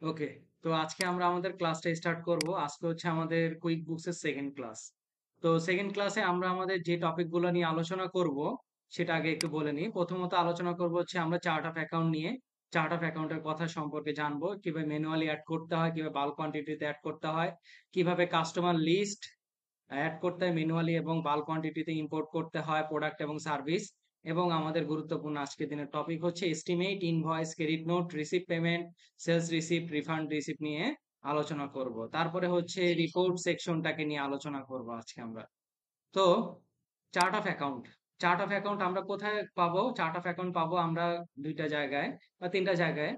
ওকে। তো আজকে আমরা আমাদের ক্লাসটা স্টার্ট করব। আজকে হচ্ছে আমাদের কুইক বুকস এর সেকেন্ড ক্লাস। তো সেকেন্ড ক্লাসে আমরা আমাদের যে টপিকগুলো নিয়ে আলোচনা করব সেটা আগে একটু বলে নিই। প্রথমত আলোচনা করব হচ্ছে আমরা চার্ট অফ অ্যাকাউন্ট নিয়ে। চার্ট অফ অ্যাকাউন্টের কথা সম্পর্কে জানবো, কিভাবে ম্যানুয়ালি অ্যাড করতে হয়, কিভাবে বাল্ক কোয়ান্টিটিতে অ্যাড করতে হয়, কিভাবে কাস্টমার লিস্ট অ্যাড করতে হয় ম্যানুয়ালি এবং বাল্ক কোয়ান্টিটিতে ইম্পোর্ট করতে হয় প্রোডাক্ট এবং সার্ভিস। এবং আমাদের গুরুত্বপূর্ণ আজকের দিনের টপিক হচ্ছে estimate, invoice, credit note, receive payment, sales receipt, refund receipt নিয়ে আলোচনা করব। তারপরে হচ্ছে রিপোর্ট সেকশনটাকে নিয়ে আলোচনা করব আজকে আমরা। তো chart of account, chart of account আমরা কোথায় পাবো? চার্ট অফ অ্যাকাউন্ট পাবো আমরা দুইটা জায়গায় বা তিনটা জায়গায়।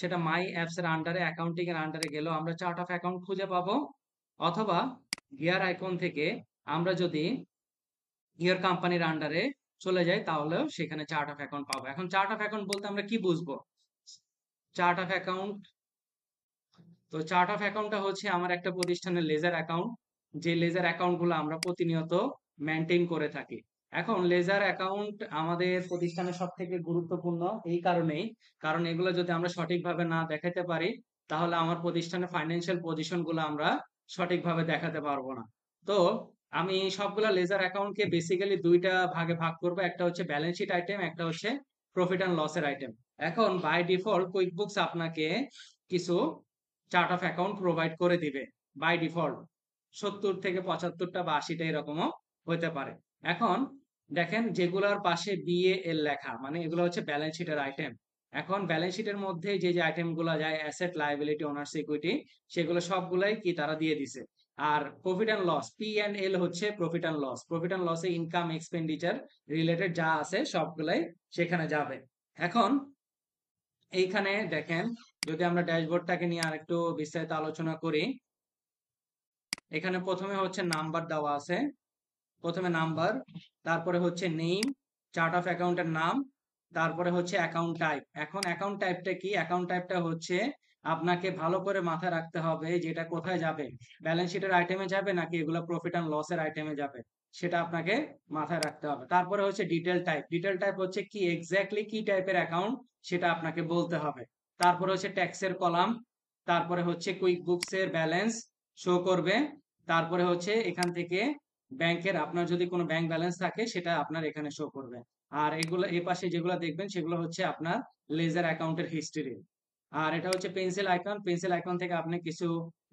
সেটা মাই অ্যাপস এর আন্ডারে, অ্যাকাউন্টিং এর আন্ডারে গেলেও আমরা চার্ট অফ অ্যাকাউন্ট খুঁজে পাবো। অথবা গিয়ার আইকন থেকে আমরা যদি গিয়ার কোম্পানির আন্ডারে চলে যাই তাহলেও সেখানে চার্ট অফ অ্যাকাউন্ট পাবো। এখন চার্ট অফ অ্যাকাউন্ট বলতে আমরা কি বুঝবো? চার্ট অফ অ্যাকাউন্ট, তো চার্ট অফ অ্যাকাউন্টটা হচ্ছে আমার একটা প্রতিষ্ঠানের লেজার অ্যাকাউন্ট, যে লেজার অ্যাকাউন্ট গুলো আমরা প্রতিনিয়ত মেনটেন করে থাকি। এখন লেজার অ্যাকাউন্ট আমাদের প্রতিষ্ঠানের সব থেকে গুরুত্বপূর্ণ এই কারণেই, কারণ এগুলো যদি আমরা সঠিকভাবে না দেখাতে পারি তাহলে আমার প্রতিষ্ঠানের ফাইন্যান্সিয়াল পজিশন গুলো আমরা সঠিকভাবে দেখাতে পারবো না। তো আমি সবগুলা লেজার অ্যাকাউন্টকে বেসিক্যালি দুইটা ভাগে ভাগ করবো, একটা হচ্ছে ব্যালেন্স শিট আইটেম, একটা হচ্ছে প্রফিট অ্যান্ড লসের আইটেম। এখন বাই ডিফল্ট কুইকবুকস আপনাকে কিছু চার্ট অফ অ্যাকাউন্ট প্রোভাইড করে দিবে বাই ডিফল্ট। 70 থেকে 75টা বা 80টা এরকমও হতে পারে। এখন দেখেন যেগুলোর পাশে বিএএল লেখা, মানে এগুলো হচ্ছে ব্যালেন্স শিটের আইটেম। এখন ব্যালেন্স শিটের মধ্যে যে যে আইটেম গুলো যায়, অ্যাসেট, লায়াবিলিটি, ওনার্স ইকুইটি, সেগুলো সবগুলাই কি তারা দিয়ে দিছে। আর profit and loss, P and L হচ্ছে profit and loss. Profit and লসে ইনকাম, এক্সপেন্ডিচার রিলেটেড যা আছে সবগুলাই সেখানে যাবে। এখন এইখানে দেখেন, যদি আমরা ড্যাশবোর্ডটাকে নিয়ে আরেকটু বিস্তারিত আলোচনা করি, এখানে প্রথমে হচ্ছে নাম্বার দেওয়া আছে। প্রথমে নাম্বার, তারপরে হচ্ছে নেম, চার্ট অফ অ্যাকাউন্টের নাম, তারপরে হচ্ছে অ্যাকাউন্ট টাইপ। এখন অ্যাকাউন্ট টাইপটা কি? অ্যাকাউন্ট টাইপটা হচ্ছে আপনাকে ভালো করে মাথায় রাখতে হবে যেটা কোথায় যাবে, ব্যালেন্স শিটের আইটেমে যাবে নাকি এগুলো প্রফিট অ্যান্ড লসের আইটেমে যাবে, সেটা আপনাকে মাথায় রাখতে হবে। তারপরে হচ্ছে ডিটেল টাইপ, ডিটেল টাইপ হচ্ছে কি এক্স্যাক্টলি কি টাইপের অ্যাকাউন্ট সেটা আপনাকে বলতে হবে। তারপরে হচ্ছে ট্যাক্সের কলাম, তারপরে হচ্ছে কুইক বুকস এর ব্যালেন্স শো করবে, তারপরে হচ্ছে এখান থেকে ব্যাংকের আপনার যদি কোনো ব্যাংক ব্যালেন্স থাকে সেটা আপনার এখানে শো করবে। আর এগুলো এ পাশে যেগুলো দেখবেন সেগুলো হচ্ছে আপনার লেজার অ্যাকাউন্টের হিস্ট্রি। আর এটা হচ্ছে পেন্সিল আইকন, পেন্সিল আইকন থেকে আপনি কিছু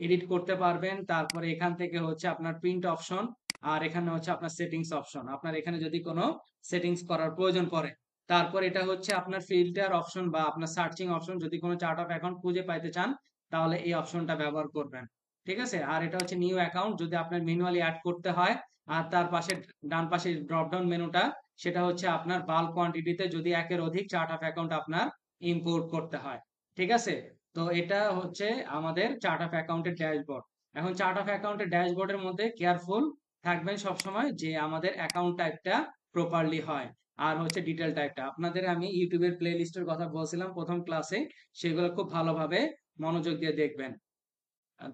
এডিট করতে পারবেন। তারপরে এখান থেকে হচ্ছে আপনার প্রিন্ট অপশন, আর এখানে হচ্ছে আপনার সেটিংস অপশন, আপনার এখানে যদি কোনো সেটিংস করার প্রয়োজন পড়ে। তারপর এটা হচ্ছে আপনার ফিল্টার অপশন বা আপনার সার্চিং অপশন, যদি কোনো চার্ট অফ অ্যাকাউন্ট খুঁজে পাইতে চান তাহলে এই অপশনটা ব্যবহার করবেন। ঠিক আছে? আর এটা হচ্ছে নিউ অ্যাকাউন্ট, যদি আপনার ম্যানুয়ালি অ্যাড করতে হয়। আর তার পাশে ডান পাশে ড্রপ ডাউন মেনুটা, সেটা হচ্ছে আপনার বাল্ক কোয়ান্টিটিতে যদি একের অধিক চার্ট অফ অ্যাকাউন্ট আপনার ইম্পোর্ট করতে হয়। ঠিক আছে? তো এটা হচ্ছে আমাদের চার্ট অফ অ্যাকাউন্টের ড্যাশবোর্ড। এখন চার্ট অফ অ্যাকাউন্টের ড্যাশবোর্ডের মধ্যে কেয়ারফুল থাকবেন সবসময় যে আমাদের অ্যাকাউন্ট টাইপটা প্রপারলি হয়। আর হচ্ছে ডিটেল টাইপটা আপনাদের আমি ইউটিউবের প্লে লিস্টের কথা বলছিলাম প্রথম ক্লাসে, সেগুলো খুব ভালোভাবে মনোযোগ দিয়ে দেখবেন।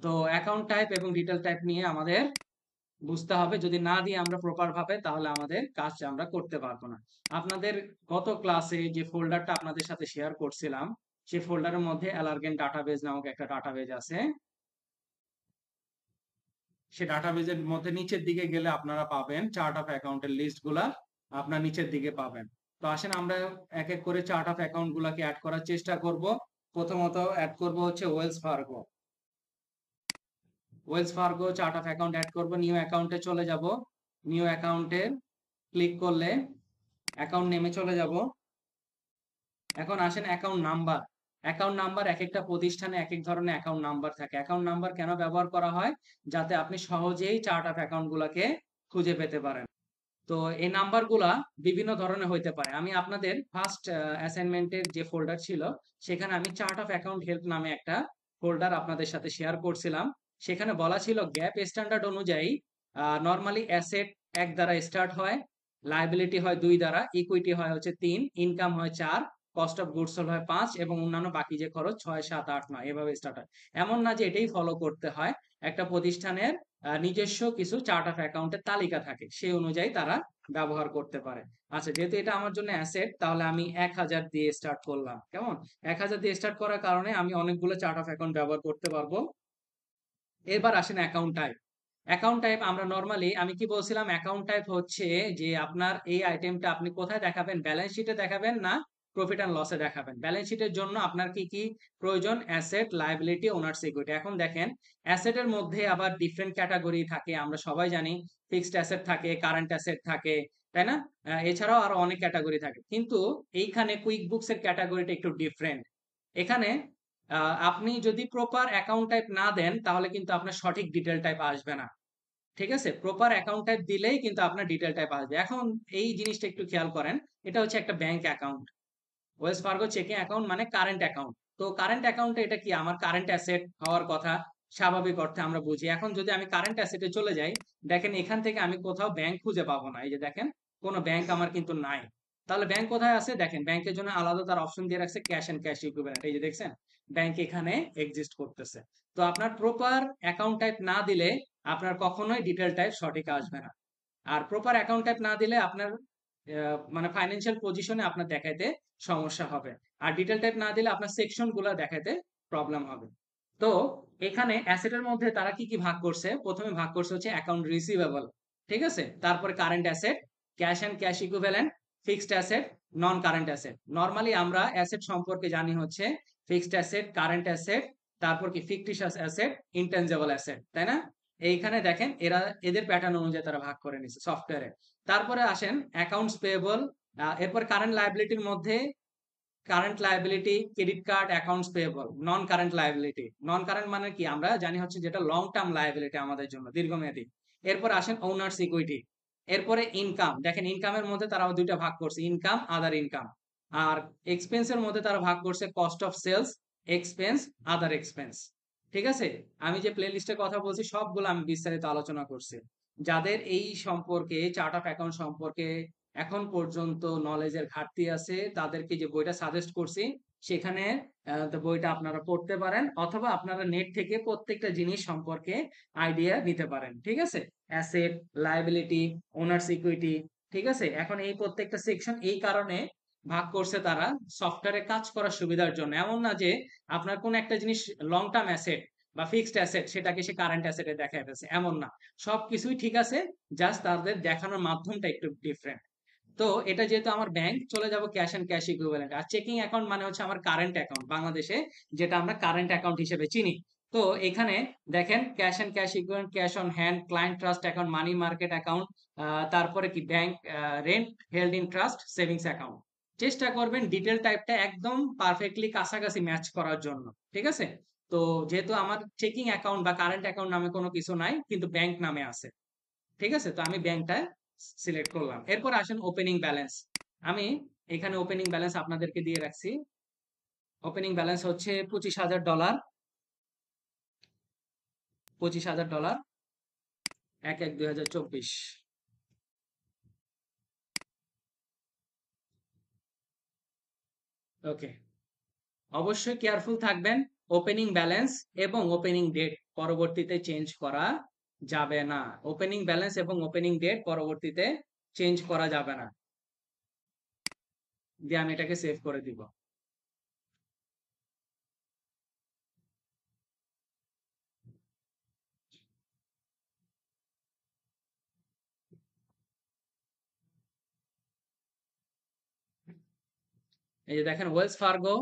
তো অ্যাকাউন্ট টাইপ এবং ডিটেল টাইপ নিয়ে আমাদের বুঝতে হবে, যদি না দিয়ে আমরা প্রপার ভাবে তাহলে আমাদের কাজ আমরা করতে পারবো না। আপনাদের গত ক্লাসে যে ফোল্ডারটা আপনাদের সাথে শেয়ার করছিলাম, সেই ফোল্ডারের মধ্যে অ্যালার্গেন ডাটাবেজ নামক একটা ডাটাবেজ আছে। সে ডাটাবেজের মধ্যে নিচের দিকে গেলে আপনারা পাবেন চার্ট অফ অ্যাকাউন্টের লিস্ট গুলা, আপনার নিচের দিকে পাবেন। তো আসেন আমরা এক এক করে চার্ট অফ অ্যাকাউন্ট গুলাকে অ্যাড করার চেষ্টা করব। প্রথমত অ্যাড করব হচ্ছে Wells Fargo. Wells Fargo chart of account add করব, নিউ অ্যাকাউন্টে চলে যাব। নিউ অ্যাকাউন্টে ক্লিক করলে অ্যাকাউন্ট নেমে চলে যাব। এখন আসেন অ্যাকাউন্ট নাম্বার। অ্যাকাউন্ট নাম্বার এক একটা প্রতিষ্ঠানে এক এক ধরনের অ্যাকাউন্ট নাম্বার থাকে। অ্যাকাউন্ট নাম্বার কেন ব্যবহার করা হয়? যাতে আপনি সহজেই চার্ট অফ অ্যাকাউন্ট গুলাকে খুঁজে পেতে পারেন। তো এই নাম্বারগুলা বিভিন্ন ধরনের হইতে পারে। আমি আপনাদের ফার্স্ট অ্যাসাইনমেন্টের যে ফোল্ডার ছিল সেখানে আমি চার্ট অফ অ্যাকাউন্ট হেল্প নামে একটা ফোল্ডার আপনাদের সাথে শেয়ার করছিলাম। সেখানে বলা ছিল গ্যাপ স্ট্যান্ডার্ড অনুযায়ী নর্মালি অ্যাসেট 1 দ্বারা স্টার্ট হয়, লায়াবিলিটি হয় 2 দ্বারা, ইকুইটি হয় হচ্ছে 3, ইনকাম হয় 4, কস্ট অফ গুডস সোল্ড হয় 5 এবং অন্যান্য বাকি যে খরচ 6 7 8 9 এভাবে স্টার্ট হয়। এমন না যে এটাই ফলো করতে হয়। একটা প্রতিষ্ঠানের নিজস্ব কিছু চার্ট অফ অ্যাকাউন্টের তালিকা থাকে, সেই অনুযায়ী তারা ব্যবহার করতে পারে। আচ্ছা, যেহেতু এটা আমার জন্য অ্যাসেট, তাহলে আমি 1000 দিয়ে স্টার্ট করলাম। কেমন? 1000 দিয়ে স্টার্ট করার কারণে আমি অনেকগুলো চার্ট অফ অ্যাকাউন্ট ব্যবহার করতে পারবো। এবার আসেন অ্যাকাউন্ট টাইপ। অ্যাকাউন্ট টাইপ আমরা নরমালি, আমি কি বলছিলাম, অ্যাকাউন্ট টাইপ হচ্ছে যে আপনার এই আইটেমটা আপনি কোথায় দেখাবেন, ব্যালেন্স শিটে দেখাবেন না প্রফিট অ্যান্ড লসে দেখাবেন। ব্যালেন্স শিটের জন্য আপনার কি কি প্রয়োজন? অ্যাসেট, লায়াবিলিটি, ওনার সিকিউরিটি। এখন দেখেন, অ্যাসেটের মধ্যে আবার ডিফারেন্ট ক্যাটাগরি থাকে, আমরা সবাই জানি। ফিক্সড অ্যাসেট থাকে, কারেন্ট অ্যাসেট থাকে, তাই না? এছাড়াও আরো অনেক ক্যাটাগরি থাকে, কিন্তু এইখানে কুইক বুকস এর ক্যাটাগরিটা একটু ডিফারেন্ট। এখানে আপনি যদি প্রপার অ্যাকাউন্ট টাইপ না দেন, তাহলে কিন্তু আপনার সঠিক ডিটেল টাইপ আসবে না। ঠিক আছে? প্রপার অ্যাকাউন্ট টাইপ দিলেই কিন্তু আপনার ডিটেল টাইপ আসবে। এখন এই জিনিসটা একটু খেয়াল করেন। এটা হচ্ছে একটা bank account. Wells Fargo checking account মানে কারেন্ট অ্যাকাউন্ট। তো কারেন্ট অ্যাকাউন্টে এটা কি আমার কারেন্ট অ্যাসেট হওয়ার কথা, স্বাভাবিক অর্থে আমরা বুঝি। এখন যদি আমি কারেন্ট অ্যাসেটে চলে যাই, দেখেন এখান থেকে আমি কোথাও ব্যাংক খুঁজে পাবো না। এই যে দেখেন, কোনো ব্যাংক আমার কিন্তু নাই। তাহলে ব্যাংক কোথায় আছে? দেখেন, ব্যাংকের জন্য আলাদা তার অপশন দিয়ে রাখছে, ক্যাশ এন্ড ক্যাশ ইকুইভ্যালেন্ট। এই যে দেখছেন, ব্যাংক এখানে এক্সিস্ট করতেছে। তো আপনার প্রপার অ্যাকাউন্ট টাইপ না দিলে আপনার কখনোই ডিটেল টাইপ সঠিক আসবে না। আর প্রপার অ্যাকাউন্ট টাইপ না দিলে আপনার মানে ফাইন্যান্সিয়াল পজিশনে আপনার দেখাইতে সমস্যা হবে। আর ডিটেল টাইপ না দিলে আপনার সেকশন গুলো দেখাইতে প্রবলেম হবে। তো এখানে অ্যাসেটের মধ্যে তারা কি কি ভাগ করছে? প্রথমে ভাগ করছে হচ্ছে অ্যাকাউন্ট রিসিভেবল, ঠিক আছে? তারপরে current asset, cash and cash equivalent, fixed asset, non current asset. Normally আমরা অ্যাসেট সম্পর্কে জানি হচ্ছে ফিক্সড অ্যাসেট, কারেন্ট অ্যাসেট, তারপর কি ফিকটিশিয়াস অ্যাসেট, ইনটেনজিবল অ্যাসেট, তাই না? এইখানে দেখেন এরা এদের প্যাটার্ন অনুযায়ী তারা ভাগ করে নিছে সফটওয়্যারে। তারপরে আসেন অ্যাকাউন্টস পেয়েবল। এরপর কারেন্ট লায়াবিলিটির মধ্যে current liability, credit card, accounts payable. নন কারেন্ট লায়াবিলিটি, নন কারেন্ট মানে কি আমরা জানি হচ্ছে যেটা লং টার্ম লায়াবিলিটি আমাদের জন্য, দীর্ঘমেয়াদী। এরপর আসেন ওনার্স ইকুইটি। এরপরে ইনকাম, দেখেন ইনকামের মধ্যে তারা দুইটা ভাগ করছে, ইনকাম, আদার ইনকাম। আর এক্সপেন্সের মধ্যে তারা ভাগ করছে cost of sales, expense, other expense. ঠিক আছে? আমি যে প্লে লিস্টের কথা বলছি সবগুলো আমি বিস্তারিত আলোচনা করছি। যাদের এই সম্পর্কে, চার্ট অফ অ্যাকাউন্ট সম্পর্কে এখন পর্যন্ত নলেজের ঘাটতি আছে, তাদেরকে যে বইটা সাজেস্ট করছি, সেখানে তো বইটা আপনারা পড়তে পারেন, অথবা আপনারা নেট থেকে প্রত্যেকটা জিনিস সম্পর্কে আইডিয়া নিতে পারেন। ঠিক আছে? Asset, liability, owners equity. ঠিক আছে? এখন এই প্রত্যেকটা সেকশন এই কারণে ভাগ করছে তারা, সফটওয়্যারে কাজ করার সুবিধার জন্য। এমন না যে আপনার কোন একটা জিনিস লং টার্ম অ্যাসেট বা ফিক্সড অ্যাসেট সেটাকে সে কারেন্ট অ্যাসেটে দেখায় ফেলছে, এমন না। সবকিছুই ঠিক আছে, জাস্ট তাদের দেখানোর মাধ্যমটা একটু ডিফারেন্ট। তো এটা যেহেতু আমার ব্যাংক, চলে যাব ক্যাশ এন্ড ক্যাশ ইকুইভ্যালেন্ট। আর চেকিং অ্যাকাউন্ট মানে হচ্ছে আমার কারেন্ট অ্যাকাউন্ট, বাংলাদেশে যেটা আমরা কারেন্ট অ্যাকাউন্ট হিসেবে চিনি। তো এখানে দেখেন cash and cash equivalent, cash on hand, client trust account, money market account, তারপরে কি bank rent held in trust, savings account. চেষ্টা করবেন ডিটেল টাইপটা একদম পারফেক্টলি কাছাকাছি ম্যাচ করার জন্য। ঠিক আছে? তো যেহেতু আমার চেকিং অ্যাকাউন্ট বা কারেন্ট অ্যাকাউন্ট নামে কোনো কিছু নাই, কিন্তু ব্যাংক নামে আছে। ঠিক আছে? তো আমি ব্যাংকটা সিলেক্ট করলাম। এরপর আসেন ওপেনিং ব্যালেন্স। আমি এখানে ওপেনিং ব্যালেন্স আপনাদেরকে দিয়ে রাখছি। ওপেনিং ব্যালেন্স হচ্ছে $25,000। $25,000, 1/1/2024। ওকে। অবশ্যই কেয়ারফুল থাকবেন। ওপেনিং ব্যালেন্স এবং ওপেনিং ডেট পরবর্তীতে চেঞ্জ করা যাবে না। ওপেনিং ব্যালেন্স এবং ওপেনিং ডেট পরবর্তীতে চেঞ্জ করা যাবে না। দিয়ে আমি এটাকে সেভ করে দিব। এই যে দেখেন, Wells Fargo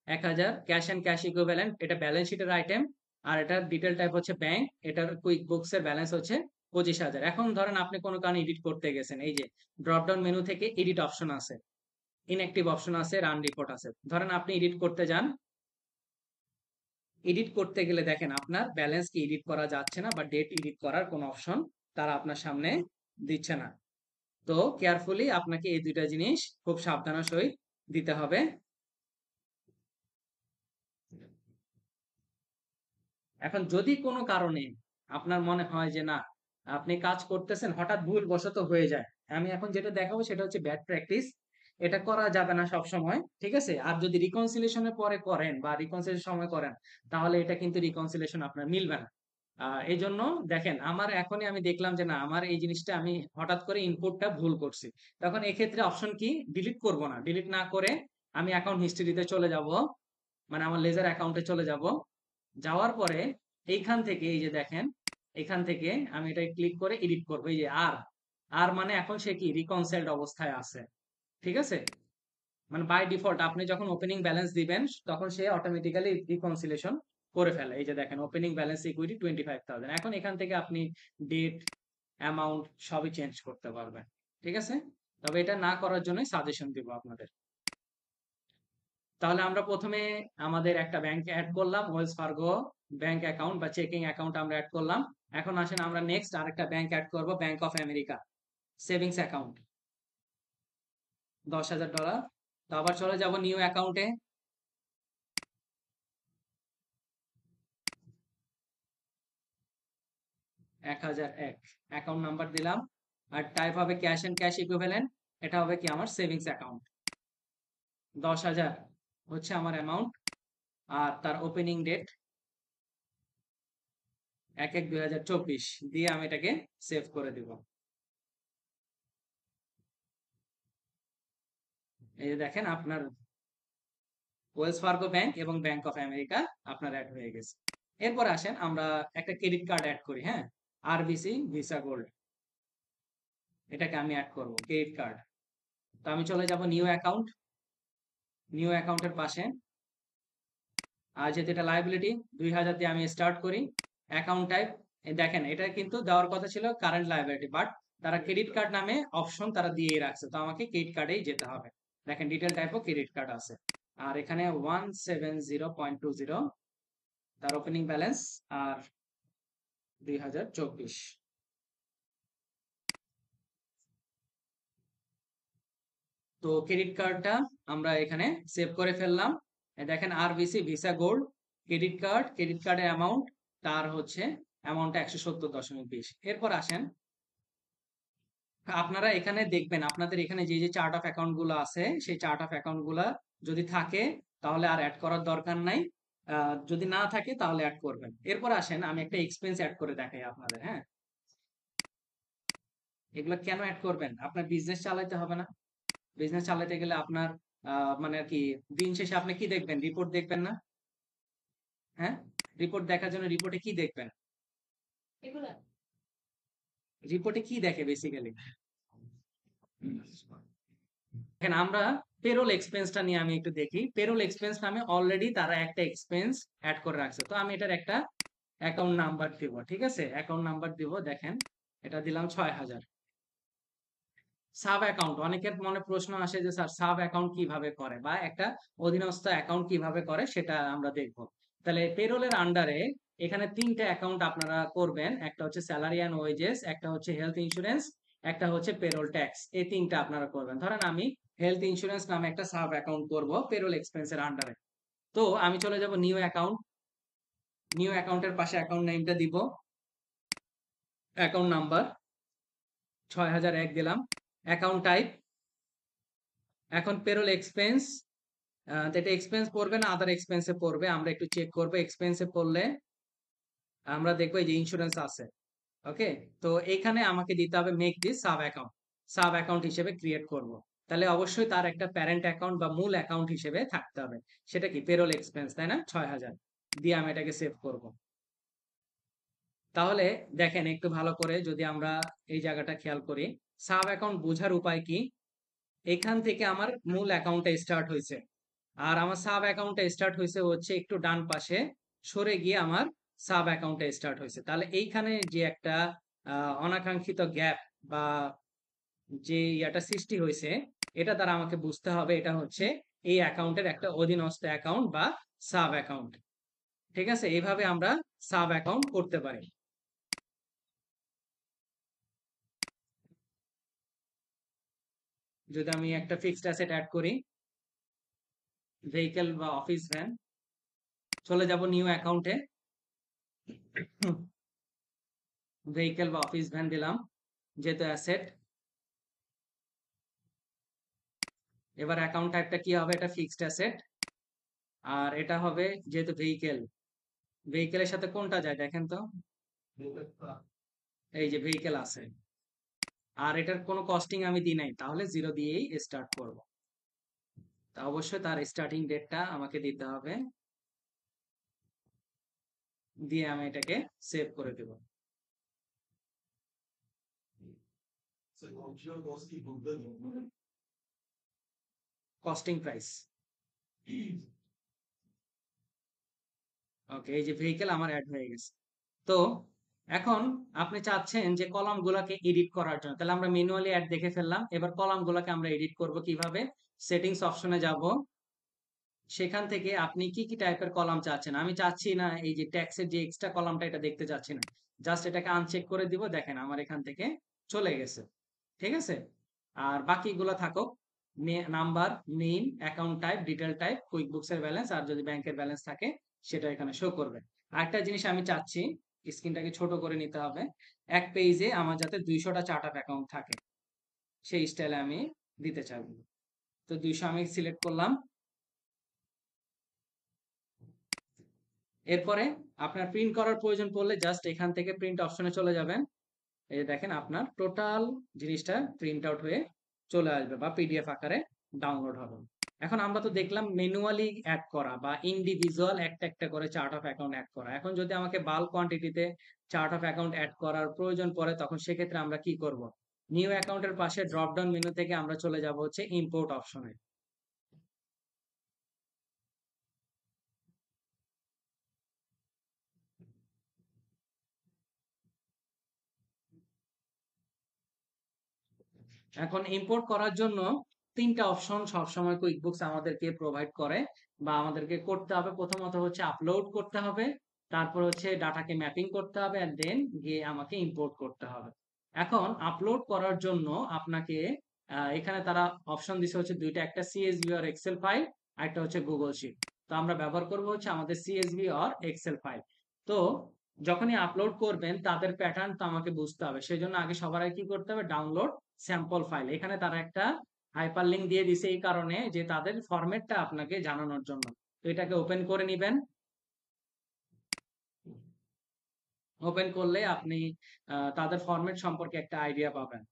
1000, cash and cash equivalent, এটা ব্যালেন্স শিটের আইটেম। আর এটার ডিটেল টাইপ হচ্ছে ব্যাংক। এটার কুইক বুকস এর ব্যালেন্স হচ্ছে 25,000। এখন ধরেন আপনি কোনো কারণে এডিট করতে গেছেন, এই যে ড্রপ ডাউন মেনু থেকে এডিট অপশন আছে, ইনঅ্যাক্টিভ অপশন আছে, রান রিপোর্ট আছে। ধরেন আপনি এডিট করতে যান, এডিট করতে গেলে দেখেন আপনার ব্যালেন্স কি এডিট করা যাচ্ছে না, বা ডেট এডিট করার কোনো অপশন তারা আপনার সামনে দিচ্ছে না। তো কেয়ারফুলি আপনাকে এই দুইটা জিনিস খুব সাবধানের সহিত দিতে হবে। এখন যদি কোনো কারণে আপনার মনে হয় যে না, আপনি কাজ করতেছেন হঠাৎ ভুলবশত হয়ে যায়, আমি এখন যেটা দেখাবো সেটা হচ্ছে ব্যাড প্র্যাকটিস। এটা করা যাবে না সব সময়, ঠিক আছে? আর যদি রিকনসিলিয়েশনের পরে করেন বা রিকনসিলিয়েশন সময় করেন, তাহলে এটা কিন্তু রিকনসিলিয়েশন আপনার মিলবে না। এই জন্য দেখেন, আমার এখনই আমি দেখলাম যে না, আমার এই জিনিসটা আমি হঠাৎ করে ইনপুটটা ভুল করছি। তখন এক্ষেত্রে অপশন কি, ডিলিট করব না, ডিলিট না করে আমি অ্যাকাউন্ট হিস্ট্রিতে চলে যাব, মানে আমার লেজার অ্যাকাউন্টে চলে যাব। যাওয়ার পরে এইখান থেকে এই যে দেখেন, এখান থেকে আমি এটা ক্লিক করে এডিট করবো। এই যে আর, আর মানে এখন সে কি রিকনসাইলড অবস্থায় আছে, ঠিক আছে? মানে বাই ডিফল্ট আপনি যখন ওপেনিং ব্যালেন্স দিবেন, তখন সে অটোমেটিক্যালি রিকনসিলেশন করে ফেলে। এই যে দেখেন, ওপেনিং ব্যালেন্স ইকুইটি 25,000। এখন এখান থেকে আপনি ডেট, অ্যামাউন্ট সবই চেঞ্জ করতে পারবেন, ঠিক আছে? তবে এটা না করার জন্য সাজেশন দিব আপনাদের। তাহলে আমরা প্রথমে আমাদের একটা ব্যাংকে অ্যাড করলাম, ওয়েলস ফার্গো ব্যাংক অ্যাকাউন্ট বা চেকিং অ্যাকাউন্ট আমরা অ্যাড করলাম। এখন আসেন আমরা নেক্সট আরেকটা ব্যাংক অ্যাড করব, bank of America savings account, $10,000। তো আবার চলে যাব নিউ অ্যাকাউন্টে, 1001 অ্যাকাউন্ট নাম্বার দিলাম। আর টাইপ হবে ক্যাশ এন্ড ক্যাশ ইকুইভ্যালেন্ট। এটা হবে কি আমার সেভিংস অ্যাকাউন্ট। 10,000 হচ্ছে আমার অ্যামাউন্ট, আর তার ওপেনিং ডেট 1/1/2024 দিয়ে আমি এটাকে সেভ করে দিব। এই যে দেখেন, আপনার ওয়েলস ফার্গো ব্যাংক এবং ব্যাংক অফ আমেরিকা আপনার অ্যাড হয়ে গেছে। এরপর আসেন আমরা একটা ক্রেডিট কার্ড অ্যাড করি, হ্যাঁ, আরবিসি ভিসা গোল্ড, এটাকে আমি অ্যাড করব ক্রেডিট কার্ড। তো আমি চলে যাব নিউ অ্যাকাউন্ট, নিউ অ্যাকাউন্টের পাশে, আর যেহেতু এটা লাইবিলিটি 2,000 দিয়ে আমি স্টার্ট করি। অ্যাকাউন্ট টাইপ, দেখেন এটা কিন্তু দেওয়ার কথা ছিল কারেন্ট লাইবিলিটি, বাট তারা ক্রেডিট কার্ড নামে অপশন তারা দিয়েই রাখছে, তো আমাকে ক্রেডিট কার্ডেই যেতে হবে। দেখেন ডিটেল টাইপও ক্রেডিট কার্ড আছে। আর এখানে 170.20 তার ওপেনিং ব্যালেন্স, আর 2024। তো ক্রেডিট কার্ডটা আমরা এখানে সেভ করে ফেললাম। দেখেন RBC visa gold credit card, credit কার্ডের অ্যামাউন্ট তার হচ্ছে অ্যামাউন্টটা 170.20। এরপর আসেন, আপনারা এখানে দেখবেন আপনাদের এখানে যে যে চার্ট অফ অ্যাকাউন্ট গুলো আছে, সেই চার্ট অফ অ্যাকাউন্ট গুলা যদি থাকে তাহলে আর অ্যাড করার দরকার নাই, যদি না থাকে তাহলে অ্যাড করবেন। এরপর আসেন আমি একটা এক্সপেন্স অ্যাড করে দেখাই আপনাদের, হ্যাঁ। এগুলো কেন অ্যাড করবেন, আপনার বিজনেস চালাইতে হবে না? বিজনেস চালাতে গেলে আপনার মানে আর কি, দিন শেষে আপনি কি দেখবেন, রিপোর্ট দেখবেন না? হ্যাঁ, রিপোর্ট দেখার জন্য রিপোর্টে কি দেখবেন, রিপোর্টে কি দেখে বেসিক্যালি? দেখেন আমরা পেরোল এক্সপেন্সটা নিয়ে আমি একটু দেখি। পেরোল এক্সপেন্স নামে অলরেডি তারা একটা এক্সপেন্স অ্যাড করে রাখছে, তো আমি এটার একটা অ্যাকাউন্ট নাম্বার দিব, ঠিক আছে? অ্যাকাউন্ট নাম্বার দিব, দেখেন এটা দিলাম 6,000। সাব অ্যাকাউন্ট, অনেকের মনে প্রশ্ন আসে যে স্যার সাব অ্যাকাউন্ট কিভাবে করে বা একটা অধীনস্থ অ্যাকাউন্ট কিভাবে করে, সেটা আমরা দেখব। তাহলে পেরোলের আন্ডারে এখানে তিনটা অ্যাকাউন্ট আপনারা করবেন, একটা হচ্ছে স্যালারি অ্যান্ড ওয়েজেস, একটা হচ্ছে হেলথ ইন্স্যুরেন্স, একটা হচ্ছে পেরোল ট্যাক্স। এই তিনটা আপনারা করবেন। ধরেন আমি হেলথ ইন্স্যুরেন্স নামে একটা সাব অ্যাকাউন্ট করব পেরোল এক্সপেন্সের আন্ডারে। তো আমি চলে যাব নিউ অ্যাকাউন্ট, নিউ অ্যাকাউন্টের পাশে অ্যাকাউন্ট নেমটা দিব, অ্যাকাউন্ট নাম্বার 6,001 দিলাম, অ্যাকাউন্ট টাইপ, এখন পেরোল এক্সপেন্স, তো এটা এক্সপেন্স পড়বে না আদার এক্সপেন্সে পড়বে, আমরা একটু চেক করবো। এক্সপেন্সে পড়লে আমরা দেখবো এই যে ইন্স্যুরেন্স আছে, ওকে। তো এখানে আমাকে দিতে হবে make this sub account, sub account হিসেবে ক্রিয়েট করব। তাহলে অবশ্যই তার একটা প্যারেন্ট অ্যাকাউন্ট বা মূল অ্যাকাউন্ট হিসেবে থাকতে হবে। সেটা কি পেরোল এক্সপেন্স, তাই না? 6,000 দিয়ে আমি এটাকে সেভ করব। তাহলে দেখেন একটু ভালো করে যদি আমরা এই জায়গাটা খেয়াল করি, সাব অ্যাকাউন্ট বোঝার উপায় কি, এখান থেকে আমার মূল অ্যাকাউন্টটা স্টার্ট হয়েছে, আর আমার সাব অ্যাকাউন্টটা স্টার্ট হয়েছে হচ্ছে একটু ডান পাশে সরে গিয়ে আমার সাব অ্যাকাউন্টটা স্টার্ট হয়েছে। তাহলে এইখানে যে একটা অনাকাঙ্ক্ষিত গ্যাপ বা যে ইয়াটা সৃষ্টি হয়েছে, এটা দ্বারা আমাকে বুঝতে হবে এটা হচ্ছে এই অ্যাকাউন্টের একটা অধীনস্থ অ্যাকাউন্ট বা সাব অ্যাকাউন্ট, ঠিক আছে? এইভাবে আমরা সাব অ্যাকাউন্ট করতে পারি। যদি আমি একটা ফিক্সড অ্যাসেট অ্যাড করি, ভেহিকেল বা অফিস ভ্যান, চলে যাব নিউ অ্যাকাউন্টে, ভেহিকেল বা অফিস ভ্যান দিলাম, যেহেতু অ্যাসেট। এবার অ্যাকাউন্ট টাইপটা কি হবে? এটা ফিক্সড অ্যাসেট। আর এটা হবে যেহেতু ভেহিকেল, ভেহিকেলের সাথে কোনটা যায় দেখেন তো? এই যে ভেহিকেল আছে। আর এটার কোনো কস্টিং আমি দিই নাই, তাহলে জিরো দিয়েই স্টার্ট করব। তা অবশ্যই তার স্টার্টিং ডেটটা আমাকে দিতে হবে, দিয়ে আমি এটাকে সেভ করে দেব। Costing price. ওকে, এই যে ভেহিকেল আমার অ্যাড হয়ে গেছে। তো এখন আপনি চাচ্ছেন যে কলাম গুলাকে এডিট করার জন্য, তাহলে আমরা ম্যানুয়ালি অ্যাড দেখে ফেললাম। এবার কলাম গুলাকে আমরা এডিট করব কিভাবে? সেটিংস অপশনে যাব, সেখান থেকে আপনি কি কি টাইপের কলাম চাচ্ছেন। আমি চাচ্ছি না এই যে ট্যাক্সের যে এক্সট্রা কলামটা, এটা দেখতে চাচ্ছি না। জাস্ট এটাকে আনচেক করে দিব, দেখেন আমার এখান থেকে চলে গেছে। ঠিক আছে, আর বাকিগুলো থাকুক। Number, name, account type, detail type, quick books এর ব্যালেন্স, আর যদি ব্যাংকের ব্যালেন্স থাকে সেটা এখানে শো করবে। আরেকটা জিনিস আমি চাচ্ছি, স্ক্রিনটাকে ছোট করে নিতে হবে। এক পেজে আমার যাতে 200টা চার্ট অফ অ্যাকাউন্ট থাকে, সেই স্টাইলে আমি দিতে চাইবো। তো 200 আমি সিলেক্ট করলাম। এরপরে আপনার প্রিন্ট করার প্রয়োজন পড়লে জাস্ট এখান থেকে প্রিন্ট অপশনে চলে যাবেন। এই যে দেখেন আপনার টোটাল জিনিসটা প্রিন্ট আউট হয়ে চলে আসবে বা পিডিএফ আকারে ডাউনলোড হবে। এখন আমরা তো দেখলাম ম্যানুয়ালি অ্যাড করা বা ইন্ডিভিজুয়াল একটা একটা করে চার্ট অফ অ্যাকাউন্ট অ্যাড করা। এখন যদি আমাকে বাল্ক কোয়ান্টিটিতে চার্ট অফ অ্যাকাউন্ট অ্যাড করার প্রয়োজন পড়ে, তখন সেক্ষেত্রে আমরা কি করব? নিউ অ্যাকাউন্টের পাশে ড্রপ ডাউন মেনু থেকে আমরা চলে যাব হচ্ছে ইম্পোর্ট অপশনে। এখন ইম্পোর্ট করার জন্য তিনটা অপশন সবসময় কুইকবুকস আমাদেরকে প্রোভাইড করে বা আমাদেরকে করতে হবে। প্রথমত হচ্ছে আপলোড করতে হবে, তারপর হচ্ছে ডাটাকে ম্যাপিং করতে হবে, এন্ড দেন গিয়ে আমাকে ইম্পোর্ট করতে হবে। এখন আপলোড করার জন্য আপনাকে এখানে তারা অপশন দিছে হচ্ছে দুইটা, একটা সিএসভি আর এক্সেল ফাইল, আর একটা হচ্ছে গুগল শিট। তো আমরা ব্যবহার করব হচ্ছে আমাদের সিএসভি আর এক্সেল ফাইল। তো যখনই আপলোড করবেন তাদের প্যাটার্ন তো আমাকে বুঝতে হবে, সেই জন্য আগে সবার আগে কি করতে হবে? Download sample file. এখানে তারা একটা হাইপার লিঙ্ক দিয়ে দিছে এই কারণে যে তাদের ফরম্যাটটা আপনাকে জানানোর জন্য। তো এটাকে ওপেন করে নিবেন। ওপেন করলে আপনি তাদের ফরম্যাট সম্পর্কে একটা আইডিয়া পাবেন।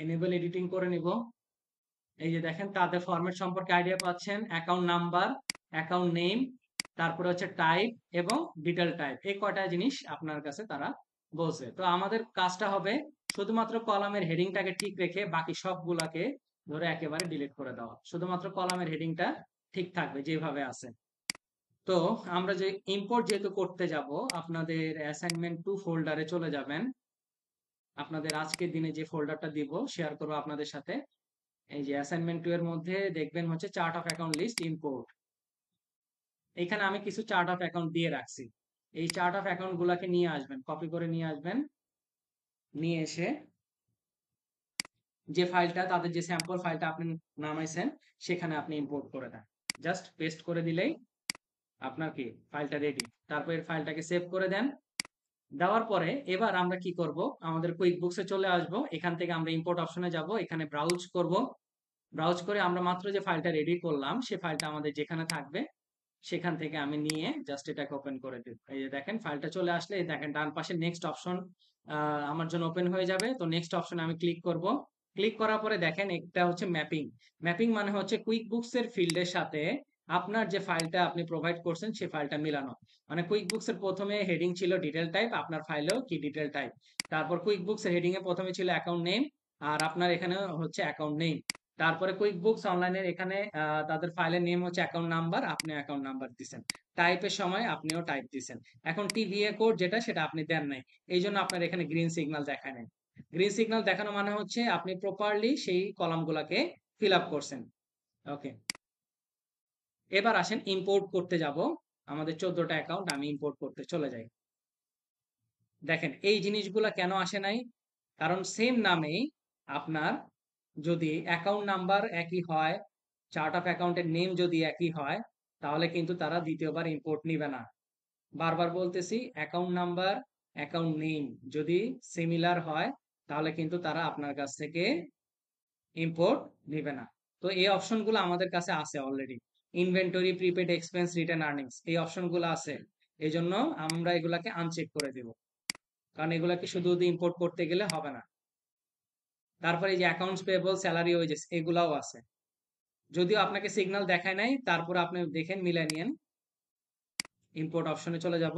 এনেবল এডিটিং করে নিব। এই যে দেখেন তাদের ফরম্যাট সম্পর্কে আইডিয়া পাচ্ছেন, অ্যাকাউন্ট নাম্বার, অ্যাকাউন্ট নেম, তারপরে হচ্ছে টাইপ এবং ডিটেল টাইপ। এই কয়টা জিনিস আপনার কাছে তারা বলছে। তো আমাদের কাজটা হবে শুধুমাত্র কলামের হেডিংটাকে ঠিক রেখে বাকি সবগুলাকে ধরে একেবারে ডিলিট করে দেওয়া। শুধুমাত্র কলামের হেডিংটা ঠিক থাকবে যেভাবে আছে। তো আমরা যে ইম্পোর্ট যেহেতু করতে যাব, আপনাদের অ্যাসাইনমেন্ট 2 ফোল্ডারে চলে যাবেন। আপনাদের আজকের দিনে যে ফোল্ডারটা দিব শেয়ার করবো আপনাদের সাথে, এই যে অ্যাসাইনমেন্ট 2 এর মধ্যে দেখবেন হচ্ছে chart of account list import. এখানে আমি কিছু চার্ট অফ অ্যাকাউন্ট দিয়ে রাখছি। এই চার্ট অফ অ্যাকাউন্ট গুলাকে নিয়ে আসবেন, কপি করে নিয়ে আসবেন। নিয়ে এসে যে ফাইলটা, তাদের যে স্যাম্পল ফাইলটা আপনি নামাইছেন সেখানে আপনি ইম্পোর্ট করে দেন। জাস্ট পেস্ট করে দিলেই আপনার কি ফাইলটা রেডি। তারপর এর ফাইলটাকে সেভ করে দেন। দেওয়ার পরে এবার আমরা কি করব? আমাদের কুইক বুকসে চলে আসব। এখান থেকে আমরা ইম্পোর্ট অপশনে যাব, এখানে ব্রাউজ করব। ব্রাউজ করে আমরা মাত্র যে ফাইলটা রেডি করলাম সে ফাইলটা আমাদের যেখানে থাকবে সেখান থেকে আমি নিয়ে জাস্ট এটাকে ওপেন করে দেব। এই যে দেখেন ফাইলটা চলে আসলে এই দেখেন ডান পাশে নেক্সট অপশন আমার জন্য ওপেন হয়ে যাবে। তো নেক্সট অপশনে আমি ক্লিক করব। ক্লিক করার পরে দেখেন একটা হচ্ছে ম্যাপিং। ম্যাপিং মানে হচ্ছে কুইক বুকস এর ফিল্ডের সাথে আপনার যে ফাইলটা আপনি প্রোভাইড করছেন সেই ফাইলটা মিলানো। মানে কুইক বুকস এর প্রথমে হেডিং ছিল ডিটেল টাইপ, আপনার ফাইলেও কি ডিটেল টাইপ। তারপর কুইক বুকস এর হেডিং এ প্রথমে ছিল অ্যাকাউন্ট নেম, আর আপনার এখানে হচ্ছে অ্যাকাউন্ট নেম। তারপরে কুইক বুকস অনলাইনের এখানে তাদের ফাইলের নেম হচ্ছে অ্যাকাউন্ট নাম্বার, আপনি অ্যাকাউন্ট নাম্বার দিচ্ছেন। টাইপের সময় আপনিও টাইপ দিচ্ছেন। এখন টিভিএ কোড যেটা সেটা আপনি দেন নাই, এই জন্য আপনার এখানে গ্রিন সিগন্যাল দেখায় নাই। গ্রিন সিগন্যাল দেখানো মানে হচ্ছে আপনি প্রপারলি সেই কলাম গুলাকে ফিল আপ করছেন। ওকে, এবার আসেন ইম্পোর্ট করতে যাব। আমাদের 14টা অ্যাকাউন্ট আমি ইম্পোর্ট করতে চলে যাই। দেখেন এই জিনিসগুলা কেন আসে নাই? কারণ সেম নামেই আপনার যদি অ্যাকাউন্ট নাম্বার একই হয়, চার্ট অফ অ্যাকাউন্টের নেম যদি একই হয়, তাহলে কিন্তু তারা দ্বিতীয়বার ইম্পোর্ট নিবে না। বারবার বলতেছি, অ্যাকাউন্ট নাম্বার, অ্যাকাউন্ট নেম যদি সিমিলার হয়, তাহলে কিন্তু তারা আপনার কাছ থেকে ইম্পোর্ট নিবে না। তো এই অপশনগুলো আমাদের কাছে আছে already. Inventory, prepaid expense, return earnings, এই অপশনগুলো আছে। এই জন্য আমরা এগুলাকে আনচেক করে দিব, কারণ এগুলাকে শুধু ইম্পোর্ট করতে গেলে হবে না। তারপরে এই যে অ্যাকাউন্টস পেয়েবল, স্যালারি, ওয়েজেস, এগুলাও আছে। যদিও আপনাকে সিগন্যাল দেখায় নাই, তারপরে আপনি দেখেন, মিলাই নিয়েন। ইম্পোর্ট অপশনে চলে যাব।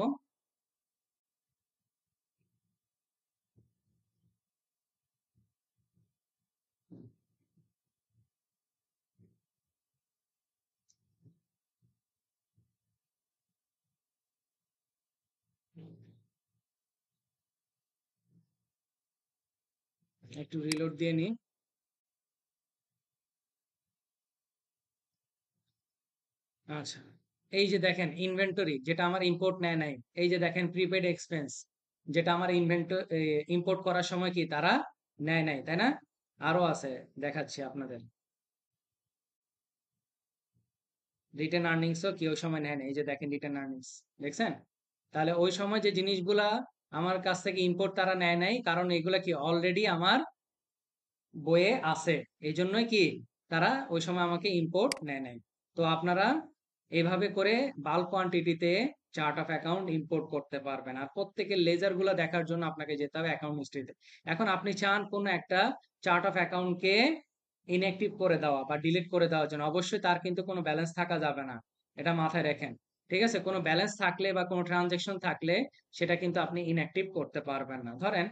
একটু রিলোড দিয়ে নিই। আচ্ছা, এই যে দেখেন ইনভেন্টরি, যেটা আমার ইম্পোর্ট নেয় নাই। এই যে দেখেন প্রিপেড এক্সপেন্স, যেটা আমার ইম্পোর্ট করার সময় কি তারা নেয় নাই, তাই না? আরো আছে, দেখাচ্ছি আপনাদের। রিটেন আর্নিংসও কি ওই সময় নেয় না, এই যে দেখেন রিটেন আর্নিংস, দেখছেন? তাহলে ওই সময় যে জিনিসগুলা আমার কাছ থেকে ইম্পোর্ট তারা নেয় নাই, কারণ এগুলা কি অলরেডি আমার বইয়ে আছে। এই জন্যই কি তারা ওই সময় আমাকে ইম্পোর্ট নেয় নাই। তো আপনারা এইভাবে করে বাল্ক কোয়ান্টিটিতে চার্ট অফ অ্যাকাউন্ট ইম্পোর্ট করতে পারবেন। আর প্রত্যেকের লেজার গুলা দেখার জন্য আপনাকে যেতে হবে অ্যাকাউন্ট হিস্ট্রিতে। এখন আপনি চান কোনো একটা চার্ট অফ অ্যাকাউন্টকে ইনঅ্যাক্টিভ করে দেওয়া বা ডিলিট করে দেওয়ার জন্য, অবশ্যই তার কিন্তু কোনো ব্যালেন্স থাকা যাবে না, এটা মাথায় রাখেন। ঠিক আছে? কোনো ব্যালেন্স থাকলে বা কোনো ট্রানজেকশন থাকলে সেটা কিন্তু আপনি ইনঅ্যাক্টিভ করতে পারবেন না। ধরেন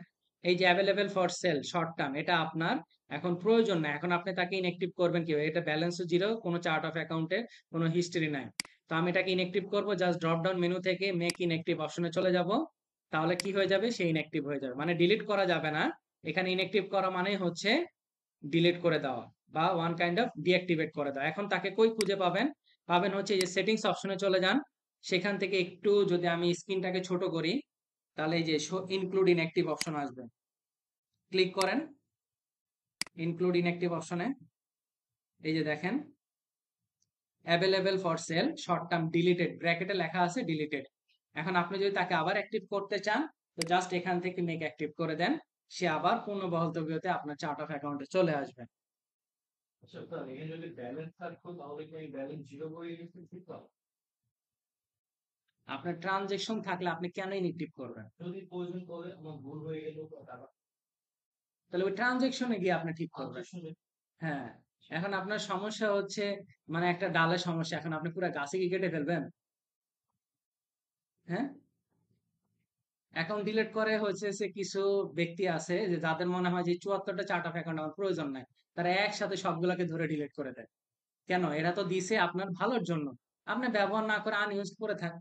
এই যে available for sale short term, এটা আপনার এখন প্রয়োজন না, এখন আপনি তাকে ইনঅ্যাক্টিভ করবেন কিভাবে? এটা ব্যালেন্সও জিরো, কোনো চার্ট অফ অ্যাকাউন্টে কোনো হিস্ট্রি নাই। তো আমি এটাকে ইনঅ্যাক্টিভ করব, জাস্ট ড্রপ ডাউন মেনু থেকে মেক ইনঅ্যাক্টিভ অপশনে চলে যাব। তাহলে কি হয়ে যাবে? সে ইনঅ্যাক্টিভ হয়ে যাবে, মানে ডিলিট করা যাবে না। এখানে ইনঅ্যাক্টিভ করা মানেই হচ্ছে ডিলিট করে দেওয়া বা ওয়ান কাইন্ড অফ ডিঅ্যাক্টিভেট করে দেওয়া। এখন তাকে কই খুঁজে পাবেন? পাবেন হচ্ছে এই যে সেটিংস অপশনে চলে যান। সেখান থেকে একটু যদি আমি স্ক্রিনটাকে ছোট করি, তাহলে এই যে শো ইনক্লুড ইনঅ্যাক্টিভ অপশন আসবে, ক্লিক করেন ইনক্লুড ইনঅ্যাক্টিভ অপশনে। এই যে দেখেন available for sale short term deleted, ব্র্যাকেটে লেখা আছে ডিলিটেড। এখন আপনি যদি তাকে আবার অ্যাক্টিভ করতে চান, তো জাস্ট এখান থেকে মেক অ্যাক্টিভ করে দেন, সে আবার পূর্ণবহল তবিয়তে আপনার চার্ট অফ অ্যাকাউন্টে চলে আসবে। আচ্ছা স্যার, এখানে যদি ব্যালেন্স থাকতো তাহলে কি আমি ব্যালেন্স জিরো করে রেখে দিতাম? আপনার ট্রানজেকশন থাকলে আপনি কেন ইনঅ্যাক্টিভ করবেন? যদি প্রয়োজন পড়ে আমার ভুল হয়ে গেল টাকা তাহলে ওই ট্রানজেকশনে গিয়ে আপনি ঠিক করবেন। ট্রানজেকশনে। হ্যাঁ, এখন আপনার সমস্যা হচ্ছে, মানে একটা ডালের সমস্যা, এখন আপনি পুরো গাছে কি কেটে ফেলবেন? হ্যাঁ, অ্যাকাউন্ট ডিলিট করে হচ্ছে সে কিছু ব্যক্তি আছে যে যাদের মনে হয় যে ৭৪টা চার্ট অফ অ্যাকাউন্ট আমার প্রয়োজন নাই, তারা একসাথে সবগুলোকে ধরে ডিলিট করে দেয়। কেন? এরা তো দিছে আপনার ভালোর জন্য। আপনি ব্যবহার না করে আনইউজ করে থাক,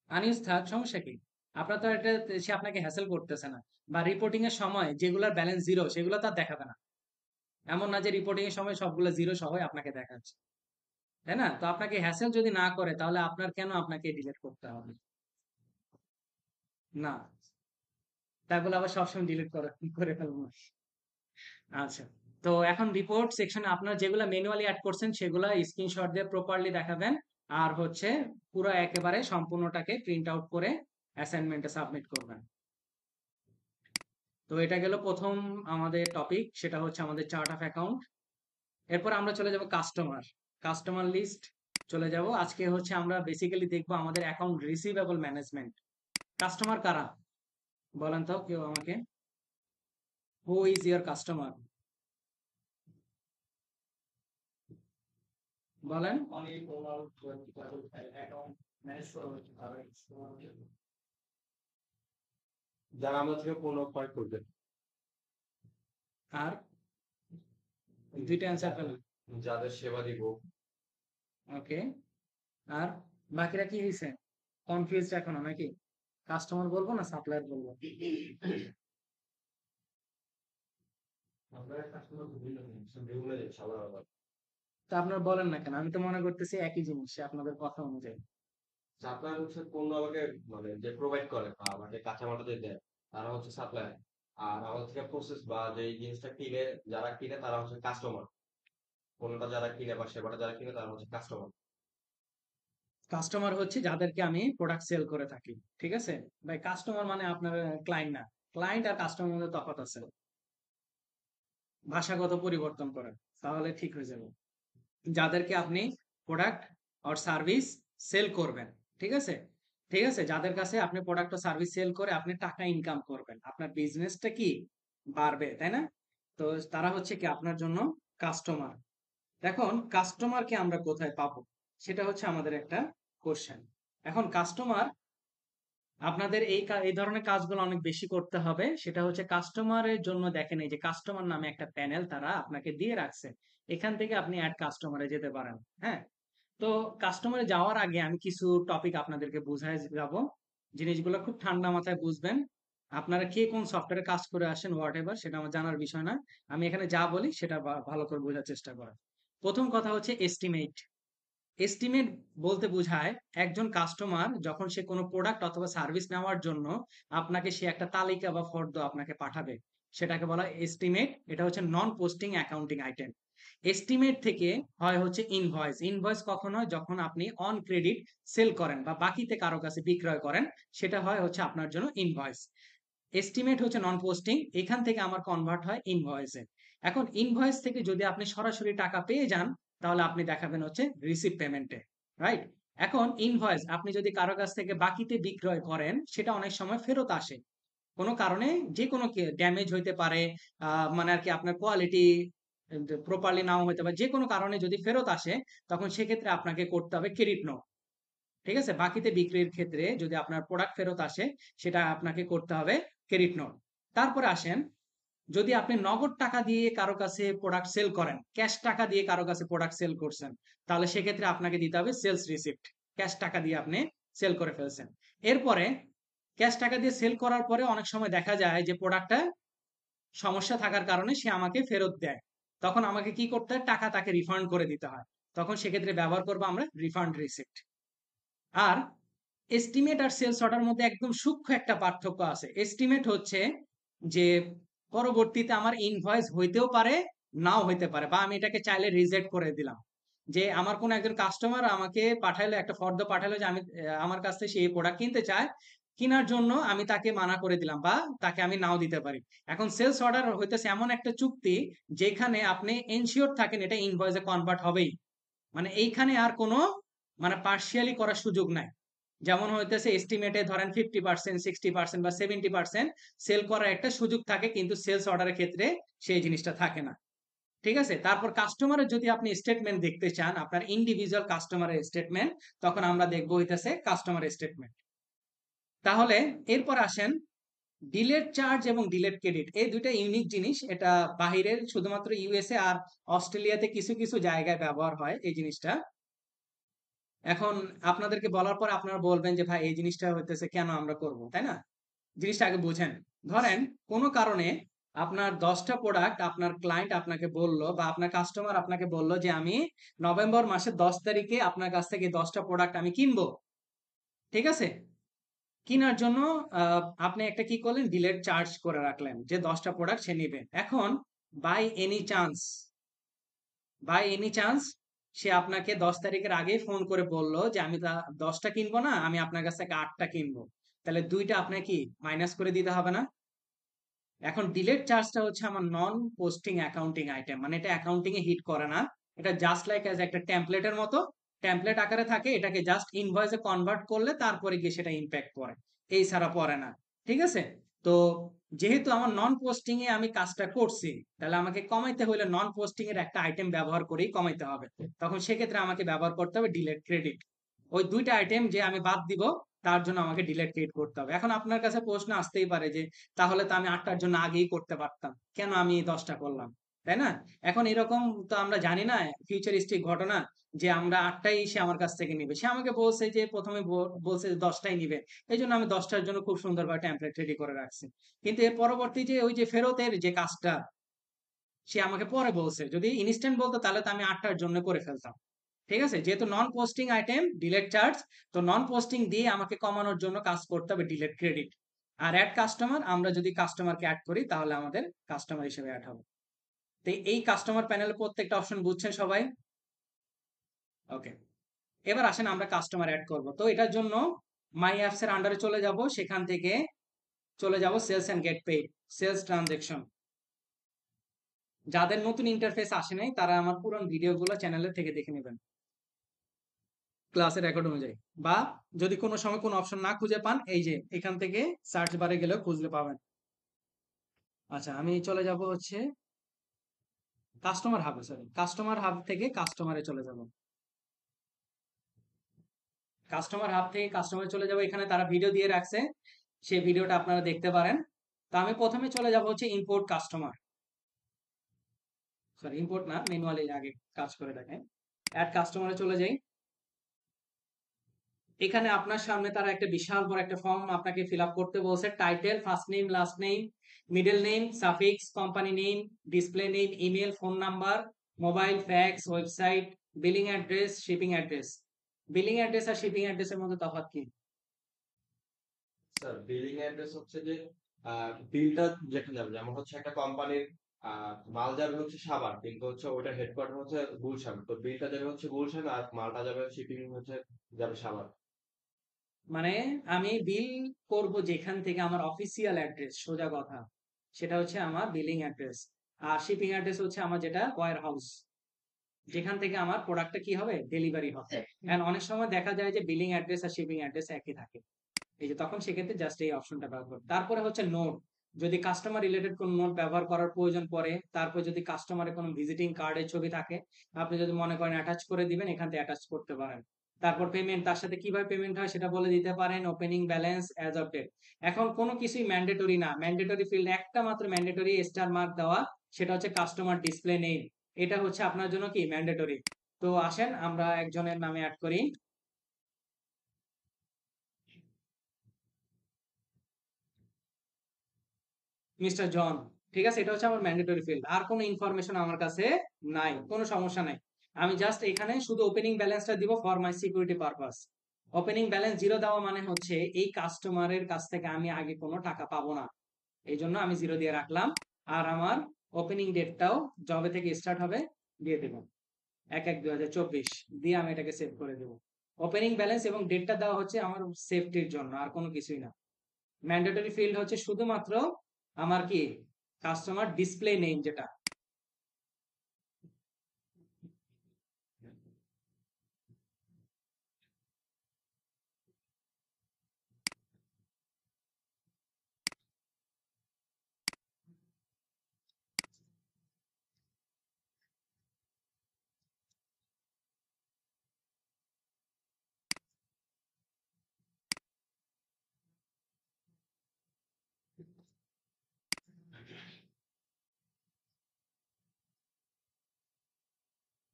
আনইউজ থাক, সমস্যা কি? আপনার তো এটা, সে আপনাকে হ্যাসেল করতেছে না। বা রিপোর্টিং এর সময় যেগুলোর ব্যালেন্স জিরো সেগুলো তার দেখাবে না। এমন না যে রিপোর্টিং এর সময় সবগুলো জিরো সহ আপনাকে দেখাচ্ছে, তাই না? তো আপনাকে হ্যাসেল যদি না করে, তাহলে আপনার কেন আপনাকে ডিলিট করতে হবে? না, তাই বলে আবার সবসময় ডিলিট করে করে ফেলবো না। আচ্ছা, তো এখন রিপোর্ট সেকশনে আপনার যেগুলো ম্যানুয়ালি অ্যাড করছেন সেগুলো স্ক্রিনশট দিয়ে প্রপারলি দেখাবেন। আর হচ্ছে পুরো একেবারে সম্পূর্ণটাকে প্রিন্ট আউট করে অ্যাসাইনমেন্টে সাবমিট করবেন। তো এটা গেল প্রথম আমাদের টপিক, সেটা হচ্ছে আমাদের চার্ট অফ অ্যাকাউন্ট। এরপর আমরা চলে যাব কাস্টমার, কাস্টমার লিস্ট চলে যাব। আজকে হচ্ছে আমরা বেসিক্যালি দেখবো আমাদের অ্যাকাউন্ট রিসিভেবল ম্যানেজমেন্ট। কাস্টমার কারা বলেন তো কেউ আমাকে? Who is your customer? বলেন। অনেক ওনার অ্যাকাউন্ট ম্যানেজ করা হয়েছে তারা যারা আমরা থেকে পণ্য ক্রয় করবে, আর দুইটা অ্যান্সার পেলাম। যাদের সেবা দিব। ওকে, আর বাকিরা কি হয়েছে? কনফিউজড এখনো নাকি? কাস্টমার বলবো না সাপ্লায়ার বলবো? আমরা কাস্টমার বিভিন্ন বিভিন্ন জিনিস আলাদা আলাদা। তা আপনার বলেন না কেন? আমি তো মনে করতেছি একই জিনিস আপনাদের কথা অনুযায়ী। সাপ্লায়ার হচ্ছে পণ্য আমাকে মানে যে প্রোভাইড করে বা আমাকে কাঁচামালটা যে দেয় তারা হচ্ছে সাপ্লায়ার। আর আমাদের থেকে প্রসেস বা যে জিনিসটা কিনে, যারা কিনে তারা হচ্ছে কাস্টমার। পণ্যটা যারা কিনে বা সেবাটা যারা কিনে তারা হচ্ছে কাস্টমার। কাস্টমার হচ্ছে যাদেরকে আমি প্রোডাক্ট সেল করে থাকি। ঠিক আছে? ভাই কাস্টমার মানে আপনার ক্লায়েন্ট না। ক্লায়েন্ট আর কাস্টমার মধ্যে তফাৎ আছে। ভাষাগত পরিবর্তন করেন, তাহলে ঠিক হয়ে যাবে। যাদেরকে আপনি প্রোডাক্ট অর সার্ভিস সেল করবেন। ঠিক আছে? ঠিক আছে? যাদের কাছে আপনি প্রোডাক্ট ও সার্ভিস সেল করে আপনি টাকা ইনকাম করবেন। আপনার বিজনেসটা কি বাড়বে, তাই না? তো তারা হচ্ছে কি আপনার জন্য কাস্টমার। এখন কাস্টমারকে আমরা কোথায় পাবো? সেটা হচ্ছে আমাদের একটা কোশ্চেন। এখন কাস্টমার আপনাদের এই ধরনের কাজগুলো অনেক বেশি করতে হবে। সেটা হচ্ছে কাস্টমারের জন্য দেখেন এই যে কাস্টমার নামে একটা প্যানেল তারা আপনাকে দিয়ে রাখছে। এখান থেকে আপনি অ্যাড কাস্টমারে যেতে পারেন। হ্যাঁ? তো কাস্টমারে যাওয়ার আগে আমি কিছু টপিক আপনাদেরকে বুঝায় যাব। জিনিসগুলো খুব ঠান্ডা মাথায় বুঝবেন। আপনারা কে কোন সফটওয়্যারে কাজ করে আসেন হোয়াট এভার সেটা আমার জানার বিষয় না। আমি এখানে যা বলি সেটা ভালো করে বোঝার চেষ্টা করেন। প্রথম কথা হচ্ছে এস্টিমেট। এস্টিমেট বলতে বোঝায় একজন কাস্টমার যখন সে কোনো প্রোডাক্ট অথবা সার্ভিস নেওয়ার জন্য আপনাকে সে একটা তালিকা বা ফর্দ আপনাকে পাঠাবে, সেটাকে বলা হয় এস্টিমেট। এটা হচ্ছে নন পোস্টিং অ্যাকাউন্টিং আইটেম। এস্টিমেট থেকে হয় হচ্ছে ইনভয়েস। ইনভয়েস কখন হয়? যখন আপনি অন ক্রেডিট সেল করেন বা বাকিতে কারো কাছে বিক্রয় করেন, সেটা হয় হচ্ছে আপনার জন্য ইনভয়েস। এস্টিমেট হচ্ছে নন পোস্টিং, এখান থেকে আমার কনভার্ট হয় ইনভয়েসে। এখন ইনভয়েস থেকে যদি আপনি সরাসরি টাকা পেয়ে যান, তাহলে আপনি দেখাবেন হচ্ছে রিসিভ পেমেন্টে। রাইট? এখন ইনভয়েস আপনি যদি কারো কাছ থেকে বাকিতে বিক্রয় করেন, সেটা অনেক সময় ফেরত আসে কোনো কারণে। যে কোনো ড্যামেজ হইতে পারে, মানে আর কি আপনার কোয়ালিটি প্রপারলি নাও হইতে পারে। যে কোনো কারণে যদি ফেরত আসে, তখন সেক্ষেত্রে আপনাকে করতে হবে ক্রেডিট নোট। ঠিক আছে? বাকিতে বিক্রির ক্ষেত্রে যদি আপনার প্রোডাক্ট ফেরত আসে, সেটা আপনাকে করতে হবে ক্রেডিট নোট। তারপরে আসেন, যদি আপনি নগদ টাকা দিয়ে কারো কাছে প্রোডাক্ট সেল করেন, ক্যাশ টাকা দিয়ে কারো কাছে প্রোডাক্ট সেল করছেন, তাহলে সেক্ষেত্রে আপনাকে দিতে হবে সেলস রিসিপ্ট। ক্যাশ টাকা দিয়ে আপনি সেল করে ফেলছেন। এরপরে ক্যাশ টাকা দিয়ে সেল করার পরে অনেক সময় দেখা যায় যে প্রোডাক্টটা সমস্যা থাকার কারণে সে আমাকে ফেরত দেয়। তখন আমাকে কি করতে হয়? টাকা তাকে রিফান্ড করে দিতে হয়। তখন সেক্ষেত্রে ব্যবহার করবো আমরা রিফান্ড রিসিপ্ট। আর এস্টিমেট আর সেলস অর্ডার মধ্যে একদম সূক্ষ্ম একটা পার্থক্য আছে। এস্টিমেট হচ্ছে যে পরবর্তীতে আমার ইনভয়েস হইতেও পারে, নাও হইতে পারে, বা আমি এটাকে চাইলে রিজেক্ট করে দিলাম। যে আমার কোন একজন কাস্টমার আমাকে পাঠাইলো, একটা ফর্দ পাঠাইলো যে আমি আমার কাছ থেকে সেই প্রোডাক্ট কিনতে চায়, কেনার জন্য আমি তাকে মানা করে দিলাম বা তাকে আমি নাও দিতে পারি। এখন সেলস অর্ডার হইতেছে এমন একটা চুক্তি যেখানে আপনি এনশিওর থাকেন এটা ইনভয়েসে কনভার্ট হবেই। মানে এইখানে আর কোনো মানে পার্সিয়ালি করার সুযোগ নাই। যেমন হইতেছে এস্টিমেটে ধরেন 50%, 60% বা 70% সেল করার একটা সুযোগ থাকে, কিন্তু সেলস অর্ডারের ক্ষেত্রে সেই জিনিসটা থাকে না। ঠিক আছে? তারপর কাস্টমারের যদি আপনি স্টেটমেন্ট দেখতে চান, আপনার ইন্ডিভিজুয়াল কাস্টমারের স্টেটমেন্ট, তখন আমরা দেখবো হইতেছে কাস্টমার স্টেটমেন্ট। তাহলে এরপর আসেন, ডিলেট চার্জ এবং ডিলেট ক্রেডিট এই দুইটা ইউনিক জিনিস। এটা বাহিরের শুধুমাত্র ইউএসএ আর অস্ট্রেলিয়াতে কিছু কিছু জায়গায় ব্যবহার হয় এই জিনিসটা। এখন আপনাদেরকে বলার পর আপনারা বলবেন যে ভাই এই জিনিসটা হইতেছে কেন আমরা করব, তাই না? জিনিসটা আগে বুঝেন। ধরেন কোনো কারণে আপনার 10টা প্রোডাক্ট আপনার ক্লায়েন্ট আপনাকে বলল বা আপনার কাস্টমার আপনাকে বলল যে আমি নভেম্বর মাসের 10 তারিখে আপনার কাছ থেকে 10টা প্রোডাক্ট আমি কিনবো। ঠিক আছে? কিনার জন্য আপনি একটা কি করলেন? ডিলেট চার্জ করে রাখলেন যে 10টা প্রোডাক্ট সে নিবে। এখন by any chance, by any chance সে আপনাকে 10 তারিখের আগেই ফোন করে বলল যে আমি 10টা কিনবো না, আমি আপনার কাছ থেকে 8টা কিনবো। তাহলে 2টা আপনাকে কি মাইনাস করে দিতে হবে না? এখন ডিলেট চার্জটা হচ্ছে আমার নন পোস্টিং অ্যাকাউন্টিং আইটেম, মানে এটা অ্যাকাউন্টিং এ হিট করে না। এটা জাস্ট লাইক অ্যাজ একটা টেমপ্লেটের মতো, টেমপ্লেট আকারে থাকে। এটাকে জাস্ট ইনভয়েসে কনভার্ট করলে তারপরে গিয়ে সেটা ইম্প্যাক্ট পড়ে, এই ছাড়া পড়ে না। ঠিক আছে? তো যেহেতু আমার নন পোস্টিং এ আমি কাজটা করছি, তাহলে আমাকে কমাইতে হলে নন পোস্টিং এর একটা আইটেম ব্যবহার করেই কমাইতে হবে। তখন সেক্ষেত্রে আমাকে ব্যবহার করতে হবে ডিলেট ক্রেডিট। ওই দুইটা আইটেম যে আমি বাদ দিব, তার জন্য আমাকে ডিলেট ক্রেডিট করতে হবে। এখন আপনার কাছে প্রশ্ন আসতেই পারে যে তাহলে তো আমি 8টার জন্য আগেই করতে পারতাম, কেন আমি 10টা করলাম? তাই না? এখন এরকম তো আমরা জানি না ফিউচারিস্টিক ঘটনা যে আমরা 8টাই সে আমার কাছ থেকে নিবে। সে আমাকে বলছে যে প্রথমে বলছে যে 10টাই নিবে। এই জন্য আমি 10টার জন্য খুব সুন্দরভাবে টেমপ্লেট রেডি করে রাখছি। কিন্তু এর পরবর্তী যে ওই যে ফেরতের যে কাজটা সে আমাকে পরে বলছে, যদি ইনস্ট্যান্ট বলতো তাহলে তো আমি 8টার জন্য করে ফেলতাম। ঠিক আছে? যেহেতু নন পোস্টিং আইটেম ডিলেট চার্জ, তো নন পোস্টিং দিয়ে আমাকে কমানোর জন্য কাজ করতে হবে ডিলেট ক্রেডিট। আর অ্যাড কাস্টমার, আমরা যদি কাস্টমারকে অ্যাড করি তাহলে আমাদের কাস্টমার হিসেবে অ্যাড হবে। তো এই কাস্টমার প্যানেলে প্রত্যেকটা অপশন বুঝছেন সবাই? ওকে, এবার আসেন আমরা কাস্টমার অ্যাড করব। তো এটার জন্য মাই অ্যাপস এর আন্ডারে চলে যাব, সেখান থেকে চলে যাব sales and get paid, sales transaction. যাদের নতুন ইন্টারফেস আসে নাই তারা আমার পুরনো ভিডিওগুলো চ্যানেলের থেকে দেখে নেবেন ক্লাসের রেকর্ড অনুযায়ী, বা যদি কোনো সময় কোনো অপশন না খুঁজে পান এই যে এখান থেকে সার্চ বারে গেলেও খুঁজলে পাবেন। আচ্ছা, আমি চলে যাব হচ্ছে কাস্টমার হাবে, সরি কাস্টমার হাব থেকে কাস্টমারে চলে যাব। কাস্টমার হাব থেকে কাস্টমারে চলে যাব, এখানে তারা ভিডিও দিয়ে রাখছে, সেই ভিডিওটা আপনারা দেখতে পারেন। তো আমি প্রথমে চলে যাব হচ্ছে ইম্পোর্ট কাস্টমার, সরি ইম্পোর্ট না, ম্যানুয়ালি আগে কাজ করে দেখেন। অ্যাড কাস্টমারে চলে যাই। এখানে আপনার সামনে তারা একটা বিশাল বড় একটা ফর্ম আপনাকে ফিল আপ করতে বলছে। Title, first name, last name, middle name, suffix, company name, display name, email, phone number, mobile, fax, website, billing address, shipping address. Billing address আর শিপিং অ্যাড্রেসের মধ্যে তফাৎ কি? স্যার বিলিং অ্যাড্রেস হচ্ছে যে বিলটা যেখানে যাবে, যেমন হচ্ছে একটা কোম্পানির মাল যাবে হচ্ছে সাভার, কিন্তু হচ্ছে ওটার হেডকোয়ার্টার হচ্ছে গুলশান, তো বিলটা যাবে হচ্ছে গুলশান আর মালটা যাবে শিপিং হচ্ছে যাবে সাভার। মানে আমি বিল করব যেখান থেকে, আমার অফিসিয়াল অ্যাড্রেস, সোজা কথা, সেটা হচ্ছে আমার বিলিং অ্যাড্রেস। আর শিপিং অ্যাড্রেস হচ্ছে আমার যেটা ওয়্যার হাউস, যেখান থেকে আমার প্রোডাক্টটা কি হবে, ডেলিভারি হবে। এন্ড অনেক সময় দেখা যায় যে বিলিং অ্যাড্রেস আর শিপিং অ্যাড্রেস একই থাকে, এই যে তখন সেক্ষেত্রে জাস্ট এই অপশনটা ব্যবহার করুন। তারপরে হচ্ছে নোট, যদি কাস্টমার রিলেটেড কোনো নোট ব্যবহার করার প্রয়োজন পড়ে, তারপর যদি কাস্টমারের কোনো ভিজিটিং কার্ডের ছবি থাকে, আপনি যদি মনে করেন অ্যাটাচ করে দিবেন, এখান থেকে অ্যাটাচ করতে পারেন। তারপর পেমেন্ট, তার সাথে কিভাবে পেমেন্ট হয় সেটা বলে দিতে পারেন, opening balance, as of date. এখন কোনো কিছুই ম্যান্ডেটরি না, ম্যান্ডেটরি ফিল্ড একটা মাত্র ম্যান্ডেটরি, স্টার মার্ক দেওয়া, সেটা হচ্ছে কাস্টমার ডিসপ্লে নেম। এটা হচ্ছে আপনার জন্য কি ম্যান্ডেটরি। তো আসেন আমরা একজনের নামে অ্যাড করি, মিস্টার জন। ঠিক আছে, এটা হচ্ছে আমার ম্যান্ডেটরি ফিল্ড। আর কোনো ইনফরমেশন আমার কাছে নাই, কোনো সমস্যা নাই। আমি জাস্ট এখানে শুধু ওপেনিং ব্যালেন্সটা দিব for my security purpose. Opening balance zero দেওয়া মানে হচ্ছে এই কাস্টমারের কাছ থেকে আমি আগে কোনো টাকা পাবো না, এই জন্য আমি জিরো দিয়ে রাখলাম। আর আমার ওপেনিং ডেটটাও যবে থেকে স্টার্ট হবে দিয়ে দেবো, 1/1/2024 দিয়ে আমি এটাকে সেভ করে দেবো। ওপেনিং ব্যালেন্স এবং ডেটটা দেওয়া হচ্ছে আমার সেফটির জন্য, আর কোনো কিছুই না। ম্যান্ডেটরি ফিল্ড হচ্ছে শুধুমাত্র আমার কি কাস্টমার ডিসপ্লে নেম যেটা।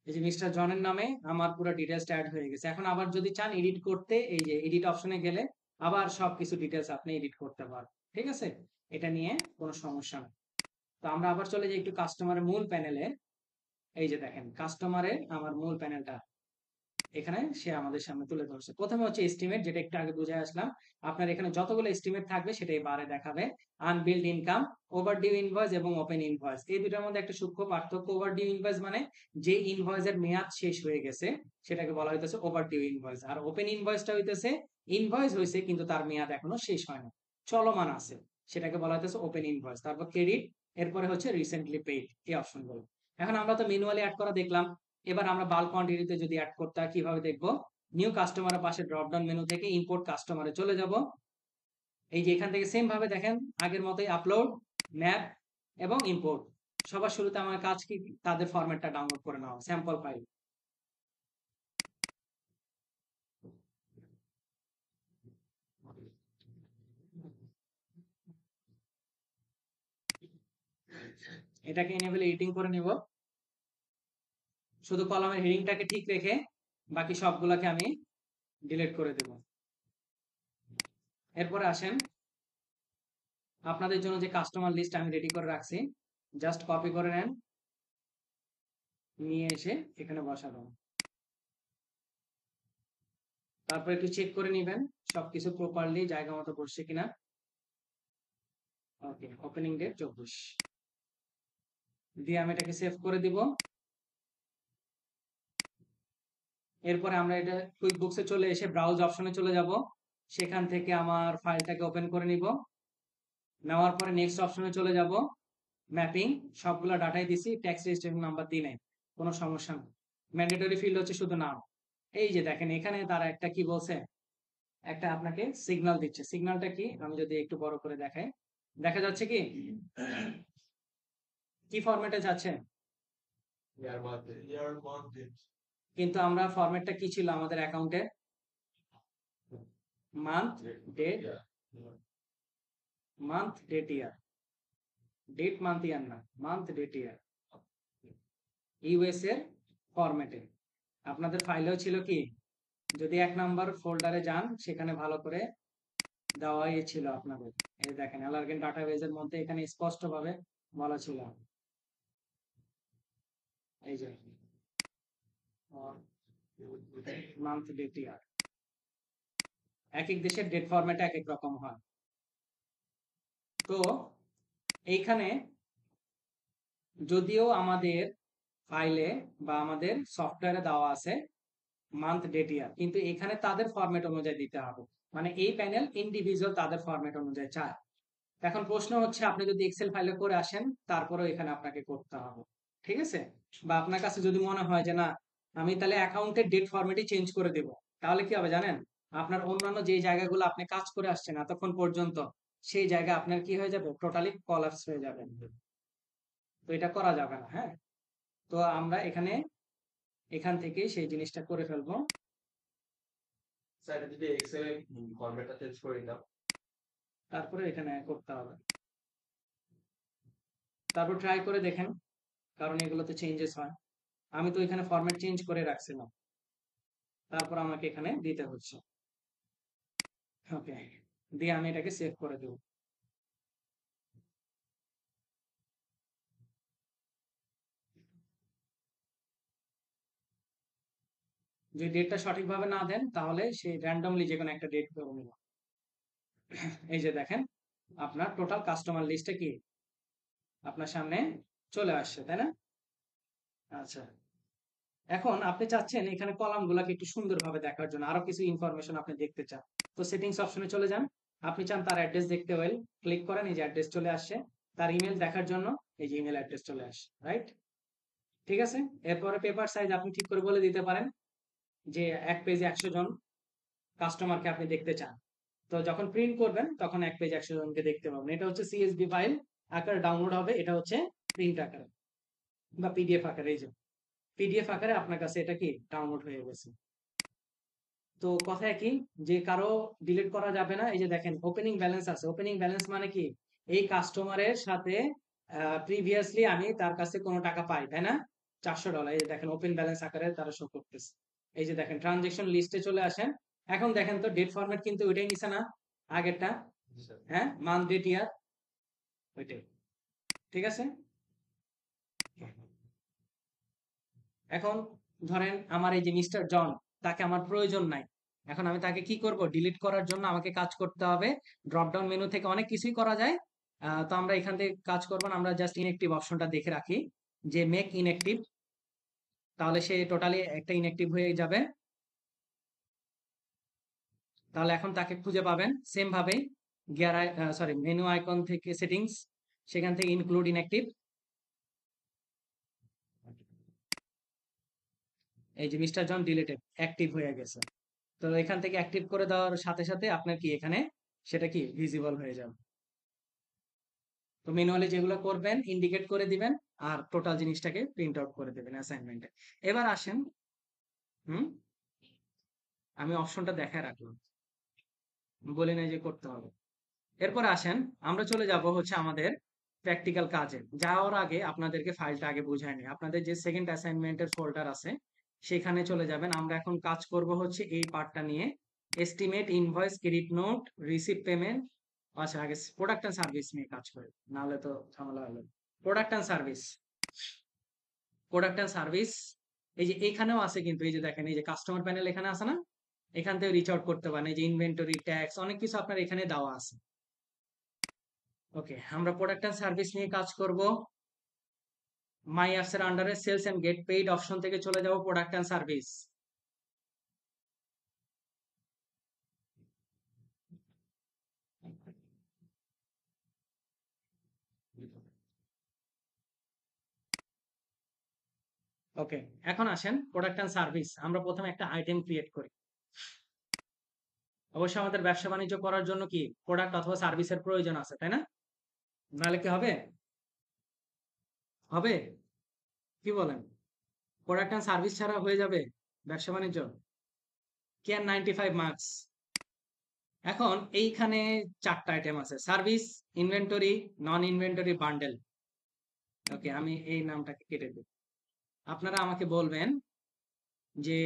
এই যে মিস্টার জনের নামে আমার পুরো ডিটেলস অ্যাড হয়ে গেছে। এখন আবার যদি চান এডিট করতে, এই যে এডিট অপশনে গেলে আবার সবকিছু ডিটেলস আপনি এডিট করতে পারবেন। ঠিক আছে, এটা নিয়ে কোনো সমস্যা নেই। তো আমরা আবার চলে যাই একটু কাস্টমারের মূল প্যানেলে। এই যে দেখেন কাস্টমারের আমার মূল প্যানেলটা এখানে সে আমাদের সামনে তুলে ধরছে। প্রথমে হচ্ছে এস্টিমেট, যেটা একটু আগে বুঝে আসলাম। আপনার এখানে যতগুলো এস্টিমেট থাকবে সেটাই বারে দেখাবে। আনবিল্ড ইনকাম, ওভারডিউ ইনভয়েস এবং ওপেন ইনভয়েস, এই দুটার মধ্যে একটা সূক্ষ্ম পার্থক্য। ওভারডিউ ইনভয়েস মানে যে ইনভয়েসের মেয়াদ শেষ হয়ে গেছে সেটাকে বলা হইতেছে ওভারডিউ ইনভয়েস। আর ওপেন ইনভয়েসটা হইতেছে ইনভয়েস হয়েছে কিন্তু তার মেয়াদ এখনো শেষ হয় না, চলমান আছে, সেটাকে বলা হইতেছে ওপেন ইনভয়েস। তারপর ক্রেডিট, এরপরে হচ্ছে রিসেন্টলি পেইড, এই অপশনগুলো। এখন আমরা তো ম্যানুয়ালি অ্যাড করা দেখলাম, এবার আমরা বাল্ক কোয়ান্টিটিতে যদি অ্যাড করতে হয় কিভাবে দেখবো? নিউ কাস্টমারের পাশে ড্রপ ডাউন মেনু থেকে ইম্পোর্ট কাস্টমারে চলে যাব। এই যে এখান থেকে সেম ভাবে দেখেন আগের মতোই আপলোড, ম্যাপ এবং ইম্পোর্ট। সবার শুরুতে আমার কাজ কি, তাদের ফরম্যাটটা ডাউনলোড করে নাও, স্যাম্পল ফাইল। এটাকে এনেবল এডিটিং করে নিব, শুধু কলামের হেডিংটাকে ঠিক রেখে বাকি সবগুলোকে আমি ডিলিট করে দেব। এরপরে আসেন আপনাদের জন্য যে কাস্টমার লিস্ট আমি রেডি করে রাখছি, জাস্ট কপি করে নেন, নিয়ে এসে এখানে বসাবো। তারপর একটু চেক করে নিবেন সবকিছু প্রপারলি জায়গা মতো বসছে কিনা। ওকে, ওপেনিং ডেট 24 দিয়ে আমি এটাকে সেভ করে দিব। এরপরে আমরা এটা কুইক বুকসে চলে এসে ব্রাউজ অপশনে চলে যাব, সেখান থেকে আমার ফাইলটাকে ওপেন করে নিব। নেওয়ার পরে নেক্সট অপশনে চলে যাব, ম্যাপিং সবগুলো ডাটাই দিছি, ট্যাক্স রেজিস্ট্রেশন নাম্বার দিই নাই, কোনো সমস্যা নেই। ম্যান্ডেটরি ফিল্ড হচ্ছে শুধু নাম। এই যে দেখেন এখানে তারা একটা কি বলছে, একটা আপনাকে সিগন্যাল দিচ্ছে। সিগন্যালটা কি আমি যদি একটু বড় করে দেখাই, দেখা যাচ্ছে কি কি ফরম্যাটে যাচ্ছে, ইয়ার মধ্যে ইয়ার মান্থ ডেট। কিন্তু আমরা ফরম্যাটটা কি ছিল আমাদের অ্যাকাউন্টে, মান্থ ডেট, মান্থ ডেট ইয়ার, ডেট মান্থ ইয়ার না, মান্থ ডেট ইয়ার, ইউএস এর ফরম্যাটে। আপনাদের ফাইলেও ছিল কি, যদি 1 নাম্বার ফোল্ডারে যান সেখানে ভালো করে দেওয়াই ছিল আপনাদের। এই দেখেন অ্যালার্গেন ডাটাবেজের মধ্যে এখানে স্পষ্টভাবে বলা ছিল, এই যে মান্থ ডেট ইয়ার। এক এক দেশের ডেট ফরম্যাট এক এক রকম হয়। তো এইখানে যদিও আমাদের ফাইলে বা আমাদের সফটওয়্যারে দেওয়া আছে মান্থ ডেট ইয়ার, কিন্তু এখানে তাদের ফরম্যাট অনুযায়ী দিতে হবে, মানে এই প্যানেল ইন্ডিভিজুয়াল তাদের ফরম্যাট অনুযায়ী চায়। এখন প্রশ্ন হচ্ছে আপনি যদি এক্সেল ফাইলে করে আসেন তারপরেও এখানে আপনাকে করতে হবে, ঠিক আছে? বা আপনার কাছে যদি মনে হয় যে না আমি তাহলে অ্যাকাউন্টের ডেট ফরম্যাটই চেঞ্জ করে দেব, তাহলে কি হবে জানেন, আপনার অন্যান্য যে জায়গাগুলো আপনি কাজ করে আসছেন এতক্ষণ পর্যন্ত, সেই জায়গা আপনার কি হয়ে যাবে, টোটালি কলাপস হয়ে যাবে। তো এটা করা যাবে না, হ্যাঁ। তো আমরা এখান থেকে সেই জিনিসটা করে ফেলবো। স্যার এটা যদি এক্সেল এর ফরম্যাটটা চেঞ্জ করে দিতাম। তারপরে এখানে করতে হবে, তারপর ট্রাই করে দেখেন, কারণ এগুলোতে চেঞ্জেস হয়। আমি তো এখানে ফরম্যাট চেঞ্জ করে রাখছিলাম, তারপর আমাকে এখানে দিতে হচ্ছে। ওকে, দিয়ে আমি এটাকে সেভ করে দেব। যদি ডেটটা সঠিকভাবে না দেন তাহলে সেই র্যান্ডমলি যে কোনো একটা ডেট করে নিব। এই যে দেখেন আপনার টোটাল কাস্টমার লিস্টে কি আপনার সামনে চলে আসছে, তাই না? আচ্ছা, এখন আপনি চাচ্ছেন এখানে কলাম গুলাকে একটু সুন্দরভাবে দেখার জন্য আরো কিছু ইনফরমেশন আপনি দেখতে চান, তো সেটিংস অপশনে চলে যান। আপনি চান তার অ্যাড্রেস দেখতে, ওয়েল ক্লিক করেন, এই যে অ্যাড্রেস চলে আসছে। তার ইমেল দেখার জন্য এই যে ইমেল অ্যাড্রেস চলে আসে, রাইট? ঠিক আছে। এরপরে পেপার সাইজ আপনি ঠিক করে বলে দিতে পারেন যে এক পেজে 100 জন কাস্টমারকে আপনি দেখতে চান। তো যখন প্রিন্ট করবেন তখন এক পেজ 100 জনকে দেখতে পাবেন। এটা হচ্ছে সিএসভি ফাইল আকারে ডাউনলোড হবে, এটা হচ্ছে প্রিন্ট আকারে বা পিডিএফ আকারে। এই যে পিডিএফ আকারে আপনার কাছে এটা কি ডাউনলোড হয়ে গেছে। তো কথা কি, যে কারো ডিলিট করা যাবে না। এই যে দেখেন ওপেনিং ব্যালেন্স আছে, ওপেনিং ব্যালেন্স মানে কি, এই কাস্টমারের সাথে প্রিভিয়াসলি আমি তার কাছে কোনো টাকা পাই, তাই না, $400। এই যে দেখেন ওপেন ব্যালেন্স আকারে তারা শো করতেছে। এই যে দেখেন ট্রানজেকশন লিস্টে চলে আসেন। এখন দেখেন তো ডেট ফরম্যাট কিন্তু ওইটাই নিছে না, আগেরটা, হ্যাঁ, মান্থ ডেট ইয়ার, ওইটাই। ঠিক আছে। এখন ধরেন আমার এই যে মিস্টার জন, তাকে আমার প্রয়োজন নাই। এখন আমি তাকে কি করব, ডিলিট করার জন্য আমাকে কাজ করতে হবে। ড্রপ ডাউন মেনু থেকে অনেক কিছুই করা যায়। তো আমরা এখান থেকে কাজ করব না, আমরা জাস্ট ইনঅ্যাক্টিভ অপশনটা দেখে রাখি যে মেক ইনঅ্যাক্টিভ, তাহলে সে টোটালি একটা ইনঅ্যাক্টিভ হয়ে যাবে। তাহলে এখন তাকে খুঁজে পাবেন সেম ভাবেই, গিয়ার সরি মেনু আইকন থেকে সেটিংস, সেখান থেকে ইনক্লুড ইনঅ্যাক্টিভ, এই যে মিস্টার জন ডিলিটেড, অ্যাক্টিভ হয়ে গেছে। তো এখান থেকে অ্যাক্টিভ করে দেওয়ার সাথে সাথে আপনার কি এখানে সেটা কি ভিজিবল হয়ে যাবে। তো ম্যানুয়ালি যেগুলো করবেন ইন্ডিকেট করে দিবেন, আর টোটাল জিনিসটাকে প্রিন্ট আউট করে দেবেন অ্যাসাইনমেন্টে। এবার আসেন, হুম, আমি অপশনটা দেখায় রাখলাম, বলি নাই যে করতে হবে। এরপর আসেন আমরা চলে যাব হচ্ছে আমাদের প্র্যাকটিক্যাল কাজে। যাওয়ার আগে আপনাদেরকে ফাইলটা আগে বুঝাই নিই। আপনাদের যে সেকেন্ড অ্যাসাইনমেন্টের ফোল্ডার আছে সেখানে চলে যাবেন। আমরা এখন কাজ করব হচ্ছে এই পার্টটা নিয়ে, estimate, invoice, credit note, receive payment. আচ্ছা, আগে প্রোডাক্ট এন্ড সার্ভিস নিয়ে কাজ করি, নাহলে তো ঝামেলা হবে। Product and service, product and service, এই যে এখানেও আছে কিন্তু, এই যে দেখেন এই যে কাস্টমার প্যানেল এখানে আছে না, এখান থেকে রিচ আউট করতে পারেন। এই যে ইনভেন্টরি, ট্যাক্স, অনেক কিছু আপনার এখানে দেওয়া আছে। ওকে, আমরা প্রোডাক্ট এন্ড সার্ভিস নিয়ে কাজ করব। মাই অ্যাপস এর আন্ডারে sales and get paid option থেকে চলে যাব প্রোডাক্ট এন্ড সার্ভিস। ওকে, এখন আসেন প্রোডাক্ট এন্ড সার্ভিস। আমরা প্রথমে একটা আইটেম ক্রিয়েট করি। অবশ্যই আমাদের ব্যবসা বাণিজ্য করার জন্য কি প্রোডাক্ট অথবা সার্ভিসের প্রয়োজন আছে, তাই না? নাহলে কি হবে? হবে? কি বলেন? প্রোডাক্ট এন্ড সার্ভিস ছাড়া হয়ে যাবে ব্যবসা বাণিজ্য? Care 95 marks. এখন এইখানে 4টা আইটেম আছে: সার্ভিস, ইনভেন্টরি, নন ইনভেন্টরি, বান্ডেল। ওকে, আমি এই নামটাকে কেটে দেব। আপনারা আমাকে বলবেন যে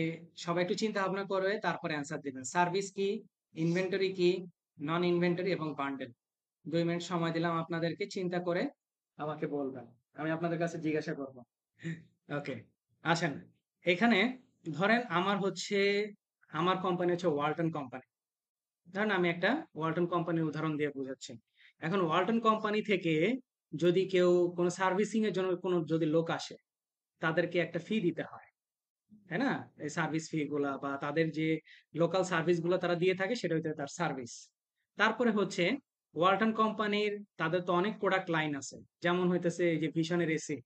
সবাই একটু চিন্তা ভাবনা করে তারপরে অ্যান্সার দিবেন। সার্ভিস কি, ইনভেন্টরি কি, নন ইনভেন্টরি এবং বান্ডেল। 2 মিনিট সময় দিলাম আপনাদেরকে, চিন্তা করে আমাকে বলবেন। আমি আপনাদের কাছে জিজ্ঞাসা করব। ওকে, আসেন। এখানে ধরেন আমার কোম্পানি হচ্ছে ওয়ালটন কোম্পানি। ধরেন আমি একটা ওয়ালটন কোম্পানির উদাহরণ দিয়ে বোঝাচ্ছি। এখন ওয়ালটন কোম্পানি থেকে যদি কেউ কোনো সার্ভিসিং এর জন্য কোনো যদি লোক আসে, তাদেরকে একটা ফি দিতে হয়, তাই না? এই সার্ভিস ফি গুলা বা তাদের যে লোকাল সার্ভিস গুলো তারা দিয়ে থাকে সেটা হচ্ছে তার সার্ভিস। তারপরে হচ্ছে ওয়ালটন কোম্পানির, তাদের তো অনেক প্রোডাক্ট লাইন আছে, যেমন হইতেছে এই যে ভিশনের এসি,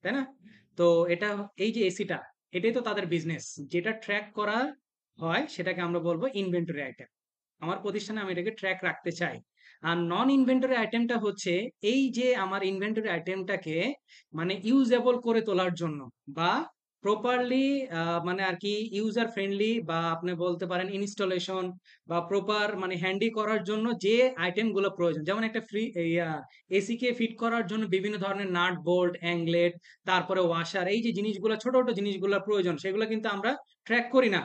তাই না? তো এটা, এই যে এসিটা, এটাই তো তাদের বিজনেস। যেটা ট্র্যাক করা হয় সেটাকে আমরা বলবো ইনভেন্টরি আইটেম। আমার প্রতিষ্ঠানে আমি এটাকে ট্র্যাক রাখতে চাই। আর নন ইনভেন্টরি আইটেমটা হচ্ছে এই যে আমার ইনভেন্টরি আইটেমটাকে মানে ইউজেবল করে তোলার জন্য বা প্রপারলি মানে আর কি ইউজার ফ্রেন্ডলি বা আপনি বলতে পারেন ইনস্টলেশন বা প্রপার মানে হ্যান্ডি করার জন্য যে আইটেমগুলো প্রয়োজন। যেমন একটা এসি কে ফিট করার জন্য বিভিন্ন ধরনের নাট বোল্ট, অ্যাংলেট, তারপরে ওয়াশার, এই যে জিনিসগুলো ছোট ছোট জিনিসগুলো প্রয়োজন, সেগুলো কিন্তু আমরা ট্র্যাক করি না।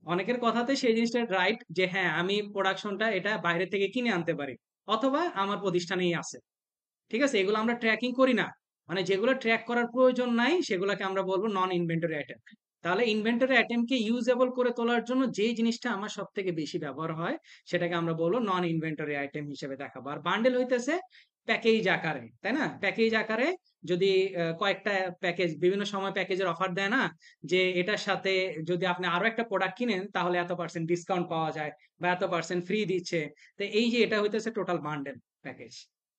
অনেকের কথাতে সেই জিনিসটা রাইট যে হ্যাঁ, আমি প্রোডাকশনটা এটা বাইরে থেকে কিনে আনতে পারি অথবা আমার প্রতিষ্ঠানেই আছে। ঠিক আছে, এগুলো আমরা ট্র্যাকিং করি না। মানে যেগুলো ট্র্যাক করার প্রয়োজন নাই সেগুলোকে আমরা বলবো নন ইনভেন্টরি আইটেম। তাহলে ইনভেন্টরি আইটেমকে ইউজেবল করে তোলার জন্য যে জিনিসটা আমার সব থেকে বেশি ব্যবহার হয় সেটাকে আমরা বলবো নন ইনভেন্টরি আইটেম হিসেবে দেখাবো। আর বান্ডেল হইতেছে প্যাকেজ আকারে, তাই না? প্যাকেজ আকারে যদি কয়েকটা প্যাকেজ, বিভিন্ন সময় প্যাকেজের অফার দেয় না, যে এটার সাথে যদি আপনি আরো একটা প্রোডাক্ট কিনেন তাহলে এত পার্সেন্ট ডিসকাউন্ট পাওয়া যায় বা এত পার্সেন্ট ফ্রি দিচ্ছে। তো এই যে এটা হইতেছে টোটাল বান্ডেল প্যাকেজ।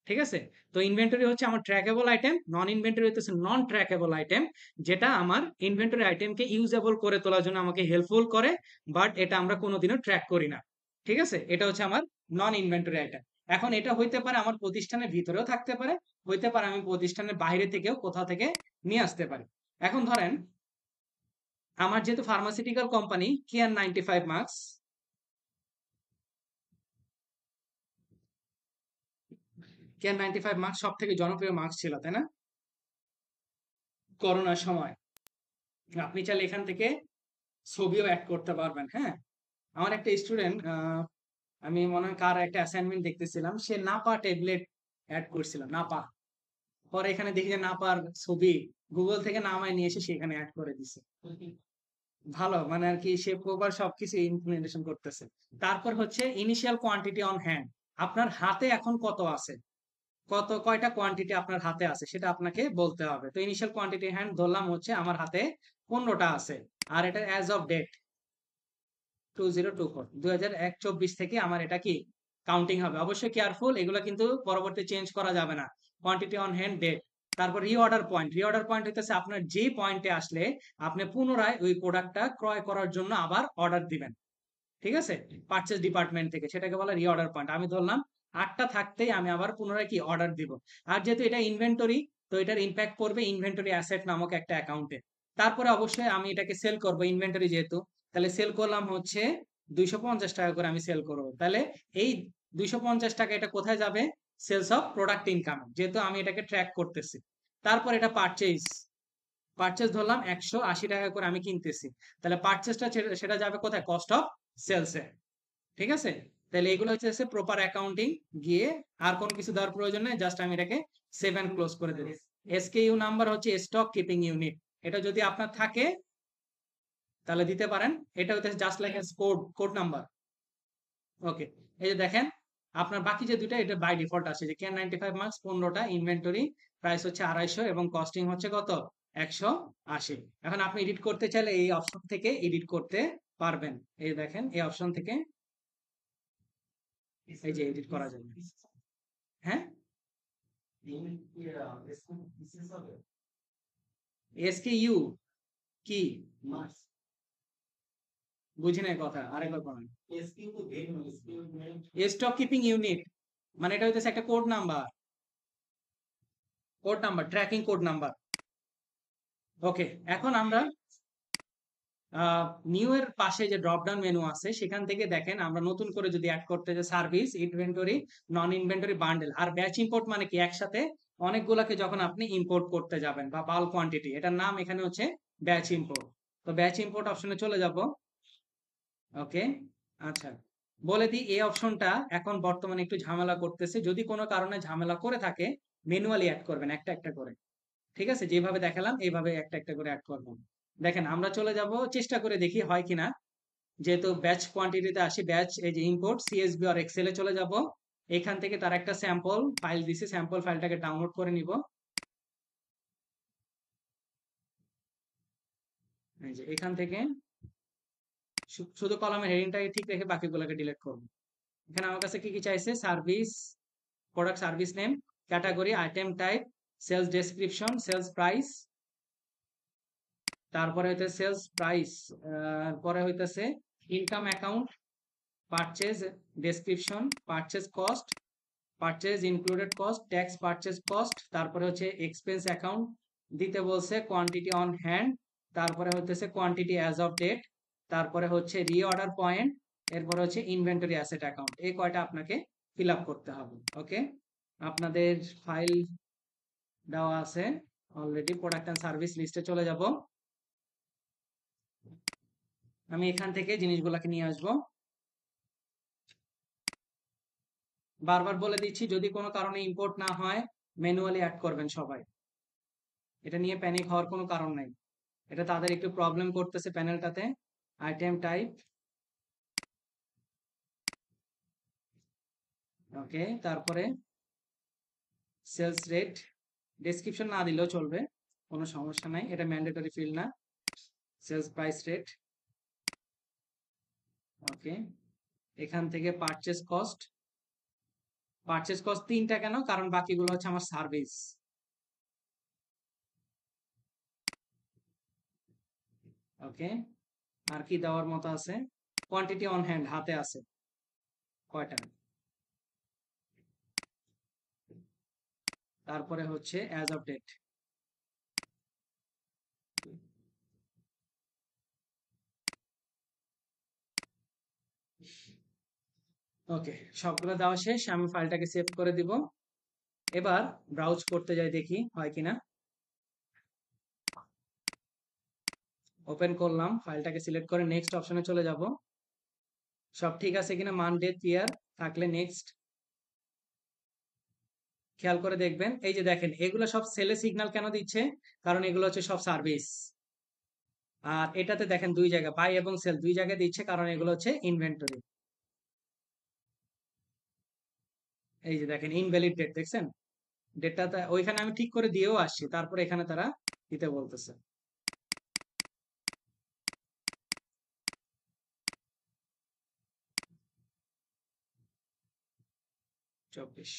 ঠিক আছে? তো ইনভেন্টরি হচ্ছে আমার ট্র্যাকেবল আইটেম, নন ইনভেন্টরি হচ্ছে নন ট্র্যাকেবল আইটেম, যেটা আমার ইনভেন্টরি আইটেমকে ইউজেবল করে তোলার জন্য আমাকে হেল্পফুল করে, বাট এটা আমরা কোনোদিনও ট্র্যাক করি না। ঠিক আছে, এটা হচ্ছে আমার নন ইনভেন্টরি আইটেম। এখন এটা হইতে পারে আমার প্রতিষ্ঠানের ভিতরেও থাকতে পারে, হইতে পারে আমি প্রতিষ্ঠানের বাইরে থেকেও কোথাও থেকে নিয়ে আসতে পারি। এখন ধরেন আমার যেহেতু pharmaceutical company, care 95 marks, care 95 marks সব থেকে জনপ্রিয় মার্কস ছিল, তাই না? করোনার সময় আপনি চাইলে এখান থেকে ছবিও অ্যাড করতে পারবেন। হ্যাঁ, আমার একটা স্টুডেন্ট, আমি মনে হয় কার একটা অ্যাসাইনমেন্ট দেখতেছিলাম, সে নাপা ট্যাবলেট অ্যাড করছিল, নাপা। পরে এখানে দেখি যে নাপার ছবি গুগল থেকে নামায় নিয়ে এসে সেখানে অ্যাড করে দিছে। ভালো, মানে আর কি সে প্রপার সবকিছু ইমপ্লিমেন্টেশন করতেছে। তারপর হচ্ছে ইনিশিয়াল কোয়ান্টিটি অন হ্যান্ড। আপনার হাতে এখন কত আছে, কয়টা কোয়ান্টিটি আপনার হাতে আছে সেটা আপনাকে বলতে হবে। তো ইনিশিয়াল কোয়ান্টিটি হ্যান্ড ধরলাম হচ্ছে আমার হাতে 15টা আছে। আর এটা অ্যাজ অফ ডেট 2024 থেকে আমার এটা কি কাউন্টিং হবে। অবশ্যই কেয়ারফুল, এগুলো কিন্তু পরবর্তী চেঞ্জ করা যাবে না। Quantity on hand, date. তারপর রিঅর্ডার পয়েন্ট। রিঅর্ডার পয়েন্ট হইতেছে আপনার যে পয়েন্টে আসলে আপনি পুনরায় ওই প্রোডাক্টটা ক্রয় করার জন্য আবার অর্ডার দিবেন। ঠিক আছে, পারচেজ ডিপার্টমেন্ট থেকে, সেটাকে বলা রিঅর্ডার পয়েন্ট। আমি ধরলাম 8টা থাকতেই আমি আবার পুনরায় কি অর্ডার দিব। আর যেহেতু এটা ইনভেন্টরি, তো এটার ইম্প্যাক্ট পড়বে ইনভেন্টরি অ্যাসেট নামক একটা অ্যাকাউন্টে। তারপরে অবশ্যই আমি এটাকে সেল করব, ইনভেন্টরি যেহেতু, তাহলে সেল করলাম হচ্ছে 250 টাকা করে আমি সেল করব। তাহলে এই 250 টাকা এটা কোথায় যাবে? সেলস অফ প্রোডাক্ট ইনকাম, যেহেতু আমি এটাকে ট্র্যাক করতেছি। তারপর এটা পারচেজ, পারচেজ ধরলাম 180 টাকা করে আমি কিনতেছি, তাহলে পারচেজটা সেটা যাবে কোথায়? কস্ট অফ সেলসে। ঠিক আছে, তাহলে এগুলো হচ্ছে প্রপার অ্যাকাউন্টিং। গিয়ে আর কোন কিছু দেওয়ার প্রয়োজন নেই, জাস্ট আমি এটাকে সেভ এন্ড ক্লোজ করে দেব। এসকেইউ নাম্বার হচ্ছে স্টক কিপিং ইউনিট, এটা যদি আপনার থাকে তাহলে দিতে পারেন। এটা হচ্ছে জাস্ট লাইক কোড নাম্বার। ওকে, এই যে দেখেন আপনার বাকি যে দুইটা এটা বাই ডিফল্ট আসে যে কেন 95 মার্কস 15টা, ইনভেন্টরি প্রাইস হচ্ছে 250 এবং কস্টিং হচ্ছে কত 180। এখন আপনি এডিট করতে চাইলে এই অপশন থেকে এডিট করতে পারবেন। এই দেখেন এই অপশন থেকে এই যে এডিট করা যাবে। হ্যাঁ, এসকিইউ কি বুঝি নাই কথা, আরেকবার বলেন। স্টক কিপিং ইউনিট মানে এটা হইতেছে একটা code number, tracking code number. Okay, এখন আমরা নিউ এর পাশে যে ড্রপ ডাউন মেনু আছে সেখান থেকে দেখেন আমরা নতুন করে যদি অ্যাড করতে যে সার্ভিস, ইনভেন্টরি, নন ইনভেন্টরি, বান্ডেল আর ব্যাচ ইম্পোর্ট মানে কি একসাথে অনেকগুলাকে যখন আপনি ইম্পোর্ট করতে যাবেন বা বাল্ক কোয়ান্টিটি, এটার নাম এখানে হচ্ছে ব্যাচ ইম্পোর্ট। তো ব্যাচ ইম্পোর্ট অপশনে চলে যাব। ওকে, আচ্ছা, বলে দিই এই অপশনটা এখন বর্তমানে একটু ঝামেলা করতেছে। যদি কোনো কারণে ঝামেলা করে থাকে ম্যানুয়ালি অ্যাড করবেন একটা একটা করে। ঠিক আছে, যেভাবে দেখালাম এইভাবে একটা একটা করে অ্যাড করবেন। দেখেন আমরা চলে যাব, চেষ্টা করে দেখি হয় কিনা। যেহেতু ব্যাচ কোয়ান্টিটিতে আসি, ব্যাচ এই যে ইম্পোর্ট সিএসভি আর এক্সেলে চলে যাব। এখান থেকে তার একটা স্যাম্পল ফাইল দিছি, স্যাম্পল ফাইলটাকে ডাউনলোড করে নিব। এই যে এখান থেকে শুধু কলামের হেডিংটাকে ঠিক রেখে বাকিগুলোকে ডিলিট করব। এখানে আমার কাছে কি কি চাইছে, service, product service name, category, item type, sales description, sales price, তারপরে হইতে সেলস প্রাইস, পরে হইতেছে income account, purchase description, purchase cost, purchase included cost, tax purchase cost, তারপরে হচ্ছে এক্সপেন্স অ্যাকাউন্ট দিতে বলছে, কোয়ান্টিটি অন হ্যান্ড, তারপরে হচ্ছে কোয়ান্টিটি অ্যাজ অফ ডেট, তারপরে হচ্ছে রিঅর্ডার পয়েন্ট, এরপরে হচ্ছে ইনভেন্টরি অ্যাসেট অ্যাকাউন্ট। এই কয়টা আপনাকে ফিল আপ করতে হবে। ওকে, আপনাদের ফাইল দেওয়া আছে অলরেডি। প্রোডাক্ট অ্যান্ড সার্ভিস লিস্টে চলে যাব। আমি এখান থেকে জিনিসগুলোকে নিয়ে আসব। বারবার বলে দিচ্ছি যদি কোনো কারণে ইম্পোর্ট না হয় ম্যানুয়ালি অ্যাড করবেন সবাই। এটা নিয়ে প্যানিক হওয়ার কোনো কারণ নাই। এটা তাদের একটু প্রবলেম করতেছে প্যানেলটাতে। আইটেম টাইপ, ওকে, তারপরে সেলস রেট, ডেসক্রিপশন না দিলেও চলবে, কোনো সমস্যা নাই, এটা ম্যান্ডেটরি ফিল্ড না। সেলস প্রাইস রেট, ওকে। এখান থেকে পারচেজ কস্ট, পারচেজ কস্ট 3টা কেন, কারণ বাকিগুলো হচ্ছে আমার সার্ভিস। ওকে, আর কি দেওয়ার মতো আছে, কোয়ান্টিটি অন হ্যান্ড হাতে আছে কয়টা, তারপরে হচ্ছে অ্যাজ অফ ডেট। ওকে, সবগুলো দেওয়া শেষ, আমি ফাইলটাকে সেভ করে দিব। এবার ব্রাউজ করতে যাই দেখি হয় কিনা। ওপেন করলাম, ফাইলটাকে সিলেক্ট করে নেক্সট অপশনে চলে যাব। সব ঠিক আছে কিনা, মান ডেট ক্লিয়ার থাকলে নেক্সট। খেয়াল করে দেখবেন, এই যে দেখেন এগুলো সব সেলে সিগন্যাল কেন দিচ্ছে, কারণ এগুলো হচ্ছে সব সার্ভিস। আর এটাতে দেখেন দুই জায়গা বাই এবং সেল দুই জায়গায় দিচ্ছে, কারণ এগুলো হচ্ছে ইনভেন্টরি। এই যে দেখেন ইনভ্যালিড ডেট, দেখছেন ডেটটা ওইখানে আমি ঠিক করে দিয়েও আসছি, তারপরে এখানে তারা দিতে বলতেছে। চব্বিশ,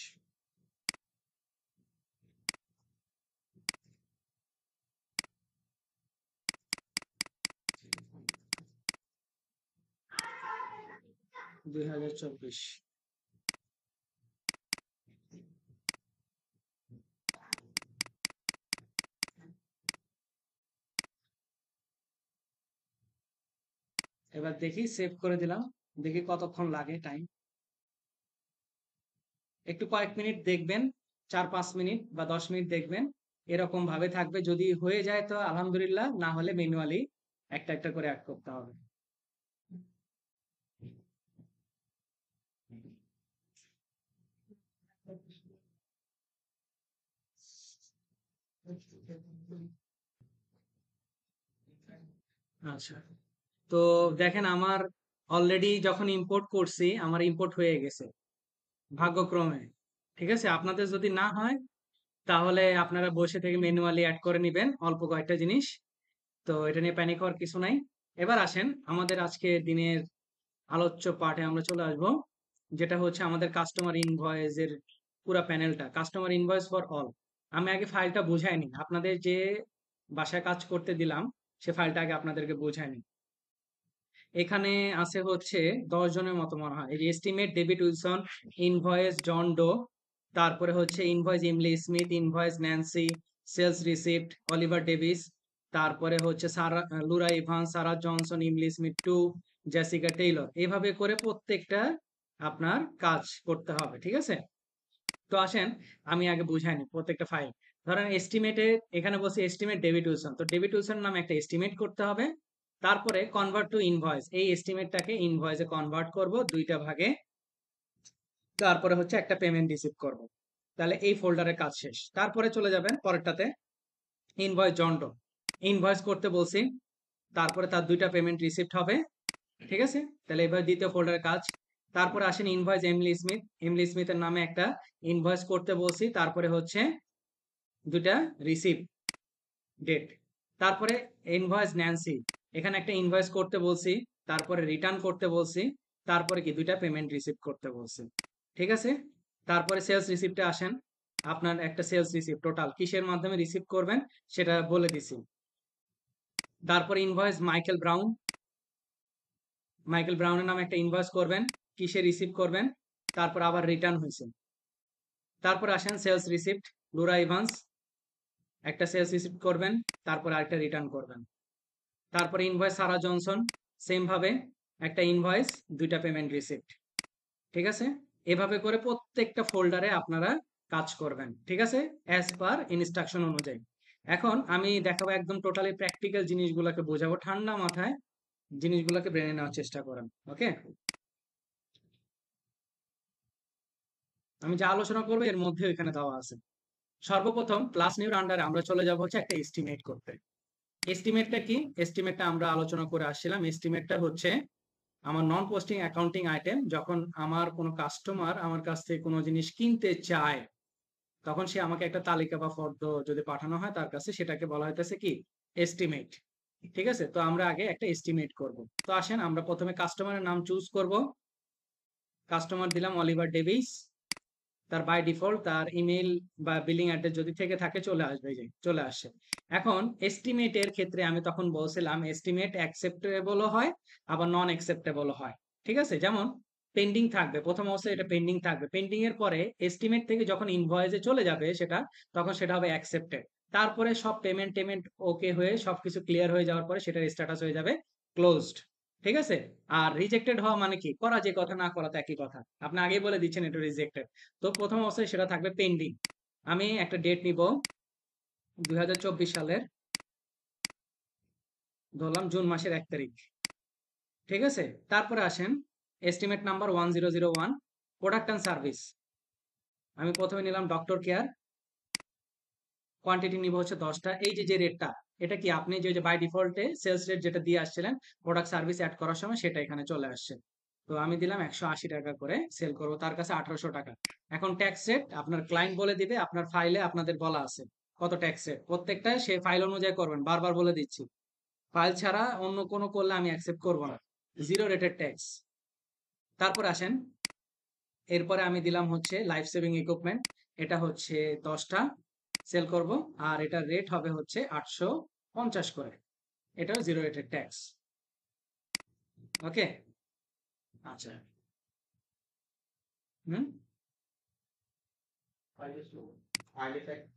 $2024। এবার দেখি, সেভ করে দিলাম, দেখি কতক্ষণ লাগে টাইম। একটু কয়েক মিনিট দেখবেন, 4-5 মিনিট বা 10 মিনিট দেখবেন, এরকম ভাবে থাকবে। যদি হয়ে যায় তো আলহামদুলিল্লাহ, না হলে ম্যানুয়ালি একটা একটা করে অ্যাড করতে হবে। আচ্ছা, তো দেখেন আমার অলরেডি যখন ইম্পোর্ট করছি আমার ইম্পোর্ট হয়ে গেছে। ভাগ্যক্রমে। ঠিক আছে? আপনাদের যদি না হয় তাহলে আপনারা বসে থেকে ম্যানুয়ালি এড করে নিবেন অল্প কয়েকটা জিনিস। তো এটা নিয়ে প্যানিক হওয়ার কিছু নাই। এবার আসেন আমাদের আজকে দিনের আলোচ্য পার্টে আমরা চলে আসব। যেটা হচ্ছে আমাদের কাস্টমার ইনভয়েস এর পুরা প্যানেলটা। Customer invoice for all. আমি আগে ফাইলটা বুঝাই নিই। আপনাদের যে বাসায় কাজ করতে দিলাম সে ফাইলটা আগে আপনাদেরকে বুঝাই নিই। এখানে আছে হচ্ছে 10 জনের মতো মনে হয়। এই যে estimate David Wilson, invoice John Doe, তারপরে হচ্ছে invoice Emily Smith, invoice Nancy, sales receipt Oliver Davis, তারপরে হচ্ছে Sarah Laura Evans, Sarah Johnson, Emily Smith two, Jessica Taylor. এভাবে করে প্রত্যেকটা আপনার কাজ করতে হবে। ঠিক আছে? তো আসেন আমি আগে বুঝাই নিই প্রত্যেকটা ফাইল। ধরেন এস্টিমেটে এখানে বলছি এস্টিমেট ডেভিড উইলসন। তো ডেভিড উইলসন নামে একটা এস্টিমেট করতে হবে। তারপরে কনভার্ট টু ইনভয়েস। এই এস্টিমেটটাকে ইনভয়েসে কনভার্ট করব দুইটা ভাগে। তারপরে হচ্ছে একটা পেমেন্ট রিসিভ করব। তাহলে এই ফোল্ডারের কাজ শেষ। তারপরে চলে যাবেন পরেরটাতে, ইনভয়েস জন্ডো। ইনভয়েস করতে বলছি, তারপরে তার দুইটা পেমেন্ট রিসিভড হবে। ঠিক আছে? তাহলে এবার দ্বিতীয় ফোল্ডারের কাজ। তারপরে আসেন ইনভয়েস এমলি স্মিথ। এমলি স্মিথের নামে একটা ইনভয়েস করতে বলছি, তারপরে হচ্ছে দুইটা রিসিভ ডেট। তারপরে ইনভয়েস ন্যান্সি, এখানে একটা ইনভয়েস করতে বলছি, তারপরে রিটার্ন করতে বলছি, তারপরে কি দুইটা পেমেন্ট রিসিভ করতে বলছি। ঠিক আছে? তারপরে সেলস রিসিপ্টে আসেন। আপনার একটা সেলস রিসিপ্ট টোটাল কিসের মাধ্যমে রিসিভ করবেন সেটা বলে দিছি। তারপরে ইনভয়েস মাইকেল ব্রাউন। মাইকেল ব্রাউনের নামে একটা ইনভয়েস করবেন, কিসে রিসিভ করবেন, তারপর আবার রিটার্ন হয়েছে। তারপর আসেন সেলস রিসিপ্ট লুরা ইভান্স, একটা সেলস রিসিপ্ট করবেন, তারপর আরেকটা রিটার্ন করবেন। তারপরে ইনভয়েস সারা জনসন, সেম ভাবে একটা ইনভয়েস, দুইটা পেমেন্ট রিসিপ্ট। ঠিক আছে? এভাবে করে প্রত্যেকটা ফোল্ডারে আপনারা কাজ করবেন। ঠিক আছে? অ্যাজ পার ইনস্ট্রাকশন অনুযায়ী। এখন আমি দেখাবো একদম টোটালি প্র্যাকটিক্যাল জিনিসগুলোকে বোঝাবো, ঠান্ডা মাথায় জিনিসগুলোকে ব্রেনে নেওয়ার চেষ্টা করেন। ওকে? আমি যা আলোচনা করবো এর মধ্যে এখানে দেওয়া আছে। সর্বপ্রথম ক্লাস নিউর আন্ডারে আমরা চলে যাব হচ্ছে একটা এস্টিমেট করতে। এস্টিমেটটা কি? এস্টিমেটটা আমরা আলোচনা করে আসছিলাম। এস্টিমেটটা হচ্ছে আমার নন পোস্টিং অ্যাকাউন্টিং আইটেম। যখন আমার কোনো কাস্টমার আমার কাছ থেকে কোনো জিনিস কিনতে চায়, তখন সে আমাকে একটা তালিকা বা ফর্দ যদি পাঠানো হয় তার কাছে, সেটাকে বলা হইতেছে কি? এস্টিমেট। ঠিক আছে? তো আমরা আগে একটা এস্টিমেট করব। তো আসেন আমরা প্রথমে কাস্টমারের নাম চুজ করব। কাস্টমার দিলাম অলিভার ডেভিস। তার বাই ডিফল্ট তার ইমেল বা বিলিং অ্যাড্রেস যদি থেকে থাকে চলে আসবে, এই যে চলে আসছে। এখন এস্টিমেটের ক্ষেত্রে আমি তখন বলছিলাম এস্টিমেট অ্যাকসেপ্টেবলও হয় আবার নন অ্যাকসেপ্টেবলও হয়। ঠিক আছে? যেমন পেন্ডিং থাকবে, প্রথম অবস্থায় এটা পেন্ডিং থাকবে। পেন্ডিং এর পরে এস্টিমেট থেকে যখন ইনভয়েসে চলে যাবে সেটা, তখন সেটা হবে অ্যাকসেপ্টেড। তারপরে সব পেমেন্ট টেমেন্ট ওকে হয়ে সবকিছু ক্লিয়ার হয়ে যাওয়ার পরে সেটার স্ট্যাটাস হয়ে যাবে ক্লোজড। ঠিক আছে? আর রিজেক্টেড হওয়া মানে কি? করা যে কথা না করা তো একই কথা। আপনি আগেই বলে দিচ্ছেন এটা রিজেক্টেড। তো প্রথম অবস্থায় সেটা থাকবে পেন্ডিং। আমি একটা ডেট নিব 2024 সালের, ধরলাম জুন মাসের 1 তারিখ। ঠিক আছে? তারপরে আসেন estimate number 1001, product and service. আমি প্রথমে নিলাম ডক্টর কেয়ার, কোয়ান্টিটি নিব হচ্ছে 10টা। এই যে যে রেটটা, এটা কি আপনি যে বাই ডিফল্টে সেলস রেট যেটা দিয়ে আসছিলেন প্রোডাক্ট সার্ভিস অ্যাড করার সময়, সেটা এখানে চলে আসছে। তো আমি দিলাম 180 টাকা করে সেল করব, তার কাছে 1800 টাকা। এখন ট্যাক্স রেট আপনার ক্লায়েন্ট বলে দিবে, আপনার ফাইলে আপনাদের বলা আছে কত ট্যাক্স রেট, প্রত্যেকটা সে ফাইল অনুযায়ী করবেন। বারবার বলে দিচ্ছি, ফাইল ছাড়া অন্য কোনো করলে আমি অ্যাকসেপ্ট করব না। 0 রেটেড ট্যাক্স। তারপর আসেন, এরপরে আমি দিলাম হচ্ছে লাইফ সেভিং ইকুইপমেন্ট, এটা হচ্ছে 10টা সেল করব। আর এটার রেট হবে হচ্ছে 850 করে। এটাও 0 রেটেড ট্যাক্স। ওকে? আচ্ছা। হুম। ফাইলে ছিল ফাইলে ট্যাক্স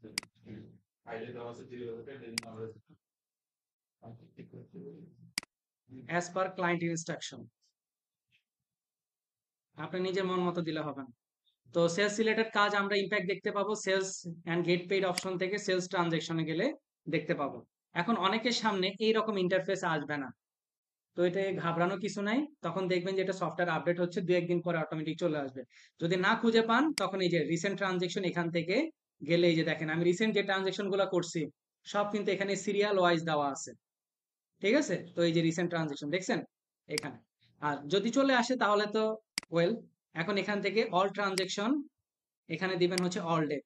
ফাইলে দেওয়া আছে 0 দেন আমরা ঠিক করতে অ্যাজ পার ক্লায়েন্ট ইনস্ট্রাকশন, আপনি নিজের মন মতো দিলে হবে না। তো সেলস রিলেটেড কাজ আমরা ইম্প্যাক্ট দেখতে পাবো sales and get paid option থেকে সেলস ট্রানজেকশনে গেলে দেখতে পাবো। এখন অনেকের সামনে এইরকম ইন্টারফেস আসবে না, তো এটা ঘাবড়ানো কিছু নাই। তখন দেখবেন যে এটা সফটওয়্যার আপডেট হচ্ছে, 2-1 দিন পরে অটোমেটিক চলে আসবে। যদি না খুঁজে পান তখন এই যে রিসেন্ট ট্রানজেকশন, এখান থেকে গেলে এই যে দেখেন আমি রিসেন্ট যে ট্রানজেকশন গুলো করছি সব কিন্তু এখানে সিরিয়াল ওয়াইজ দেওয়া আছে। ঠিক আছে? তো এই যে রিসেন্ট ট্রানজেকশন দেখছেন এখানে। আর যদি চলে আসে তাহলে তো ওয়েল, এখন এখান থেকে অল ট্রানজেকশন এখানে দিবেন হচ্ছে অল ডে।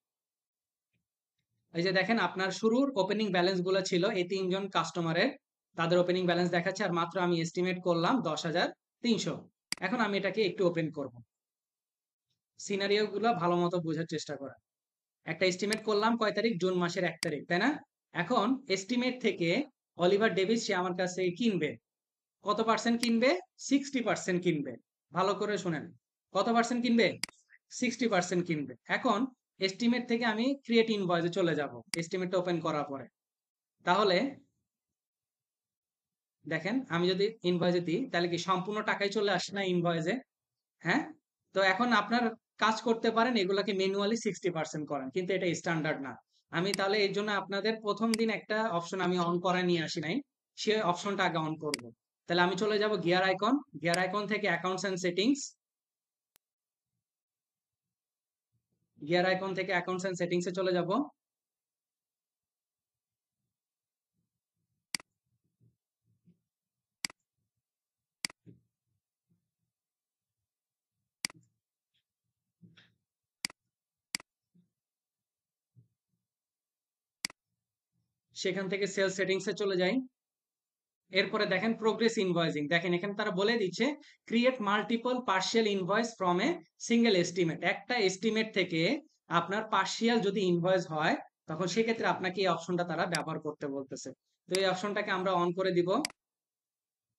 এই যে দেখেন আপনার শুরুর ওপেনিং ব্যালেন্স গুলো ছিল এই 3 জন কাস্টমারের, তাদের ওপেনিং ব্যালেন্স দেখাচ্ছে, আর মাত্র আমি এস্টিমেট করলাম 10,300। এখন আমি এটাকে একটু ওপেন করব, সিনারিও গুলো ভালো মতো বোঝার চেষ্টা করা। একটা এস্টিমেট করলাম কয় তারিখ, জুন মাসের 1 তারিখ, তাই না? এখন এস্টিমেট থেকে অলিভার ডেভিস সে আমার কাছে কিনবে, কত পার্সেন্ট কিনবে? 60% কিনবে। ভালো করে শুনেন, কত পার্সেন্ট কিনবে? 60% কিনবে। এখন এস্টিমেট থেকে আমি ক্রিয়েট ইনভয়েসে চলে যাব এস্টিমেটটা ওপেন করার পরে। তাহলে দেখেন আমি যদি ইনভয়েসে দিই তাহলে কি সম্পূর্ণ টাকাই চলে আসে না ইনভয়েসে? হ্যাঁ। তো এখন আপনার কাজ করতে পারেন এগুলাকে ম্যানুয়ালি 60% করেন, কিন্তু এটা স্ট্যান্ডার্ড না। আমি তাহলে এর জন্য আপনাদের প্রথম দিন একটা অপশন আমি অন করা নিয়ে আসি নাই, সে অপশনটা আগে অন করব। তাহলে আমি চলে যাব গিয়ার আইকন, গিয়ার আইকন থেকে accounts and settings, gear icon থেকে অ্যাকাউন্টস এন্ড সেটিংসে চলে যাব। সেখান থেকে সেলস সেটিংসে চলে যাই। এরপরে দেখেন প্রোগ্রেস ইনভয়েসিং, দেখেন এখানে তারা বলে দিচ্ছে create multiple partial invoice from a single estimate. একটা এস্টিমেট থেকে আপনার পার্শিয়াল যদি ইনভয়েস হয় তখন সেক্ষেত্রে আপনাকে এই অপশনটা তারা ব্যবহার করতে বলতেছে। তো এই অপশনটাকে আমরা অন করে দিব,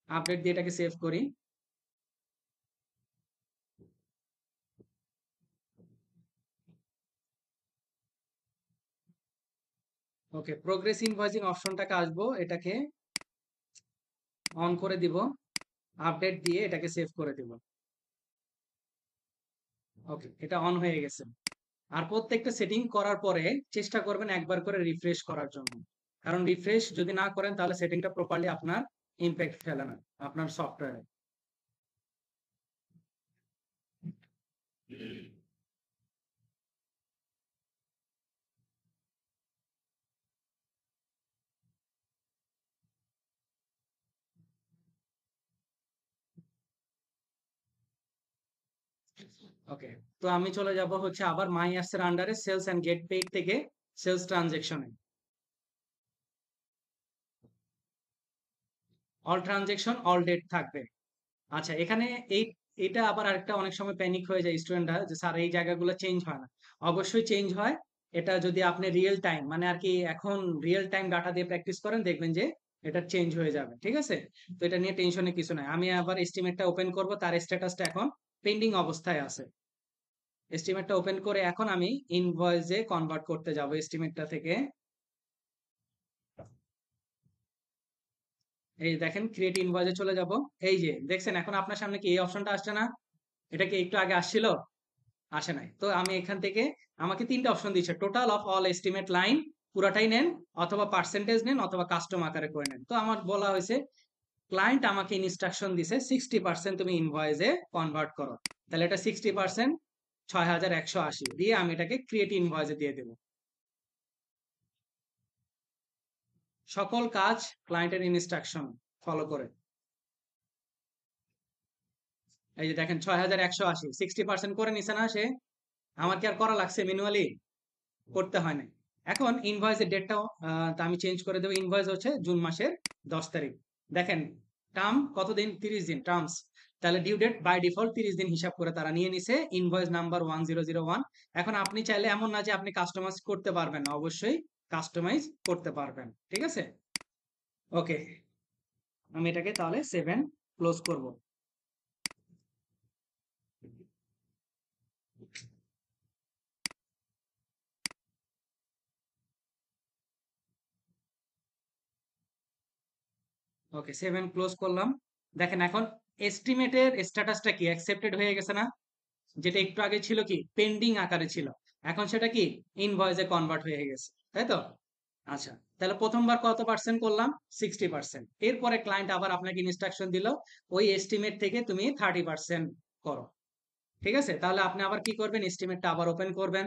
আপডেট দিয়ে এটাকে সেভ করি। ওকে, প্রোগ্রেস ইনভয়েসিং অপশনটাকে আসবো, এটাকে অন করে দিব, আপডেট দিয়ে এটাকে সেভ করে দিব। ওকে, এটা অন হয়ে গেছে। আর প্রত্যেকটা সেটিং করার পরে চেষ্টা করবেন একবার করে রিফ্রেশ করার জন্য, কারণ রিফ্রেশ যদি না করেন তাহলে সেটিংটা প্রপারলি আপনার ইমপ্যাক্ট ফেলে না আপনার সফটওয়্যারে। ওকে, তো আমি চলে যাব হচ্ছে আবার মাই অ্যাপসের আন্ডারে সেলস এন্ড গেট পেইড থেকে সেলস ট্রানজেকশনে, অল ট্রানজেকশন অল ডেট থাকবে। আচ্ছা, এখানে এই এটা আবার আরেকটা অনেক সময় প্যানিক হয়ে যায় স্টুডেন্টরা যে স্যার এই জায়গাগুলো চেঞ্জ হয় না। অবশ্যই চেঞ্জ হয়। এটা যদি আপনি রিয়েল টাইম মানে আর কি এখন রিয়েল টাইম ডাটা দিয়ে প্র্যাকটিস করেন দেখবেন যে এটা চেঞ্জ হয়ে যাবে, ঠিক আছে? তো এটা নিয়ে টেনশনের কিছু নাই। আমি আবার এস্টিমেটটা ওপেন করব, তার স্ট্যাটাসটা এখন পেন্ডিং অবস্থায় আছে। এস্টিমেটটা ওপেন করে এখন আমি ইনভয়েসে কনভার্ট করতে যাব এস্টিমেটটা থেকে। এই দেখেন ক্রিয়েট ইনভয়েসে চলে যাব। এই যে দেখছেন এখন আপনার সামনে কি এই অপশনটা আসছে না? এটা কি একটু আগে আসছিল? আসে নাই। তো আমি এখান থেকে আমাকে 3টা অপশন দিচ্ছে, total of all estimate line পুরাটাই নেন, অথবা পার্সেন্টেজ নেন, অথবা কাস্টম আকারে করে নেন। তো আমার বলা হয়েছে ক্লায়েন্ট আমাকে ইনস্ট্রাকশন দিছে 60% তুমি ইনভয়েসে কনভার্ট করো। তাহলে এটা 60% 6,180 দিয়ে আমি এটাকে ক্রিয়েট ইনভয়েসে দিয়ে দেবো। সকল কাজ ক্লায়েন্টের ইনস্ট্রাকশন ফলো করে। এই যে দেখেন 6,180 60% করে নিছে না সে? আমার কি আর করা লাগছে ম্যানুয়ালি? করতে হয় নাই। এখন ইনভয়েসের ডেটটাও আমি চেঞ্জ করে দেবো। ইনভয়েস হচ্ছে জুন মাসের 10 তারিখ। দেখেন টার্ম কতদিন? 30 দিন টার্মস। তাহলে ডিউ ডেট বাই ডিফল্ট 30 দিন হিসাব করে তারা নিয়ে নিছে। Invoice number 1001। এখন আপনি চাইলে এমন না যে আপনি কাস্টমাইজ করতে পারবেন না, অবশ্যই কাস্টমাইজ করতে পারবেন, ঠিক আছে? ওকে, আমি এটাকে তাহলে 7 ক্লোজ করব। ওকে, 7 ক্লোজ করলাম। দেখেন এখন এস্টিমেটের স্ট্যাটাসটা কি অ্যাকসেপ্টেড হয়ে গেছে না? যেটা একটু আগে ছিল কি পেন্ডিং আকারে ছিল, এখন সেটা কি ইনভয়েসে কনভার্ট হয়ে গেছে, তাই তো? আচ্ছা, তাহলে প্রথমবার কত পার্সেন্ট করলাম? 60%। এরপরে ক্লায়েন্ট আবার আপনাকে ইনস্ট্রাকশন দিল ওই এস্টিমেট থেকে তুমি 30% করো, ঠিক আছে? তাহলে আপনি আবার কি করবেন? এস্টিমেটটা আবার ওপেন করবেন,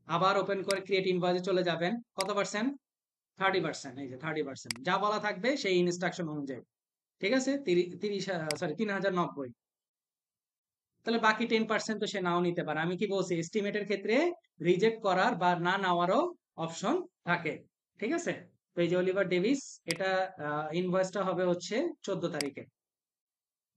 আবার ওপেন করে ক্রিয়েট ইনভয়েসে চলে যাবেন। কত পার্সেন্ট? 30%। এই যে 30% যা বলা থাকবে সেই ইনস্ট্রাকশন অনুযায়ী, ঠিক আছে? 30 সরি 3,090। তাহলে বাকি 10% তো সে নাও নিতে পারে। আমি কি বলছি, এস্টিমেটের ক্ষেত্রে রিজেক্ট করার বা না নেওয়ারও অপশন থাকে। ঠিক আছে? তো এই যে অলিভার ডেভিস, এটা ইনভয়েসটা হবে হচ্ছে 14 তারিখে,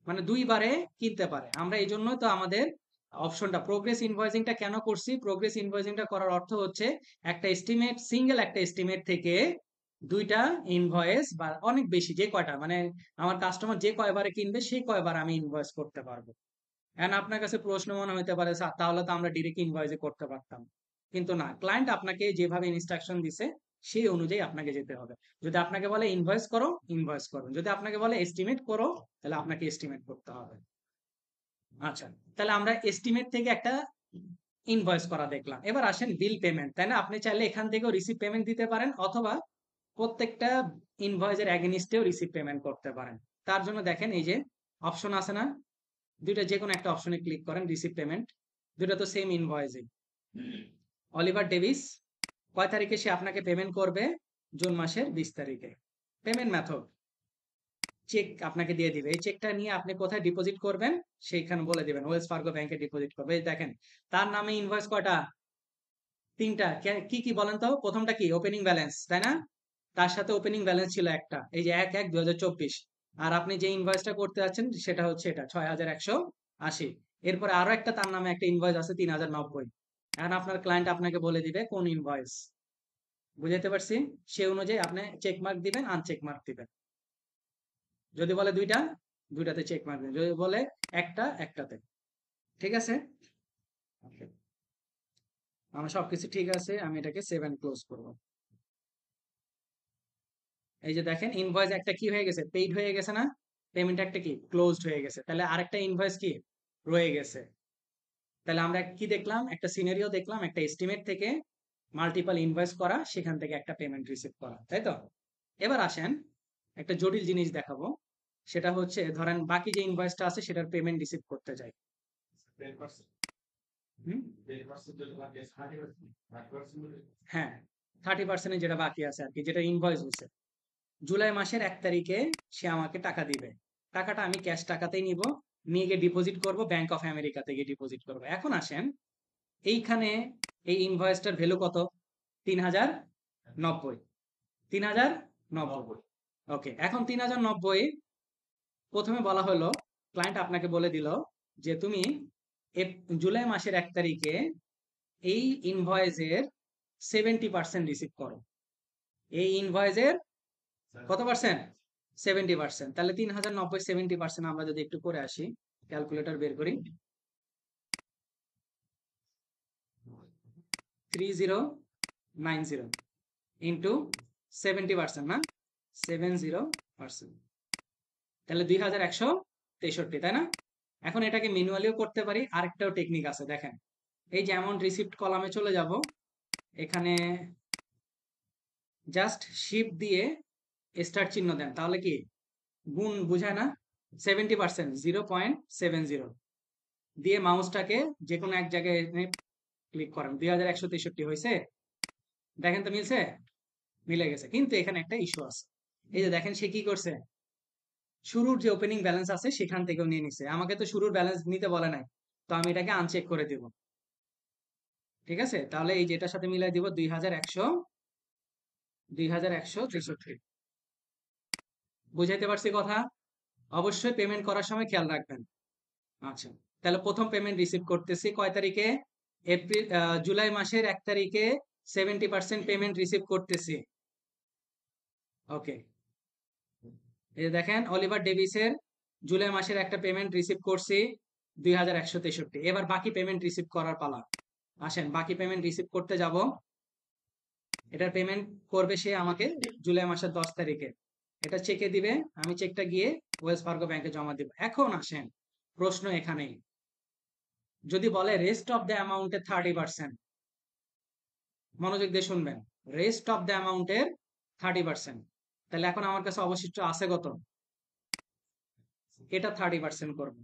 মানে 2 বারে কিনতে পারে। আমরা এই জন্য তো আমাদের অপশনটা প্রোগ্রেস ইনভয়েসিংটা কেন করছি? প্রোগ্রেস ইনভয়েসিংটা করার অর্থ হচ্ছে একটা এস্টিমেট, সিঙ্গেল একটা এস্টিমেট থেকে 2টা ইনভয়েস বা অনেক বেশি যে কয়টা, মানে আমার কাস্টমার যে কয়বারে কিনবে সেই কয়বার আমি ইনভয়েস করতে পারবো। এখন আপনার কাছে প্রশ্ন মনে হতে পারে, স্যার তাহলে তো আমরা ডিরেক্ট ইনভয়েসে করতে পারতাম। কিন্তু না, ক্লায়েন্ট আপনাকে যেভাবে ইনস্ট্রাকশন দিছে সেই অনুযায়ী আপনাকে যেতে হবে। যদি আপনাকে বলে ইনভয়েস করো, ইনভয়েস করো। যদি আপনাকে বলে এস্টিমেট করো, তাহলে আপনাকে এস্টিমেট করতে হবে। আচ্ছা, তাহলে আমরা এস্টিমেট থেকে একটা ইনভয়েস করা দেখলাম। এবার আসেন বিল পেমেন্ট, তাই না? আপনি চাইলে এখান থেকেও রিসিভ পেমেন্ট দিতে পারেন, অথবা প্রত্যেকটা ইনভয়েসের এগেইনস্টেও রিসিভ পেমেন্ট করতে পারেন। তার জন্য দেখেন এই যে অপশন আছে না, দুইটা যে কোনো একটা অপশনে ক্লিক করেন, রিসিভ পেমেন্ট। দুটো তো সেম ইনভয়েসই। অলিভার ডেভিস কয় তারিখে সে আপনাকে পেমেন্ট করবে? জুন মাসের 20 তারিখে। পেমেন্ট মেথড চেক আপনাকে দিয়ে দিবে। এই চেকটা নিয়ে আপনি কোথায় ডিপোজিট করবেন সেইখানে বলে দিবেন, ওয়েলস ফার্গো ব্যাংকে ডিপোজিট করবে। এই দেখেন তার নামে ইনভয়েস কয়টা? 3টা। কি কি বলেন তো? প্রথমটা কি? ওপেনিং ব্যালেন্স, তাই না? তার সাথে ওপেনিং ব্যালেন্স ছিল একটা, এই যে 1/1/2024। আর আপনি যে ইনভয়েসটা করতে যাচ্ছেন সেটা হচ্ছে এটা 6180। এরপরে আরো একটা তার নামে একটা ইনভয়েস আছে 3090। এখন আপনার ক্লায়েন্ট আপনাকে বলে দিবে কোন ইনভয়েস। বুঝাইতে পারছি? সে অনুযায়ী আপনি চেক মার্ক দিবেন, আনচেক মার্ক দিবেন। যদি বলে দুইটা, দুইটাতে চেক মার্ক দিবেন। যদি বলে একটা, একটাতে। ঠিক আছে? আমার সবকিছু ঠিক আছে, আমি এটাকে সেভ এন্ড ক্লোজ করবো। এই যে দেখেন ইনভয়েস একটা কি হয়ে গেছে? পেইড হয়ে গেছে না? পেমেন্ট একটা কি? ক্লোজড হয়ে গেছে। তাহলে আরেকটা ইনভয়েস কি? রয়ে গেছে। তাহলে আমরা কি দেখলাম? একটা সিনারিও দেখলাম, একটা এস্টিমেট থেকে মাল্টিপল ইনভয়েস করা, সেখান থেকে একটা পেমেন্ট রিসিভ করা, তাই তো? এবার আসেন একটা জটিল জিনিস দেখাবো। সেটা হচ্ছে ধরেন বাকি যে ইনভয়েসটা আছে সেটার পেমেন্ট রিসিভ করতে চাই। 10%, হুম? 10% যদি লাগে 30%, 30% হ্যাঁ, 30% যেটা বাকি আছে আর কি, যেটা ইনভয়েস হয়েছে। জুলাই মাসের 1 তারিখে সে আমাকে টাকা দিবে। টাকাটা আমি ক্যাশ টাকাতেই নিব, নিয়ে গিয়ে ডিপোজিট করব, ব্যাংক অফ আমেরিকা থেকে ডিপোজিট করব। এখন আসেন এইখানে এই ইনভয়েসটার ভ্যালু কত? 3090। 3090। ওকে, এখন 3090 প্রথমে বলা হলো, ক্লায়েন্ট আপনাকে বলে দিল যে তুমি জুলাই মাসের 1 তারিখে এই ইনভয়েসের 70% রিসিভ করো। এই ইনভয়েসের কত পার্সেন্ট? 70%। তাহলে 3090 70% আমরা যদি একটু করে আসি, ক্যালকুলেটর বের করি। 3090 ইন্টু 70%, না 70%, তাহলে 2163, তাই না? এখন এটাকে ম্যানুয়ালিও করতে পারি, আরেকটাও টেকনিক আছে দেখেন। এই যে অ্যামাউন্ট রিসিভড কলামে চলে যাব, এখানে জাস্ট শিফট দিয়ে স্টার চিহ্ন দেন, তাহলে কি গুণ বুঝায় না? 70% 0.70 দিয়ে মাউসটাকে যে কোনো এক জায়গায় এনে ক্লিক করেন। 2163 হয়েছে? দেখেন তো মিলছে? মিলে গেছে। কিন্তু এখানে একটা ইস্যু আছে। এই যে দেখেন সে কি করছে, শুরুর যে ওপেনিং ব্যালেন্স আছে সেখান থেকেও নিয়ে নিছে। আমাকে তো শুরুর ব্যালেন্স নিতে বলে নাই, তো আমি এটাকে আনচেক করে দিব। ঠিক আছে? তাহলে এই যেটার সাথে মিলাই দিব 2163। বুঝাইতে পারছি কথা? অবশ্যই পেমেন্ট করার সময় খেয়াল রাখবেন। আচ্ছা, তাহলে প্রথম পেমেন্ট রিসিভ করতেছি কয় তারিখে? জুলাই মাসের 1 তারিখে 70% পেমেন্ট রিসিভ করতেছি। ওকে, এই যে দেখেন অলিভার ডেভিসের জুলাই মাসের একটা পেমেন্ট রিসিভ করছি 2163। এবার বাকি পেমেন্ট রিসিভ করার পালা। আসেন বাকি পেমেন্ট রিসিভ করতে যাব। এটার পেমেন্ট করবে সে আমাকে জুলাই মাসের 10 তারিখে। এটা চেকে দিবে, আমি চেকটা গিয়ে ওয়েলস ফার্গো ব্যাংকে জমা দিব। এখন আসেন প্রশ্ন এখানেই, যদি বলে রেস্ট অফ দ্য অ্যামাউন্টের 30%, মনোযোগ দিয়ে শুনবেন, রেস্ট অফ দ্য অ্যামাউন্টের 30%, তাহলে এখন আমার কাছে অবশিষ্ট আছে কত? এটা 30% করবে।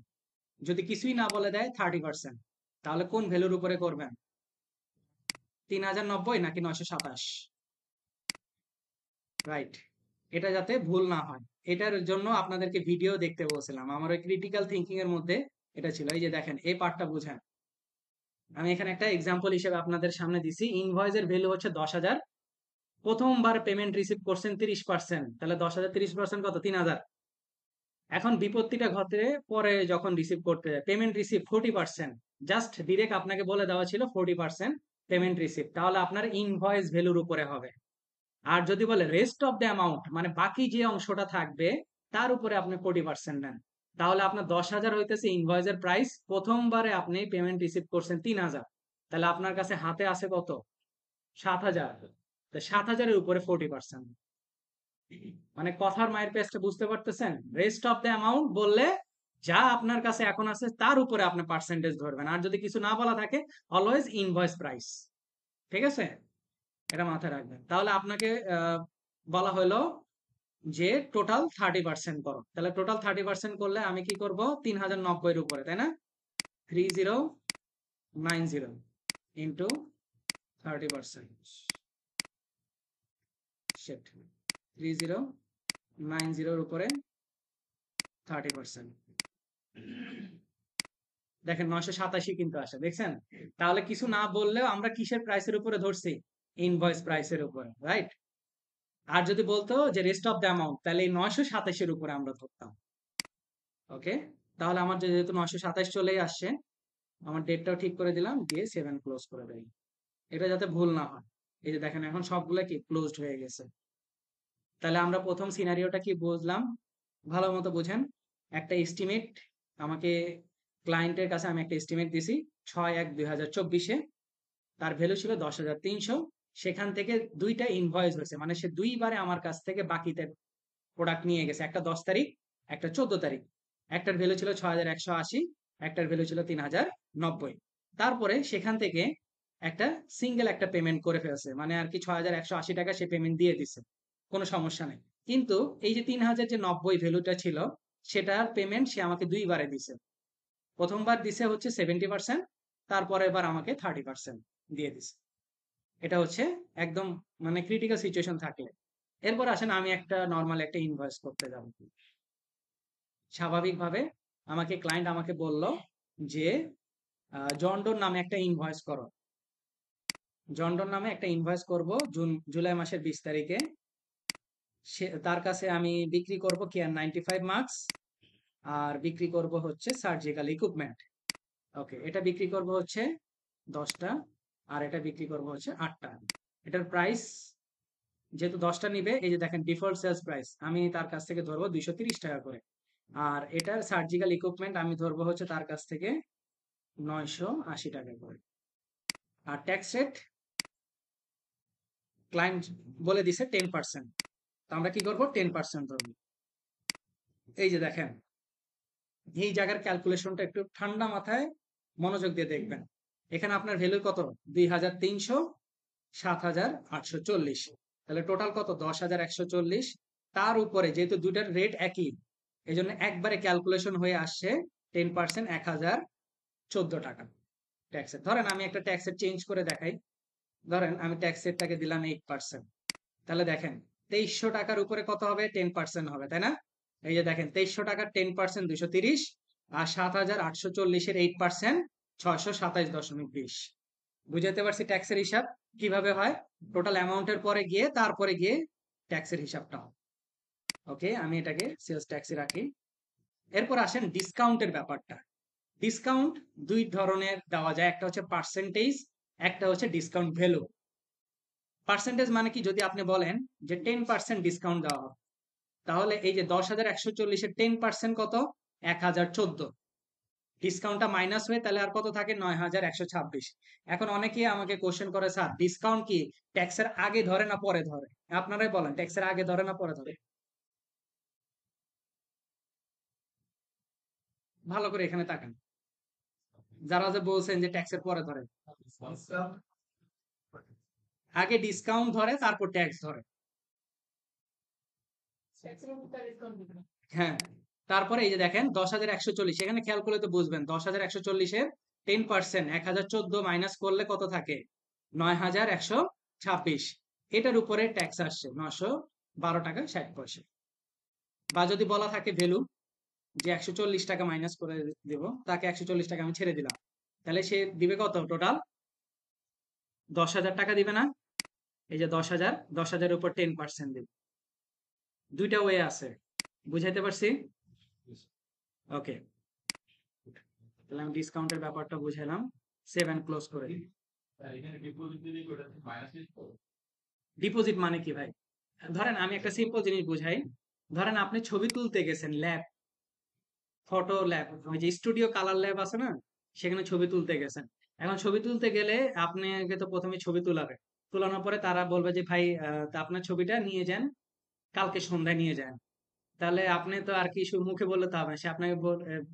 যদি কিছুই না বলে দেয় 30%, তাহলে কোন ভ্যালুর উপরে করবেন? 3090 নাকি 927? রাইট, এটা যাতে ভুল না হয়, এটার জন্য আপনাদেরকে ভিডিও দেখতে বলছিলাম। আমার ওই ক্রিটিক্যাল থিঙ্কিং এর মধ্যে এটা ছিল। এই যে দেখেন এই পার্টটা বুঝেন। আমি এখানে একটা এক্সাম্পল হিসেবে আপনাদের সামনে দিছি। ইনভয়েসের ভ্যালু হচ্ছে 10,000, প্রথমবার পেমেন্ট রিসিভ করছেন 30%, তাহলে 10,000 30% কত? 3,000। এখন বিপত্তিটা ঘটে পরে যখন রিসিভ করতে যায়, পেমেন্ট রিসিভ 40%, জাস্ট ডিরেক্ট আপনাকে বলে দেওয়া ছিল 40% পেমেন্ট রিসিভ, তাহলে আপনার ইনভয়েস ভ্যালুর উপরে হবে। আর যদি বলে রেস্ট অফ দ্য অ্যামাউন্ট, মানে বাকি যে অংশটা থাকবে তার উপরে আপনি 40% নেন, তাহলে আপনার 10,000 হইতেছে ইনভয়েসের প্রাইস, প্রথমবারে আপনি পেমেন্ট রিসিভ করছেন 3,000, তাহলে আপনার কাছে হাতে আছে কত? 7,000। 7,000-এর উপরে 40%, মানে কথার মায়ের পেজটা বুঝতে পারতেছেন? রেস্ট অফ দ্য অ্যামাউন্ট বললে যা আপনার কাছে এখন আছে তার উপরে আপনি পার্সেন্টেজ ধরবেন, আর যদি কিছু না বলা থাকে অলওয়েজ ইনভয়েস প্রাইস। ঠিক আছে, এটা মাথায় রাখবেন। তাহলে আপনাকে বলা হলো যে টোটাল 30% করো, তাহলে টোটাল 30% করলে আমি কি করব? 3,090-এর উপরে, তাই না? 3090 ইন্টু 30%, সেট 3090-এর উপরে 30%, দেখেন 987 কিন্তু আসে, দেখছেন? তাহলে কিছু না বললেও আমরা কিসের প্রাইসের উপরে ধরছি? ইনভয়েস প্রাইসের উপরে, রাইট? আর যদি বলতো যে রেস্ট অফ দ্য অ্যামাউন্ট, তাহলে এই 927-এর উপরে আমরা ধরতাম। ওকে, তাহলে আমার যেহেতু 927 চলেই আসছে, আমার ডেটটাও ঠিক করে দিলাম, দিয়ে 7 ক্লোজ করে দেই, এটা যাতে ভুল না হয়। এই যে দেখেন এখন সবগুলা কি ক্লোজড হয়ে গেছে। তাহলে আমরা প্রথম সিনারিওটা কি বুঝলাম? ভালো মতো বুঝেন। একটা এস্টিমেট আমাকে, ক্লায়েন্টের কাছে আমি একটা এস্টিমেট দিছি 6/1/2024-এ, তার ভ্যালু ছিল 10,300, সেখান থেকে দুইটা ইনভয়েস হয়েছে, মানে সে দুইবারে আমার কাছ থেকে বাকিতে প্রোডাক্ট নিয়ে গেছে, একটা 10 তারিখ, একটা 14 তারিখ। একটার ভ্যালু ছিল 6,180, একটার ভ্যালু ছিল 3,090। তারপরে সেখান থেকে একটা সিঙ্গেল একটা পেমেন্ট করে ফেলছে, মানে আর কি 6,180 টাকা সে পেমেন্ট দিয়ে দিছে, কোনো সমস্যা নেই। কিন্তু এই যে 3,090 ভ্যালুটা ছিল, সেটার পেমেন্ট সে আমাকে দুইবারে দিছে। প্রথমবার দিছে হচ্ছে 70%, তারপরে এবার আমাকে 30% দিয়ে দিছে। এটা হচ্ছে একদম মানে ক্রিটিক্যাল সিচুয়েশন থাকলে। এরপর আসেন আমি একটা নর্মাল একটা ইনভয়েস করতে যাব। স্বাভাবিকভাবে আমাকে ক্লায়েন্ট আমাকে বলল যে জনডোর নামে একটা ইনভয়েস করো। জনডোর নামে একটা ইনভয়েস করব জুলাই মাসের 20 তারিখে। সে তার কাছে আমি বিক্রি করব কেয়ার 95 মার্কস, আর বিক্রি করব হচ্ছে সার্জিক্যাল ইকুইপমেন্ট। ওকে, এটা বিক্রি করব হচ্ছে 10টা, আর এটা বিক্রি করব হচ্ছে 8টা। এটার প্রাইস যেহেতু 10টা নিবে, এই যে দেখেন ডিফল্ট সেলস প্রাইস আমি তার কাছ থেকে ধরবো 230 টাকা করে, আর এটার সার্জিক্যাল ইকুইপমেন্ট আমি ধরবো হচ্ছে তার কাছ থেকে 980 টাকা করে। আর ট্যাক্স রেট ক্লায়েন্ট বলে দিছে 10%, তো আমরা কি করব? 10% ধরবো। এই যে দেখেন এই জায়গার ক্যালকুলেশনটা একটু ঠান্ডা মাথায় মনোযোগ দিয়ে দেখবেন। এখানে আপনার ভ্যালু কত? 2,300, 7,840, তাহলে টোটাল কত? 10,140। তার উপরে যেহেতু দুইটার রেট একই, এই জন্য একবারে ক্যালকুলেশন হয়ে আসছে 10% 1,014 টাকা ট্যাক্সের। ধরেন আমি একটা ট্যাক্সের চেঞ্জ করে দেখাই, ধরেন আমি ট্যাক্সেরটাকে দিলাম 8%, তাহলে দেখেন 2,300 টাকার উপরে কত হবে? 10% হবে, তাই না? এই যে দেখেন 2,300 টাকার 10% 230, আর 7,840-এর 8% 627.20। বুঝাতে পারছি ট্যাক্সের হিসাব কিভাবে হয়? টোটাল অ্যামাউন্টের পরে গিয়ে তারপরে গিয়ে ট্যাক্সের হিসাবটা হয়। ওকে, আমি এটাকে সেলস ট্যাক্সে রাখি। এরপর আসেন ডিসকাউন্টের ব্যাপারটা। ডিসকাউন্ট দুই ধরনের দেওয়া যায়, একটা হচ্ছে পার্সেন্টেজ, একটা হচ্ছে ডিসকাউন্ট ভ্যালু। পার্সেন্টেজ মানে কি? যদি আপনি বলেন যে 10% ডিসকাউন্ট দেওয়া হবে, তাহলে এই যে 10,140-এর 10% কত? 1,014। ডিসকাউন্টটা মাইনাস হয়ে তাহলে আর কত থাকে? 9,126। এখন অনেকেই আমাকে কোশ্চেন করে, স্যার ডিসকাউন্ট কি ট্যাক্সের আগে ধরে না পরে ধরে? আপনারাই বলেন, ট্যাক্সের আগে ধরে না পরে ধরে? ভালো করে এখানে তাকান, যারা যে বলছেন যে ট্যাক্সের পরে ধরে, আগে ডিসকাউন্ট ধরে তারপর ট্যাক্স ধরে। হ্যাঁ, তারপরে এই যে দেখেন 10,140, এখানে খেয়াল করলে তো বুঝবেন 10,140-এর 10% 1,014 মাইনাস করলে কত থাকে? 9,126। এটার উপরে ট্যাক্স আসছে 912 টাকা 60 পয়সা। বা যদি বলা থাকে ভ্যালু, যে 140 টাকা মাইনাস করে দেব, তাকে 140 টাকা আমি ছেড়ে দিলাম, তাহলে সে দিবে কত টোটাল? 10,000 টাকা দিবে না? এই যে 10,000, 10,000 উপর 10% দিবে। দুইটা ওয়ে আছে, বুঝাইতে পারছি? ওকে, তাহলে আমি ডিসকাউন্টের ব্যাপারটা বুঝাইলাম, 7 ক্লোজ করে দিই। এখানে ডিপোজিট দিলে ওটা মাইনাস লিখবো। ডিপোজিট মানে কি ভাই? ধরেন আমি একটা সিম্পল জিনিস বুঝাই। ধরেন আপনি ছবি তুলতে গেছেন ল্যাব, ফটো ল্যাব, ওই যে স্টুডিও কালার ল্যাব আছে না, সেখানে ছবি তুলতে গেছেন। এখন ছবি তুলতে গেলে আপনাকে তো প্রথমে ছবি তোলাবে, তোলানোর পরে তারা বলবে যে ভাই তা আপনার ছবিটা নিয়ে যান, কালকে সন্ধ্যায় নিয়ে যান। তাহলে আপনি তো আর কি শুধু মুখে বললে তো হবে না, সে আপনাকে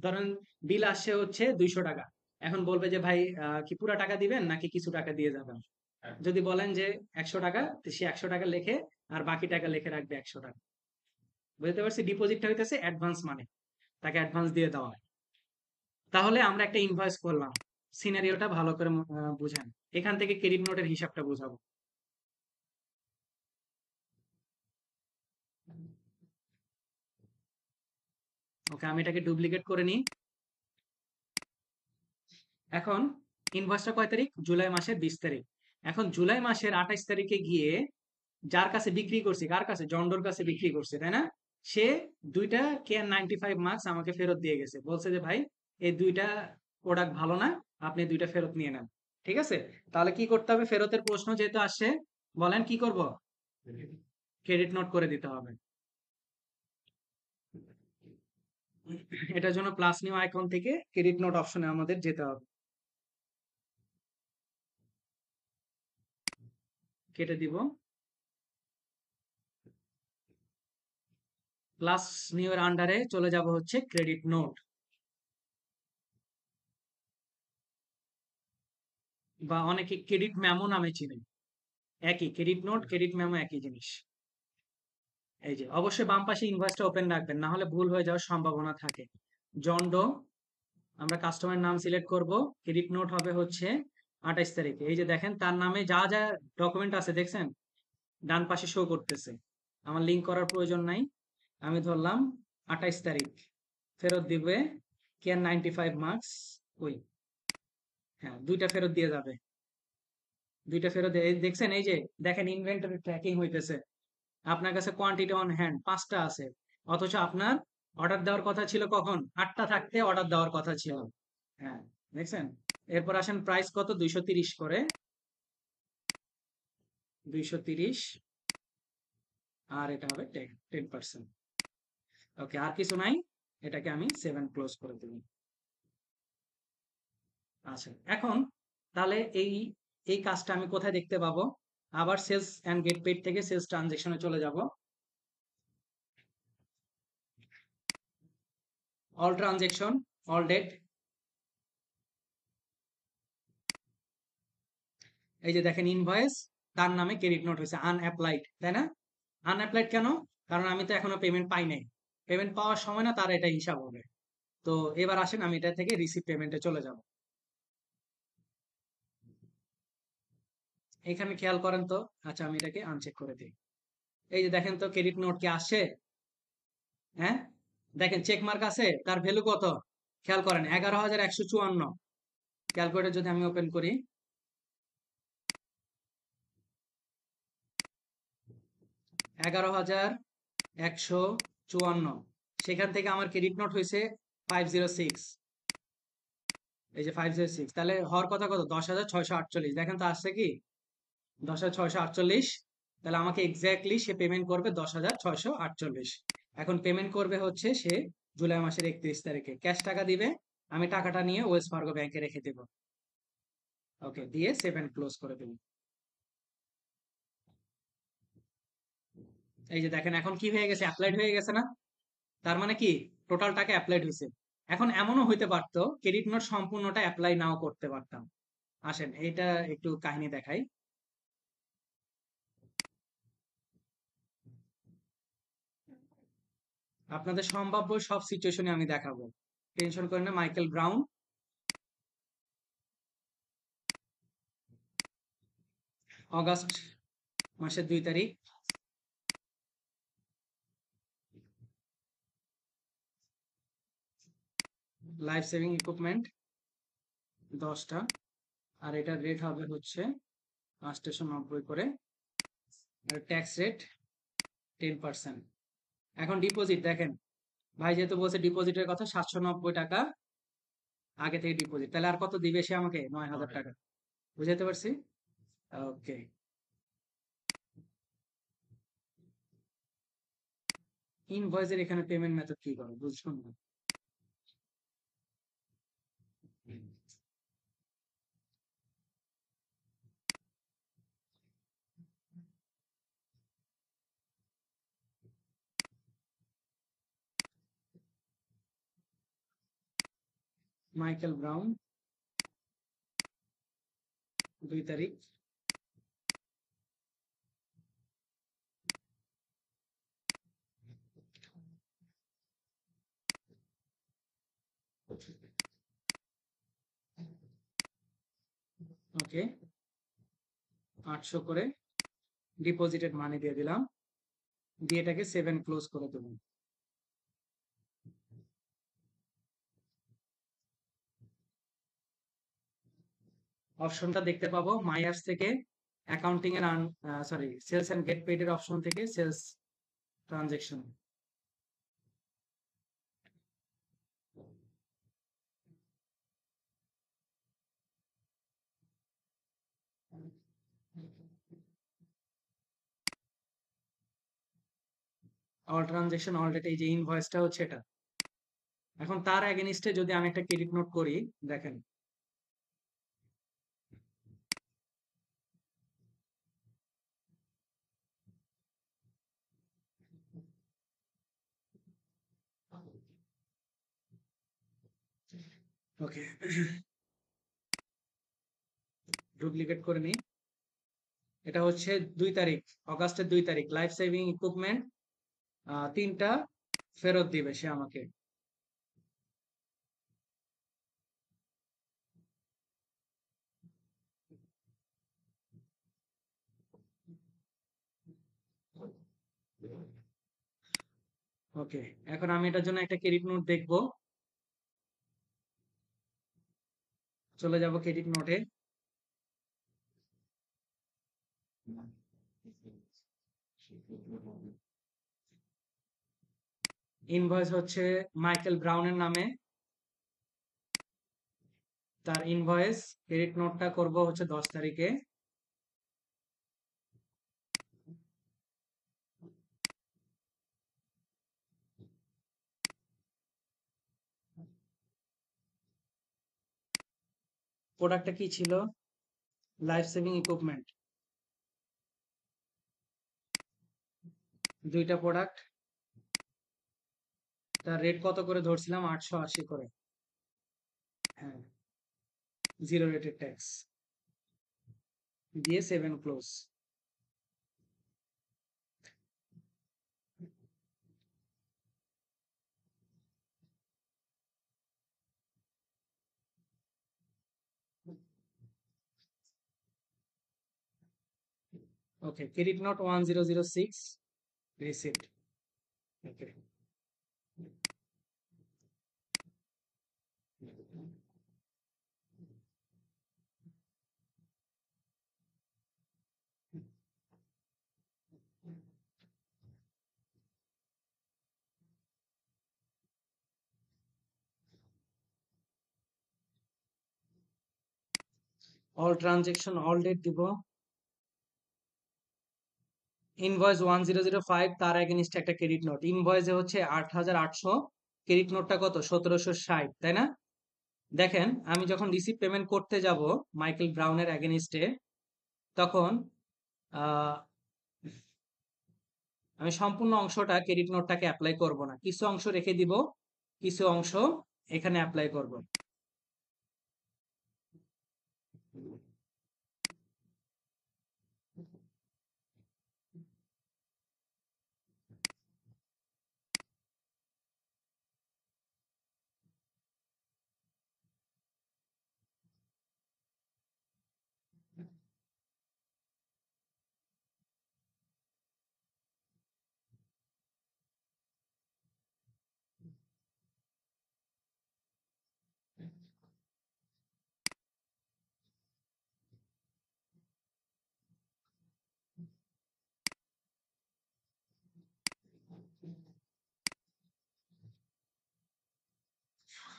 ধরেন বিল আসছে হচ্ছে 200 টাকা, এখন বলবে যে ভাই কি পুরা টাকা দিবেন নাকি কিছু টাকা দিয়ে যাবেন? যদি বলেন যে 100 টাকা, তো সে 100 টাকা লেখে আর বাকি টাকা লিখে রাখবে 100 টাকা। বুঝতে পারছি? ডিপোজিটটা হইতেছে অ্যাডভান্স মানে, তাকে অ্যাডভান্স দিয়ে দেওয়া হয়। তাহলে আমরা একটা ইনভয়েস করলাম, সিনারিওটা ভালো করে বুঝেন, এখান থেকে ক্রেডিট নোটের হিসাবটা বুঝাবো। ওকে, আমি এটাকে ডুপ্লিকেট করে নিই। এখন ইনভয়েসটা কয় তারিখ? জুলাই মাসের 20 তারিখ। এখন জুলাই মাসের 28 তারিখে গিয়ে যার কাছে বিক্রি করছি, কার কাছে? জন্ডোর কাছে বিক্রি করছে, তাই না? সে দুইটা KN95 মার্কস আমাকে ফেরত দিয়ে গেছে, বলছে যে ভাই এই দুইটা প্রোডাক্ট ভালো না, আপনি দুইটা ফেরত নিয়ে নেন। ঠিক আছে, তাহলে কি করতে হবে? ফেরতের প্রশ্ন যেহেতু আসছে, বলেন কি করব? ক্রেডিট নোট করে দিতে হবে। এটার জন্য প্লাস নিউ আইকন থেকে ক্রেডিট নোট অপশনে আমাদের যেতে হবে। কেটে দিব, প্লাস নিউ এর আন্ডারে চলে যাব হচ্ছে ক্রেডিট নোট, বা অনেকে ক্রেডিট মেমো নামে চিনে। একই, ক্রেডিট নোট ক্রেডিট মেমো একই জিনিস। এই যে অবশ্যই বাম পাশে ইনভয়েসটা ওপেন রাখবেন, না হলে ভুল হয়ে যাওয়ার সম্ভাবনা থাকে। জন্ডো, আমরা কাস্টমার নাম সিলেক্ট করব, ক্রেডিট নোট হবে হচ্ছে 28 তারিখে। এই যে দেখেন তার নামে যা যা ডকুমেন্ট আছে দেখছেন ডান পাশে শো করতেছে, আমার লিংক করার প্রয়োজন নাই। আমি ধরলাম 28 তারিখ ফেরত দিবে KN95 মার্কস। ওই, হ্যাঁ দুইটা ফেরত দিয়ে যাবে, দুইটা ফেরত দিয়ে, এই দেখছেন এই যে দেখেন ইনভেন্টরি ট্র্যাকিং হইতেছে, আপনার কাছে কোয়ান্টিটি অন হ্যান্ড 5টা আছে, অথচ আপনার অর্ডার দেওয়ার কথা ছিল কখন? 8টা থাকতে অর্ডার দেওয়ার কথা ছিল। হ্যাঁ, দেখছেন? এরপর আসেন প্রাইস কত? 230 করে, 230, আর এটা হবে 10%। ওকে, আর কিছু নাই, এটাকে আমি 7 ক্লোজ করে দেব। আচ্ছা, এখন তাহলে এই এই কাজটা আমি কোথায় দেখতে পাবো? আবার সেলস এন্ড গেট পেড থেকে সেলস ট্রানজেকশনে চলে যাব। অল ট্রানজেকশন, অল ডেট, এই যে দেখেন ইনভয়েস, তার নামে ক্রেডিট নোট হয়েছে আনঅ্যাপ্লাইড, তাই না? আনঅ্যাপ্লাইড কেন? কারণ আমি তো এখনো পেমেন্ট পাই নাই, পেমেন্ট পাওয়ার সময় না তার এটা হিসাব হবে। তো এবার আসেন আমি এটা থেকে রিসিভ পেমেন্টে চলে যাব। এখানে খেয়াল করেন তো, আচ্ছা আমি এটাকে আনচেক করে দিই। এই যে দেখেন তো ক্রেডিট নোট কি আসছে? হ্যাঁ, দেখেন চেক মার্ক আছে, তার ভ্যালু কত? খেয়াল করেন 11,154। ক্যালকুলেটর যদি আমি ওপেন করি, 11,154, সেখান থেকে আমার ক্রেডিট নোট হয়েছে 506। এই যে 506, তাহলে হওয়ার কথা কত? 10,648। দেখেন তো আসছে কি? 10,648। তাহলে আমাকে এক্স্যাক্টলি সে পেমেন্ট করবে 10,648। এখন পেমেন্ট করবে হচ্ছে সে জুলাই মাসের 31 তারিখে, ক্যাশ টাকা দিবে, আমি টাকাটা নিয়ে ওয়েলস ফার্গো ব্যাংকে রেখে দেবো। ওকে, দিয়ে 7 ক্লোজ করে দেবো। এই যে দেখেন এখন কি হয়ে গেছে? অ্যাপ্লাইড হয়ে গেছে না? তার মানে কি টোটাল টাকা অ্যাপ্লাইড হয়েছে। এখন এমনও হইতে পারতো ক্রেডিট নোট সম্পূর্ণটা অ্যাপ্লাই নাও করতে পারতাম। আসেন এইটা একটু কাহিনী দেখাই। আপনাদের সম্ভাব্য সব সিচুয়েশনে আমি দেখাবো, টেনশন করেন না। মাইকেল ব্রাউন, অগাস্ট মাসের 2 তারিখ, লাইফ সেভিং ইকুইপমেন্ট 10টা, আর এটার রেট হবে হচ্ছে 890 করে, আর ট্যাক্স রেট 10%। এখন ডিপোজিট দেখেন, ভাই যেহেতু বলছে ডিপোজিটের কথা, 790 টাকা আগে থেকে ডিপোজিট, তাহলে আর কত দিবে সে আমাকে? 9000 টাকা। বুঝাতে পারছি? ওকে। ইনভয়েসের এখানে পেমেন্ট মেথড কি করে বুঝলাম না। মাইকেল ব্রাউন 2 তারিখ, ওকে, 800 করে ডিপোজিটেড মানি দিয়ে দিলাম, দিয়ে এটাকে 7 ক্লোজ করে দেবো। অপশনটা দেখতে পাবো মাইয়ার্স থেকে, অ্যাকাউন্টিং এর sorry sales and get paid এর অপশন থেকে sales transaction. All transaction all data, এই যে ইনভয়েসটা হচ্ছে এটা। এখন তার এগেইনস্টে যদি আমি একটা ক্রেডিট নোট করি, দেখেন ওকে, ডুপ্লিকেট করে নিই। এটা হচ্ছে 2 তারিখ, অগাস্টের 2 তারিখ, লাইফ সেভিং ইকুইপমেন্ট 3টা ফেরত দিবে সে আমাকে। ওকে, এখন আমি এটার জন্য একটা ক্রেডিট নোট দেখবো। চলে যাব ক্রেডিট নোটে। ইনভয়েস হচ্ছে মাইকেল ব্রাউনের নামে, তার ইনভয়েস ক্রেডিট নোটটা করব হচ্ছে 10 তারিখে। প্রোডাক্টটা কি ছিল? লাইফ সেভিং ইকুইপমেন্ট, 2টা প্রোডাক্ট। তার রেট কত করে ধরছিলাম? 880 করে। হ্যাঁ, জিরো রেটেড ট্যাক্স দিয়ে 7 ক্লোজ। ওকে, ক্রেডিট নোট 1006 রিসিভড। ওকে, অল ট্রানজেকশন অল ডেট দিব। ইনভয়েস 1005, তার এগেইনস্টে একটা ক্রেডিট নোট। ইনভয়েসে হচ্ছে 8800, ক্রেডিট নোটটা কত? 1760, তাই না? দেখেন আমি যখন রিসিভ পেমেন্ট করতে যাব মাইকেল ব্রাউনের এগেইনস্টে, তখন আহ, আমি সম্পূর্ণ অংশটা ক্রেডিট নোটটাকে অ্যাপ্লাই করব না, কিছু অংশ রেখে দিব, কিছু অংশ এখানে অ্যাপ্লাই করব।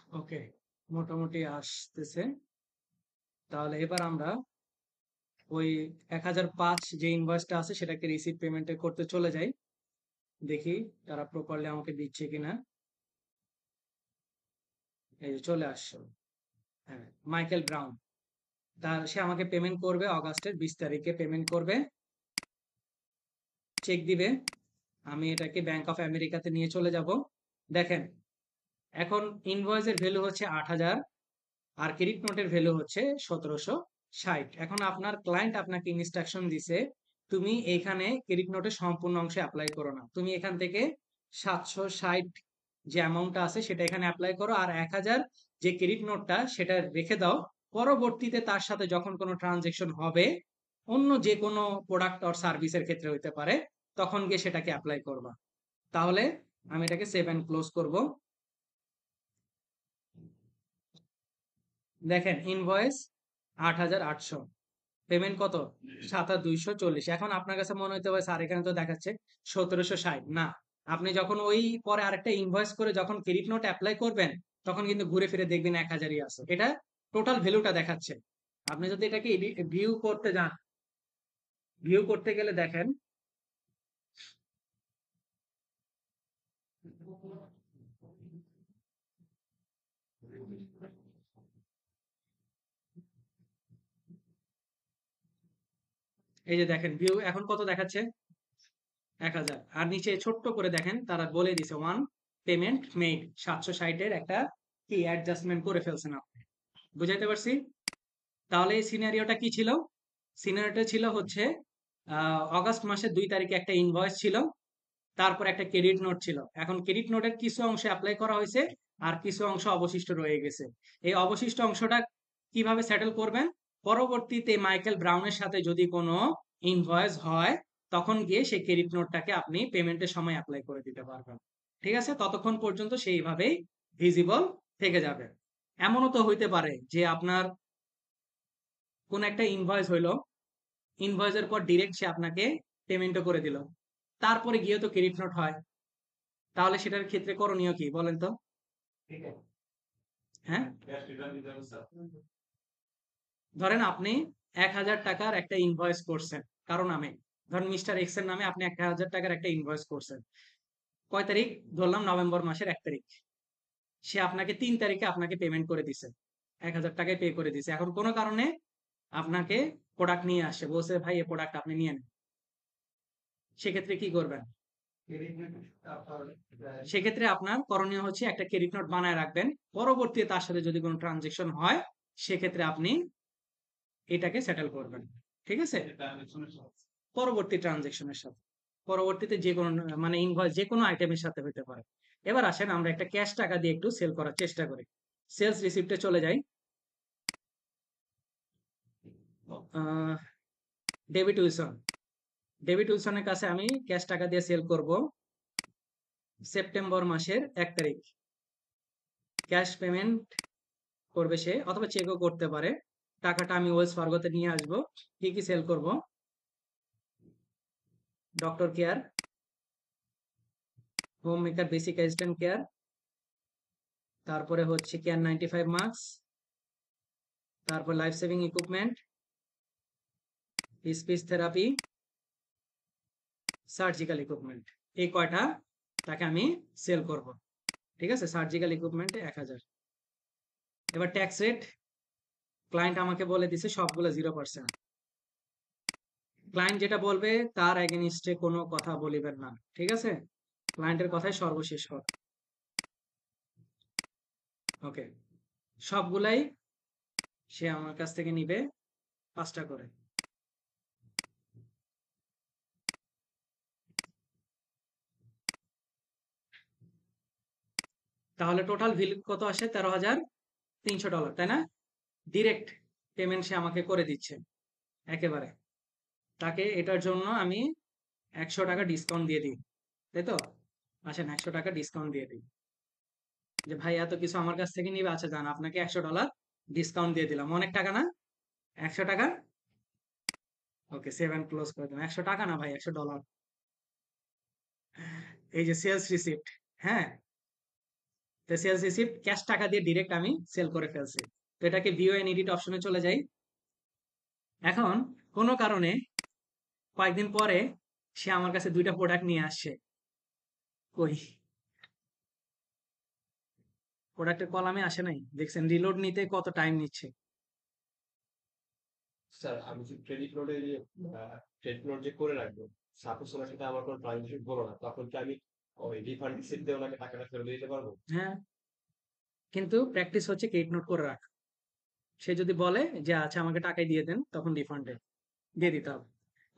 ওকে, মোটামুটি আসতেছে। তাহলে এবার আমরা ওই 1005 যে ইনভয়েসটা আছে সেটাকে রিসিভ পেমেন্টে করতে চলে যাই। দেখি তারা প্রপারলি আমাকে দিচ্ছে কিনা। এই যে চলে আসছে। হ্যাঁ, মাইকেল ব্রাউন। সে আমাকে পেমেন্ট করবে অগাস্টের 20 তারিখে পেমেন্ট করবে, চেক দিবে। আমি এটাকে ব্যাংক অফ আমেরিকাতে নিয়ে চলে যাব। দেখেন, এখন ইনভয়েসের ভ্যালু হচ্ছে 8,000 আর ক্রেডিট নোটের ভ্যালু হচ্ছে 1760। এখন আপনার ক্লায়েন্ট আপনাকে ইনস্ট্রাকশন দিছে, তুমি এখানে ক্রেডিট নোটের সম্পূর্ণ অংশে অ্যাপ্লাই করো না, তুমি এখান থেকে 760 যে অ্যামাউন্টটা আছে সেটা এখানে অ্যাপ্লাই করো, আর 1000 যে ক্রেডিট নোটটা সেটা রেখে দাও। পরবর্তীতে তার সাথে যখন কোনো ট্রানজেকশন হবে, অন্য যে কোনো প্রোডাক্ট অর সার্ভিসের ক্ষেত্রে হইতে পারে, তখন গিয়ে সেটাকে অ্যাপ্লাই করবা। তাহলে আমি এটাকে সেভ অ্যান্ড ক্লোজ করব। দেখেন, ইনভয়েস 8,800, পেমেন্ট কত? 7,240। এখন আপনার কাছে মনে হতে পারে স্যার এখানে তো দেখাচ্ছে 1,760। না, আপনি যখন ওই পরে আরেকটা ইনভয়েস করে যখন ক্রেডিট নোট অ্যাপ্লাই করবেন, তখন কিন্তু ঘুরে ফিরে দেখবেন 1,000ই আছে। এটা টোটাল ভ্যালুটা দেখাচ্ছে। আপনি যদি এটাকে ভিউ করতে যান, ভিউ করতে গেলে দেখেন, এই যে দেখেন ভিউ এখন কত দেখাচ্ছে? 1,000। আর নিচে ছোট্ট করে দেখেন তারা বলে দিছে ওয়ান পেমেন্ট মেড, 760-এর একটা কি অ্যাডজাস্টমেন্ট করে ফেলছেন আপনি। বুঝাইতে পারছি? তাহলে এই সিনারিওটা কি ছিল? সিনারিওটা ছিল হচ্ছে অগাস্ট মাসের 2 তারিখে একটা ইনভয়েস ছিল, তারপর একটা ক্রেডিট নোট ছিল। এখন ক্রেডিট নোটের কিছু অংশ অ্যাপ্লাই করা হয়েছে, আর কিছু অংশ অবশিষ্ট রয়ে গেছে। এই অবশিষ্ট অংশটা কিভাবে সেটেল করবেন? পরবর্তীতে মাইকেল ব্রাউনের সাথে যদি কোনো ইনভয়েস হয়, তখন গিয়ে সেই ক্রেডিট নোটটাকে আপনি পেমেন্টের সময় অ্যাপ্লাই করে দিতে পারবেন। ঠিক আছে? ততক্ষণ পর্যন্ত সেইভাবেই ভিজিবল থেকে যাবে। এমনও তো হইতে পারে যে আপনার কোন একটা ইনভয়েস হইলো, ইনভয়েসের পর ডিরেক্ট সে আপনাকে পেমেন্টও করে দিল, তারপরে গিয়ে তো ক্রেডিট নোট হয়। তাহলে সেটার ক্ষেত্রে করণীয় কি বলেন তো? হ্যাঁ, ক্যাশ রিটার্ন দিতে হবে স্যার। ধরেন আপনি 1,000 টাকার একটা ইনভয়েস করছেন কারো নামে, ধরেন মিস্টার এক্স এর নামে আপনি 1,000 টাকার একটা ইনভয়েস করছেন। কয় তারিখ? ধরলাম নভেম্বর মাসের 1 তারিখ। সে আপনাকে 3 তারিখে আপনাকে পেমেন্ট করে দিছে, 1,000 টাকায় পে করে দিছে। এখন কোনো কারণে আপনাকে প্রোডাক্ট নিয়ে আসে, বলছে ভাই এই প্রোডাক্ট আপনি নিয়ে নেন। সেক্ষেত্রে কি করবেন? সেক্ষেত্রে আপনার করণীয় হচ্ছে একটা ক্রেডিট নোট বানায় রাখবেন। পরবর্তীতে তার সাথে যদি কোনো ট্রানজেকশন হয়, সেক্ষেত্রে আপনি এটাকে সেটেল করবেন। ঠিক আছে? পরবর্তী ট্রানজেকশনের সাথে, পরবর্তীতে যে কোনো মানে ইনভয়েস যে কোনো আইটেমের সাথে হতে পারে। এবার আসেন আমরা একটা ক্যাশ টাকা দিয়ে একটু সেল করার চেষ্টা করি। সেলস রিসিপ্টে চলে যাই। ডেভিড উইলসন, ডেভিড উইলসনের কাছে আমি ক্যাশ টাকা দিয়ে সেল করব সেপ্টেম্বর মাসের 1 তারিখ। ক্যাশ পেমেন্ট করবে সে, অথবা চেকও করতে পারে। টাকাটা আমি ওয়েলস ফার্গোতে নিয়ে আসব। কি কি সেল করব? Doctor care, home maker basic assistant care, তারপরে হচ্ছে কেয়ার 95 মাস্ক, তারপর life saving equipment, speech therapy, surgical equipment. এই কয়টা তাকে আমি সেল করব। ঠিক আছে? সার্জিক্যাল ইকুইপমেন্টে 1,000। এবার ট্যাক্স রেট, ক্লায়েন্ট আমাকে বলে দিছে সবগুলো 0%। ক্লায়েন্ট যেটা বলবে তার এগেনিস্টে কোনো কথা বলিবেন না। ঠিক আছে? ক্লায়েন্টের কথাই সর্বশেষ কথা। ওকে, সবগুলাই সে আমার কাছ থেকে নিবে 5টা করে। তাহলে টোটাল বিল কত আসে? $13,300, তাই না? ডিরেক্ট পেমেন্ট সে আমাকে করে দিচ্ছে একেবারে। তাকে এটার জন্য আমি 100 টাকা ডিসকাউন্ট দিয়ে দিই, তাই তো? আসেন 100 টাকা ডিসকাউন্ট দিয়ে দিই, যে ভাই এত কিছু আমার কাছ থেকে নিবে, আচ্ছা জান আপনাকে $100 ডিসকাউন্ট দিয়ে দিলাম। অনেক টাকা না? 100 টাকা। ওকে, 7 ক্লোজ করে দিলাম। 100 টাকা না ভাই, $100। এই যে সেলস রিসিপ্ট। হ্যাঁ, তো সেলস রিসিপ্ট ক্যাশ টাকা দিয়ে ডিরেক্ট আমি সেল করে ফেলছি। তো এটাকে ভিউ এন্ড এডিট অপশনে চলে যাই। এখন কোনো কারণে কয়েকদিন পরে সে আমার কাছে 2টা প্রোডাক্ট নিয়ে আসছে। কই প্রোডাক্টের কলামে আসে নাই, দেখছেন রিলোড নিতে কত টাইম নিচ্ছে। স্যার আমি যে ক্রেডিট নোটে যে ক্রেডিট নোট যে করে রাখবো, সাপোজ ওনার সাথে আমার কোনো ট্রানজাকশন হলো না, তখন কি আমি ওই রিফান্ড রিসিপ্ট দিয়ে ওনাকে টাকাটা ফেরত দিয়ে দিতে পারবো? হ্যাঁ, কিন্তু প্র্যাকটিস হচ্ছে ক্রেডিট নোট করে রাখ। সে যদি বলে যে আচ্ছা আমাকে টাকাই দিয়ে দেন, তখন রিফান্ডে দিয়ে দিতে হবে।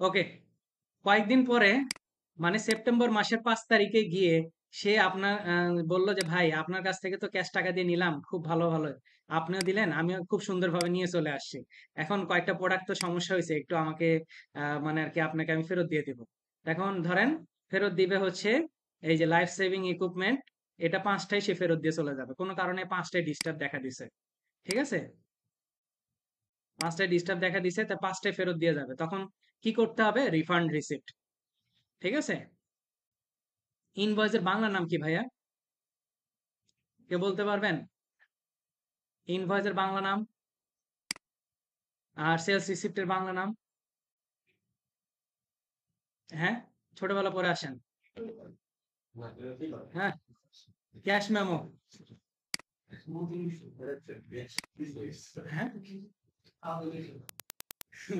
ওকে, কয়েকদিন পরে মানে সেপ্টেম্বর মাসের 5 তারিখে গিয়ে সে আপনার বললো যে ভাই আপনার কাছ থেকে তো ক্যাশ টাকা দিয়ে নিলাম, খুব ভালো ভালো আপনিও দিলেন, আমিও খুব সুন্দরভাবে নিয়ে চলে আসছি। এখন কয়েকটা প্রোডাক্ট তো সমস্যা হয়েছে, একটু আমাকে মানে আর কি আপনাকে আমি ফেরত দিয়ে দেবো। এখন ধরেন ফেরত দিবে হচ্ছে এই যে লাইফ সেভিং ইকুইপমেন্ট, এটা 5টাই সে ফেরত দিয়ে চলে যাবে, কোনো কারণে 5টায় ডিস্টার্ব দেখা দিছে। ঠিক আছে, 5টায় ডিস্টার্ব দেখা দিছে, তা 5টায় ফেরত দিয়ে যাবে। তখন কি করতে হবে? Refund receipt. ঠিক আছে, ইনভয়েসের বাংলা নাম কি ভাইয়া? কে বলতে পারবেন ইনভয়েসের বাংলা নাম আর সেলস রিসিপ্টের বাংলা নাম? হ্যাঁ, ছোটবেলা পড়ে আসেন। না, এটা কি নয়। হ্যাঁ, ক্যাশ মেমো। হ্যাঁ,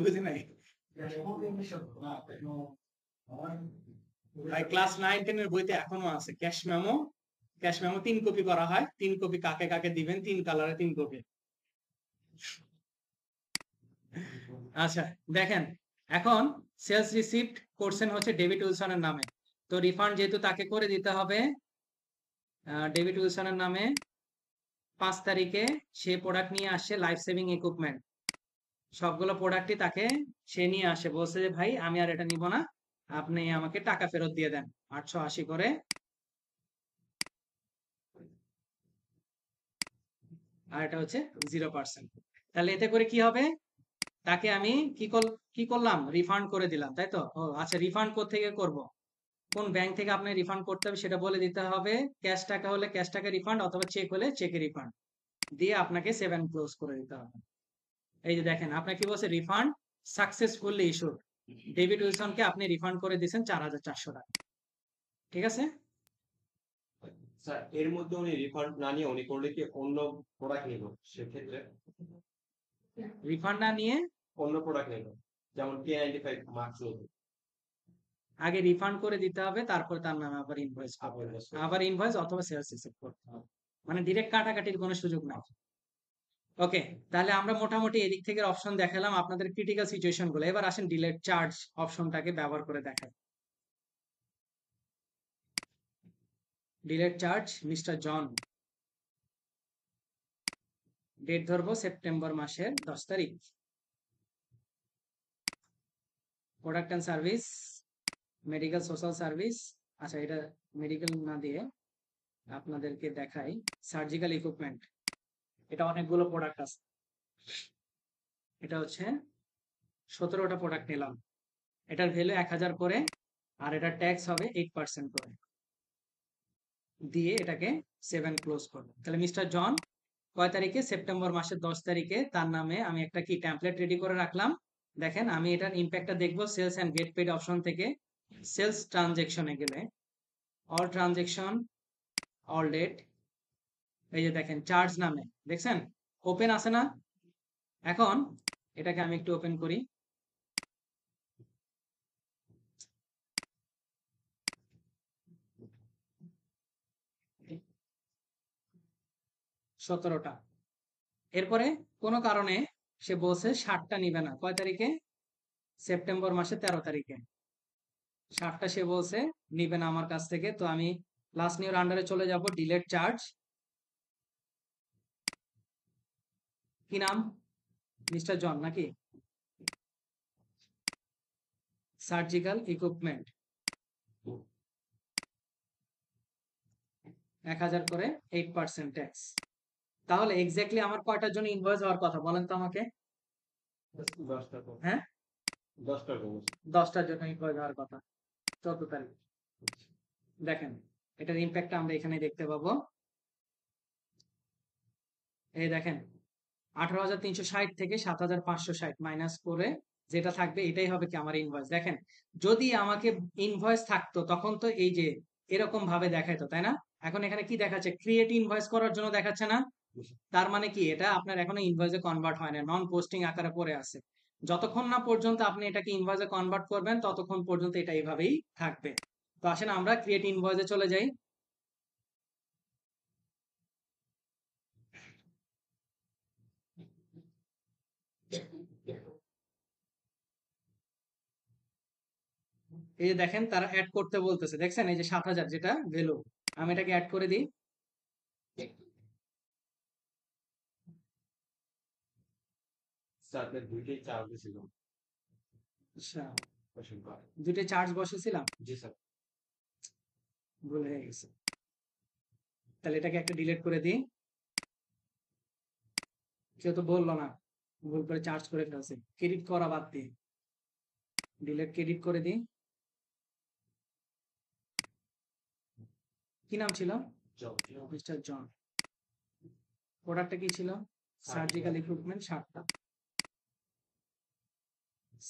বুঝি নাই ভাই, ক্লাস 9-10 এর বইতে এখনো আছে cash memo. Cash memo 3 copy করা হয়, 3 কপি কাকে কাকে দিবেন, 3 কালারে 3 কপি। আচ্ছা, দেখেন এখন সেলস রিসিপ্ট করছেন হচ্ছে ডেভিড উইলসনের নামে, তো রিফান্ড যেহেতু তাকে করে দিতে হবে ডেভিড উইলসনের নামে। 5 তারিখে সে প্রোডাক্ট নিয়ে আসছে লাইফ সেভিং ইকুইপমেন্ট, সবগুলো প্রোডাক্টই তাকে সে নিয়ে আসে, বলছে যে ভাই আমি আর এটা নিব না, আপনি আমাকে টাকা ফেরত দিয়ে দেন 880 করে। আর এটা হচ্ছে 0%। তাহলে এতে করে কি হবে? তাকে আমি কি করলাম? রিফান্ড করে দিলাম, তাই তো? ও আচ্ছা, রিফান্ড কোত্থেকে করব? কোন ব্যাংক থেকে আপনি রিফান্ড করতে হবে সেটা বলে দিতে হবে। ক্যাশ টাকা হলে ক্যাশ টাকা রিফান্ড, অথবা চেক হলে চেকে রিফান্ড দিয়ে আপনাকে 7 ক্লোজ করে দিতে হবে। এই যে দেখেন আপনার কি বলছে, রিফান্ড সাকসেসফুলি ইস্যুড, ডেভিড উইলসনকে আপনি রিফান্ড করে দিয়েছেন 4,400 টাকা। ঠিক আছে, স্যার এর মধ্যে উনি রিফান্ড না নিয়ে উনি করলে কি অন্য প্রোডাক্ট নিল, সেক্ষেত্রে রিফান্ড না নিয়ে অন্য প্রোডাক্ট নিল, যেমন K95 মার্কস নিল, আগে রিফান্ড করে দিতে হবে, তারপর তার নামে আবার ইনভয়েস করতে হবে, আবার ইনভয়েস অথবা সেলস রিসিপ্ট করতে হবে, মানে ডিরেক্ট কাটাকাটির কোনো সুযোগ নাই। ওকে, তাহলে আমরা মোটামুটি এদিক থেকে অপশন দেখালাম আপনাদের ক্রিটিক্যাল সিচুয়েশন গুলো। এবার আসেন ডিলেট চার্জ অপশনটাকে ব্যবহার করে দেখাই। Delete charge mister John, date ধরবো সেপ্টেম্বর মাসের 10 তারিখ। Product and service, medical social service. আচ্ছা, এটা মেডিকেল না দিয়ে আপনাদেরকে দেখাই সার্জিক্যাল ইকুইপমেন্ট। এটা অনেকগুলো প্রোডাক্ট আছে, এটা হচ্ছে 17টা প্রোডাক্ট নিলাম, এটার ভ্যালু 1000 করে, আর এটা ট্যাক্স হবে 8% করে, দিয়ে এটাকে 7 ক্লোজ করবো। তাহলে মিস্টার জন কয় তারিখে? সেপ্টেম্বর মাসের 10 তারিখে তার নামে আমি একটা কি টেমপ্লেট রেডি করে রাখলাম। দেখেন আমি এটার ইম্প্যাক্টটা দেখবো sales and get paid option থেকে। সেলস ট্রানজেকশনে গেলে অল ট্রানজেকশন, অল ডেট, এই যে দেখেন চার্জ নামে, দেখছেন ওপেন আছে না? এখন এটাকে আমি একটু ওপেন করি। সতেরোটা, এরপরে কোনো কারণে সে বলছে 60টা নিবে না। কয় তারিখে? সেপ্টেম্বর মাসের 13 তারিখে 60টা সে বলছে নিবে না আমার কাছ থেকে। তো আমি লাস্ট নিউর আন্ডারে চলে যাব, ডিলেট চার্জ, কি নাম? মিস্টার জন নাকি? সার্জিক্যাল ইকুইপমেন্ট 1000 করে 8% ট্যাক্স। তাহলে এক্স্যাক্টলি আমার কয়টার জন্য ইনভয়েস হওয়ার কথা বলেন তো আমাকে? 10টা তো, হ্যাঁ, 10টা কম। 10টার জন্য ইনভয়েস হওয়ার কথা 14 তারিখ। দেখেন এটার ইম্প্যাক্ট আমরা এখানে দেখতে পাবো। এই দেখেন 18,360 থেকে 7,560 মাইনাস করে যেটা থাকবে এটাই হবে কি আমার ইনভয়েস। দেখেন যদি আমাকে ইনভয়েস থাকতো তখন তো এই যে এরকম ভাবে দেখাইতো, তাই না? এখন এখানে কি দেখাচ্ছে, ক্রিয়েট ইনভয়েস করার জন্য দেখাচ্ছে না? তার মানে কি এটা আপনার এখনো ইনভয়েসে কনভার্ট হয় না, নন পোস্টিং আকারে পড়ে আছে। যতক্ষণ না পর্যন্ত আপনি এটাকে ইনভয়েসে কনভার্ট করবেন ততক্ষণ পর্যন্ত এটা এইভাবেই থাকবে। তো আসেন আমরা ক্রিয়েট ইনভয়েসে চলে যাই। এই যে দেখেন তারা অ্যাড করতে বলতেছে, দেখছেন এই যে 7,000 যেটা ভ্যালু, আমি এটাকে অ্যাড করে দিই। স্যার আপনার দুইটাই চার্জ ছিল আচ্ছা, কোশ্চেন কর। দুইটা চার্জ বসেছিলাম, জি স্যার। ভুল হয়ে গেছে। তাহলে এটাকে একটা ডিলিট করে দিই। কেউ তো বললো না, ভুল করে চার্জ করে ফেলছি, ক্রেডিট করা বাদ দিই, ডিলিট ক্রেডিট করে দিই। কি নাম ছিল? Mister John. প্রোডাক্টটা কি ছিল? সার্জিক্যাল ইকুইপমেন্ট 60টা,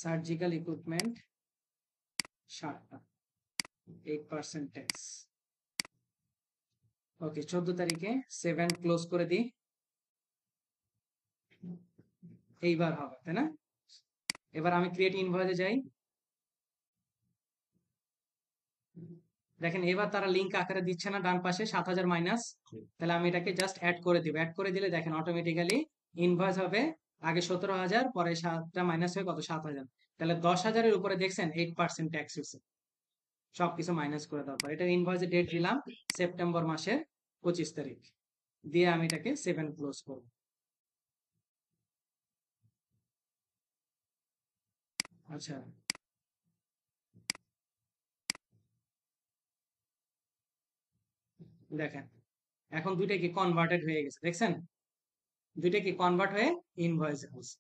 সার্জিক্যাল ইকুইপমেন্ট 60টা, 8% ট্যাক্স। ওকে, 14 তারিখে 7 ক্লোজ করে দিই। এইবার হবে, তাই না? এবার আমি ক্রিয়েট ইনভয়েসে যাই। দেখেন এবার তারা লিঙ্ক আকারে দিচ্ছে না ডান পাশে 7,000 মাইনাস। তাহলে আমি এটাকে জাস্ট অ্যাড করে দিব, অ্যাড করে দিলে দেখেন অটোমেটিক্যালি ইনভয়েস হবে আগে 17,000, পরে 7টা মাইনাস হয়ে কত 7,000। তাহলে 10,000-এর উপরে দেখছেন 8% ট্যাক্স হয়েছে, সবকিছু মাইনাস করে দেওয়ার পর। এটা ইনভয়েসের ডেট দিলাম সেপ্টেম্বর মাসের 25 তারিখ, দিয়ে আমি এটাকে 7 ক্লোজ করব। আচ্ছা, দেখেন এখন দুইটা কি কনভার্টেড হয়ে গেছে, দেখছেন দুইটা কি কনভার্ট হয়ে ইনভয়েসে হচ্ছে।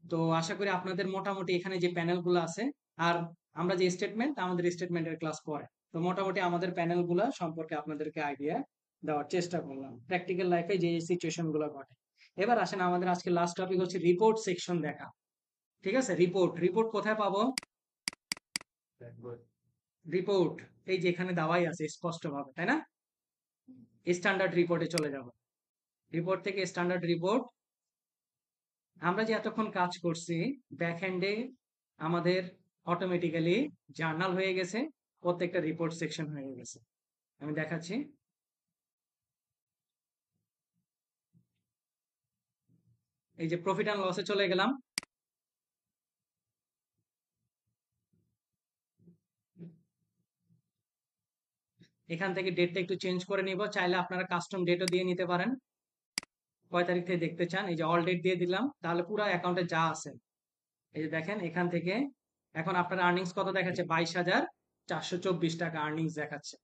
তো আশা করি আপনাদের মোটামুটি এখানে যে প্যানেলগুলো আছে, আর আমরা যে স্টেটমেন্ট, আমাদের স্টেটমেন্টের ক্লাস পরে, তো মোটামুটি আমাদের প্যানেলগুলো সম্পর্কে আপনাদেরকে আইডিয়া দেওয়ার চেষ্টা করলাম, প্র্যাকটিক্যাল লাইফে যে সিচুয়েশন গুলো ঘটে। এবার আসেন আমাদের আজকে লাস্ট টপিক হচ্ছে রিপোর্ট সেকশন দেখা। ঠিক আছে, রিপোর্ট, রিপোর্ট কোথায় পাবো? রিপোর্ট এই যে এখানে দেওয়াই আছে স্পষ্ট ভাবে, তাই না? স্ট্যান্ডার্ড রিপোর্টে চলে যাব, রিপোর্ট থেকে স্ট্যান্ডার্ড রিপোর্ট। আমরা যে এতক্ষণ কাজ করছি ব্যাকএন্ডে আমাদের অটোমেটিক্যালি জার্নাল হয়ে গেছে, প্রত্যেকটা রিপোর্ট সেকশন হয়ে গেছে। আমি দেখাচ্ছি। এই যে প্রফিট অ্যান্ড লসে চলে গেলাম। এখান থেকে ডেটটা একটু চেঞ্জ করে নিব, চাইলে আপনারা কাস্টম ডেটও দিয়ে নিতে পারেন, কয় তারিখ থেকে দেখতে চান। এই যে অল ডেট দিয়ে দিলাম, তাহলে পুরো অ্যাকাউন্টে যা আছে এই যে দেখেন এখান থেকে এখন আপনার আর্নিংস কত দেখাচ্ছে, 22,424 টাকা আর্নিংস দেখাচ্ছে।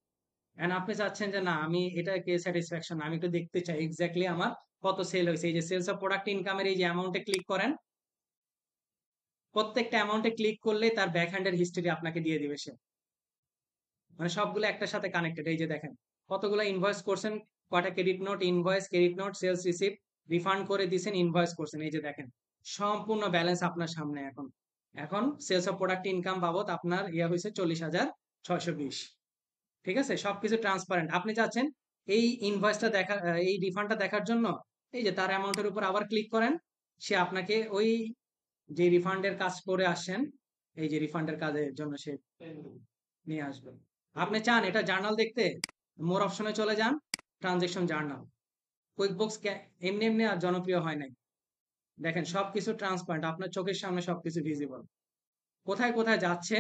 এন্ড আপনি চাচ্ছেন যে না আমি এটাকে স্যাটিসফ্যাকশন, আমি একটু দেখতে চাই এক্স্যাক্টলি আমার কত সেল হয়েছে। এই যে সেলস অফ প্রোডাক্ট ইনকামের এই যে অ্যামাউন্টে ক্লিক করেন, প্রত্যেকটা অ্যামাউন্টে ক্লিক করলে তার ব্যাক হ্যান্ডের হিস্ট্রি আপনাকে দিয়ে দিবে সে, মানে সবগুলো একটার সাথে কানেক্টেড। এই যে দেখেন কতগুলো ইনভয়েস করছেন, কয়টা credit note, invoice, credit note, sales receipt, refund করে দিয়েছেন, ইনভয়েস করছেন। এই যে দেখেন সম্পূর্ণ ব্যালেন্স আপনার সামনে। এখন এখন সেলস অফ প্রোডাক্ট ইনকাম বাবদ আপনার ইয়া হয়েছে 40,620। ঠিক আছে, সবকিছু ট্রান্সপারেন্ট। আপনি চাচ্ছেন এই ইনভয়েসটা দেখা, এই রিফান্ডটা দেখার জন্য এই যে তার অ্যামাউন্টের উপর আবার ক্লিক করেন, সে আপনাকে ওই যে রিফান্ডের কাজ করে আসছেন এই যে রিফান্ডের কাজের জন্য সে নিয়ে আসবে। আপনি চান এটা জার্নাল দেখতে, মোর অপশনে চলে যান, ট্রানজেকশন জার্নাল। কুইক বুকস এমনি এমনি আর জনপ্রিয় হয় নাই, দেখেন সবকিছু ট্রান্সপারেন্ট, আপনার চোখের সামনে সবকিছু ভিজিবল, কোথায় কোথায় যাচ্ছে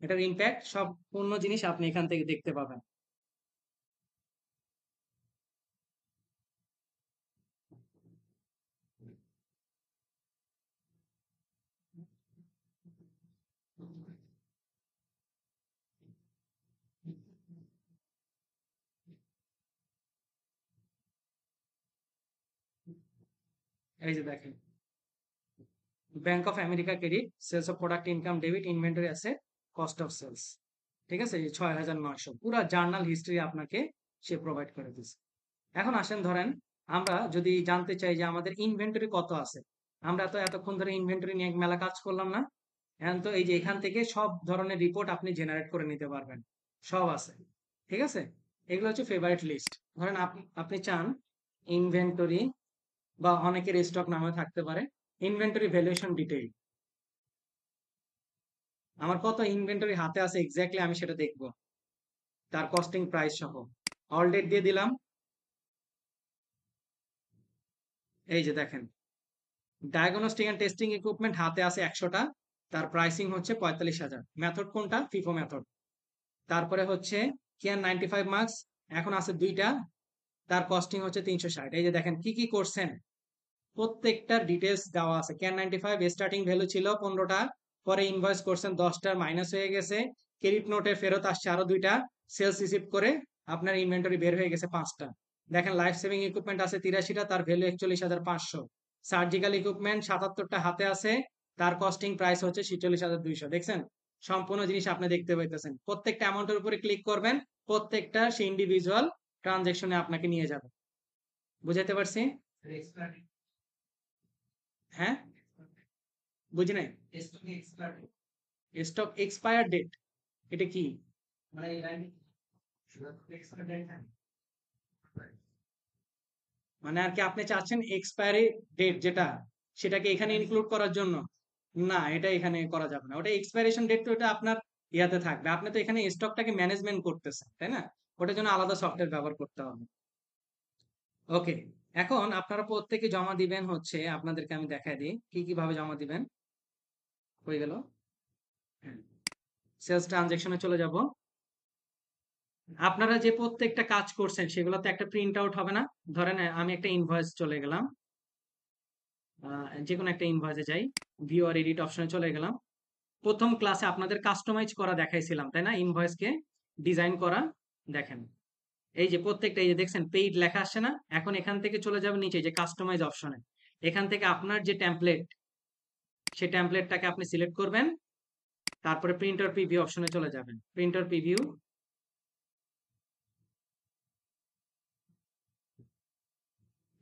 এটার ইম্প্যাক্ট সব পূর্ণ জিনিস আপনি এখান থেকে দেখতে পাবেন। এই যে দেখেন Bank of America credit, sales of product income debit, inventory asset, cost of sales. ঠিক আছে, এই 6,900 পুরো জার্নাল হিস্ট্রি আপনাকে সে প্রোভাইড করে দিচ্ছে। এখন আসেন ধরেন আমরা যদি জানতে চাই যে আমাদের ইনভেন্টরি কত আছে, আমরা তো এতক্ষণ ধরে ইনভেন্টরি নিয়ে মেলা কাজ করলাম না? এখন তো এই যে এখান থেকে সব ধরনের রিপোর্ট আপনি জেনারেট করে নিতে পারবেন, সব আছে। ঠিক আছে, এগুলো হচ্ছে ফেভারিট লিস্ট। ধরেন আপনি আপনি চান ইনভেন্টরি, বা অনেকের স্টক নামে থাকতে পারে ইনভেন্টরি ভ্যালুয়েশন ডিটেইল, আমার কত ইনভেন্টরি হাতে আছে এক্স্যাক্টলি আমি সেটা দেখব, তার কস্টিং প্রাইস সহ। অল ডেট দিয়ে দিলাম। এই যে দেখেন, ডায়াগনস্টিক এন্ড টেস্টিং ইকুইপমেন্ট হাতে আছে 100টা, তার প্রাইসিং হচ্ছে 45,000। মেথড কোনটা? FIFO method. তারপরে হচ্ছে কেয়ার 95 মার্কস, এখন আছে 2টা, তার কস্টিং হচ্ছে 360। এই যে দেখেন কি কি করছেন, প্রত্যেকটার ডিটেলস দেওয়া আছে। কেয়ার 95 স্টার্টিং ভ্যালু ছিল 15টা, পরে ইনভয়েস করছেন 10টার মাইনাস হয়ে গেছে, ক্রেডিট নোটে ফেরত আসছে আরো 2টা, সেলস রিসিভ করে আপনার ইনভেন্টরি বের হয়ে গেছে 5টা। দেখেন লাইফ সেভিং ইকুইপমেন্ট আছে 83টা, তার ভ্যালু 41,500। সার্জিক্যাল ইকুইপমেন্ট 77টা হাতে আছে, তার কস্টিং প্রাইস হচ্ছে 46,200। দেখছেন, সম্পূর্ণ জিনিস আপনি দেখতে পাইতেছেন। প্রত্যেকটা অ্যামাউন্টের উপরে ক্লিক করবেন, প্রত্যেকটা সে ইন্ডিভিজুয়াল ট্রানজেকশনে আপনাকে নিয়ে যাবে। বুঝাইতে পারছি? হ্যাঁ, বুঝি নাই। স্টক এক্সপায়ার ডেট, এটা কি? মানে আর কি আপনি চাচ্ছেন এক্সপায়ারি ডেট যেটা, সেটাকে এখানে ইনক্লুড করার জন্য? না, এটা এখানে করা যাবে না। ওটা এক্সপায়ারেশন ডেট, তো ওটা আপনার ইয়াতে থাকবে। আপনি তো এখানে স্টকটাকে ম্যানেজমেন্ট করতেছেন, তাই না? ওটার জন্য আলাদা সফটওয়্যার ব্যবহার করতে হবে। ওকে, এখন আপনারা প্রত্যেকে জমা দিবেন হচ্ছে, আপনাদেরকে আমি দেখাই দিই কি কিভাবে জমা দিবেন। হয়ে গেল, সেলস ট্রানজেকশনে চলে যাব। আপনারা যে প্রত্যেকটা কাজ করছেন সেগুলোতে একটা প্রিন্ট আউট হবে না? ধরেন আমি একটা ইনভয়েস চলে গেলাম, যে কোনো একটা ইনভয়েসে যাই, ভিউ আর এডিট অপশনে চলে গেলাম। প্রথম ক্লাসে আপনাদের কাস্টমাইজ করা দেখাইছিলাম, তাই না? ইনভয়েসকে ডিজাইন করা। দেখেন এই যে প্রত্যেকটা, এই যে দেখছেন পেইড লেখা আসছে না? এখন এখান থেকে চলে যাবে নিচে যে কাস্টমাইজ অপশনে, এখান থেকে আপনার যে টেমপ্লেট, সেই টেমপ্লেটটাকে আপনি সিলেক্ট করবেন, তারপরে প্রিন্টার প্রিভিউ অপশনে চলে যাবেন। প্রিন্টার প্রিভিউ,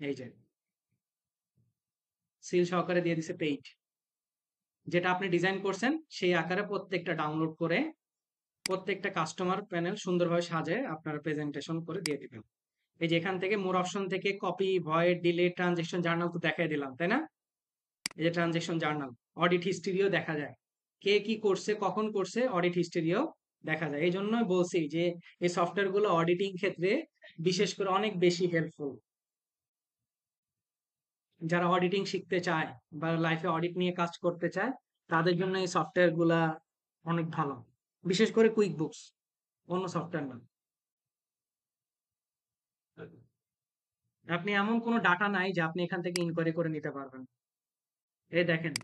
এই যে সিল সহকারে দিয়ে দিছে পেইড, যেটা আপনি ডিজাইন করছেন সেই আকারে প্রত্যেকটা ডাউনলোড করে প্রত্যেকটা কাস্টমার প্যানেল সুন্দরভাবে সাজে আপনারা প্রেজেন্টেশন করে দিয়ে দিবেন। এই যে এখান থেকে মোর অপশন থেকে copy, void, delete, transaction journal তো দেখাই দিলাম, তাই না? এই যে ট্রানজেকশন জার্নাল, অডিট হিস্ট্রিও দেখা যায়, কে কি করছে কখন করছে, অডিট হিস্ট্রিও দেখা যায়। এই জন্যই বলছি যে এই সফটওয়্যার গুলো অডিটিং ক্ষেত্রে বিশেষ করে অনেক বেশি হেল্পফুল। যারা অডিটিং শিখতে চায় বা লাইফে অডিট নিয়ে কাজ করতে চায়, তাদের জন্য এই সফটওয়্যার গুলা অনেক ভালো, বিশেষ করে কুইক বুকস, অন্য সফটওয়্যার না। আপনি এমন কোনো ডাটা নাই যে আপনি এখান থেকে ইনকোয়ারি করে নিতে পারবেন। এই দেখেন,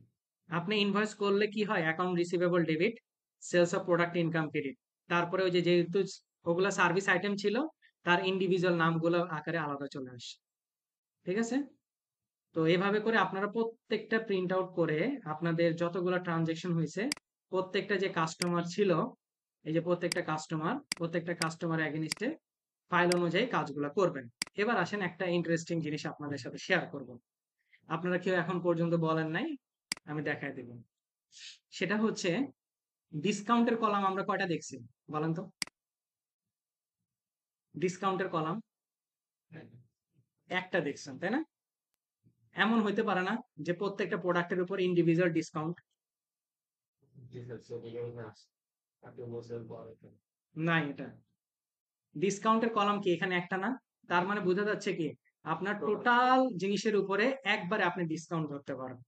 আপনি ইনভয়েস করলে কি হয়, account receivable debit, sales of product, income credit, তারপরে ওই যে যেহেতু ওগুলা সার্ভিস আইটেম ছিল, তার ইন্ডিভিজুয়াল নামগুলো আকারে আলাদা চলে আসে। ঠিক আছে, তো এভাবে করে আপনারা প্রত্যেকটা প্রিন্ট আউট করে আপনাদের যতগুলো ট্রানজেকশন হয়েছে, প্রত্যেকটা যে কাস্টমার ছিল, এই যে প্রত্যেকটা কাস্টমার এগেইনস্টে ফাইল অনুযায়ী কাজগুলো করবেন। এবার আসেন একটা ইন্টারেস্টিং জিনিস আপনাদের সাথে শেয়ার করব, আপনারা কেউ এখন পর্যন্ত বলেন নাই, আমি দেখাই দেব। সেটা হচ্ছে ডিসকাউন্টের কলাম আমরা কয়টা দেখছি বলেন তো? ডিসকাউন্টের কলাম একটা দেখছেন, তাই না? এমন হইতে পারে না যে প্রত্যেকটা প্রোডাক্টের উপর ইন্ডিভিজুয়াল ডিসকাউন্ট নাই? এটা ডিসকাউন্টের কলাম কি এখানে একটা না? তার মানে বোঝা যাচ্ছে কি আপনার টোটাল জিনিসের উপরে একবারে আপনি ডিসকাউন্ট ধরতে পারেন।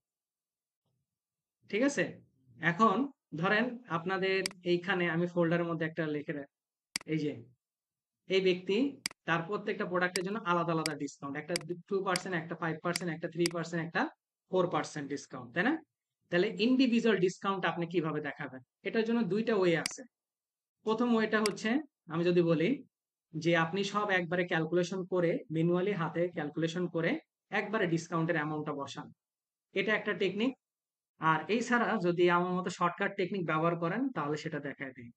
ঠিক আছে, এখন ধরেন আপনাদের এইখানে আমি ফোল্ডারের মধ্যে একটা লিখে এই যে এই ব্যক্তি, তার প্রত্যেকটা প্রোডাক্টের জন্য আলাদা আলাদা ডিসকাউন্ট, একটা 2%, একটা 5%, একটা 3%, একটা 4% ডিসকাউন্ট, তাই না? তাহলে ইন্ডিভিজুয়াল ডিসকাউন্ট আপনি কিভাবে দেখাবেন? এটার জন্য দুইটা ওয়ে আছে। প্রথম ওয়েটা হচ্ছে, আমি যদি বলি যে আপনি সব একবারে ক্যালকুলেশন করে, ম্যানুয়ালি হাতে ক্যালকুলেশন করে একবারে ডিসকাউন্টের অ্যামাউন্টটা বসান, এটা একটা টেকনিক। আর এই ছাড়া যদি আমার মতো শর্টকাট টেকনিক ব্যবহার করেন তাহলে সেটা দেখায় দিই।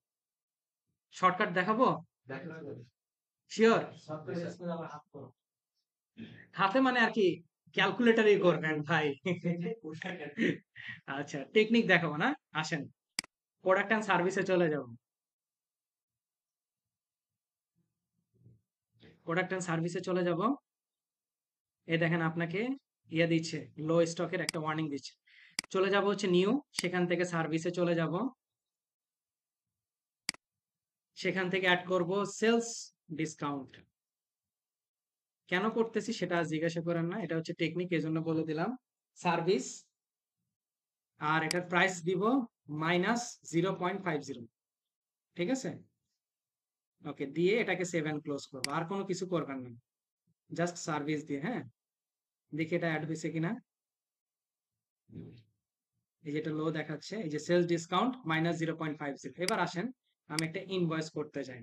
শর্টকাট দেখাবো? শিওর? হাতে মানে আর কি ক্যালকুলেটরই করবেন ভাই। আচ্ছা, টেকনিক দেখাবো না, আসেন প্রোডাক্ট অ্যান্ড সার্ভিসে চলে যাব। প্রোডাক্ট অ্যান্ড সার্ভিসে চলে যাব। এই দেখেন আপনাকে ইয়ে দিচ্ছে, লো স্টকের একটা ওয়ার্নিং দিচ্ছে। চলে যাব হচ্ছে নিউ, সেখান থেকে সার্ভিসে চলে যাব। সেখান থেকে অ্যাড করব সেলস ডিসকাউন্ট। কেন করতেছি সেটা জিজ্ঞাসা করেন না, এটা হচ্ছে টেকনিক, এজন্য বলে দিলাম। সার্ভিস, আর এটার প্রাইস দিব -0.50। ঠিক আছে, ওকে, দিয়ে এটাকে সেভ অ্যান্ড ক্লোজ করবো, আর কোনো কিছু করবেন না, জাস্ট সার্ভিস দিয়ে। হ্যাঁ, দেখি এটা অ্যাড হয়েছে কিনা। এই যে এটা লো দেখাচ্ছে, এই যে সেলস ডিসকাউন্ট -0.50। এবার আসেন আমি একটা ইনভয়েস করতে চাই।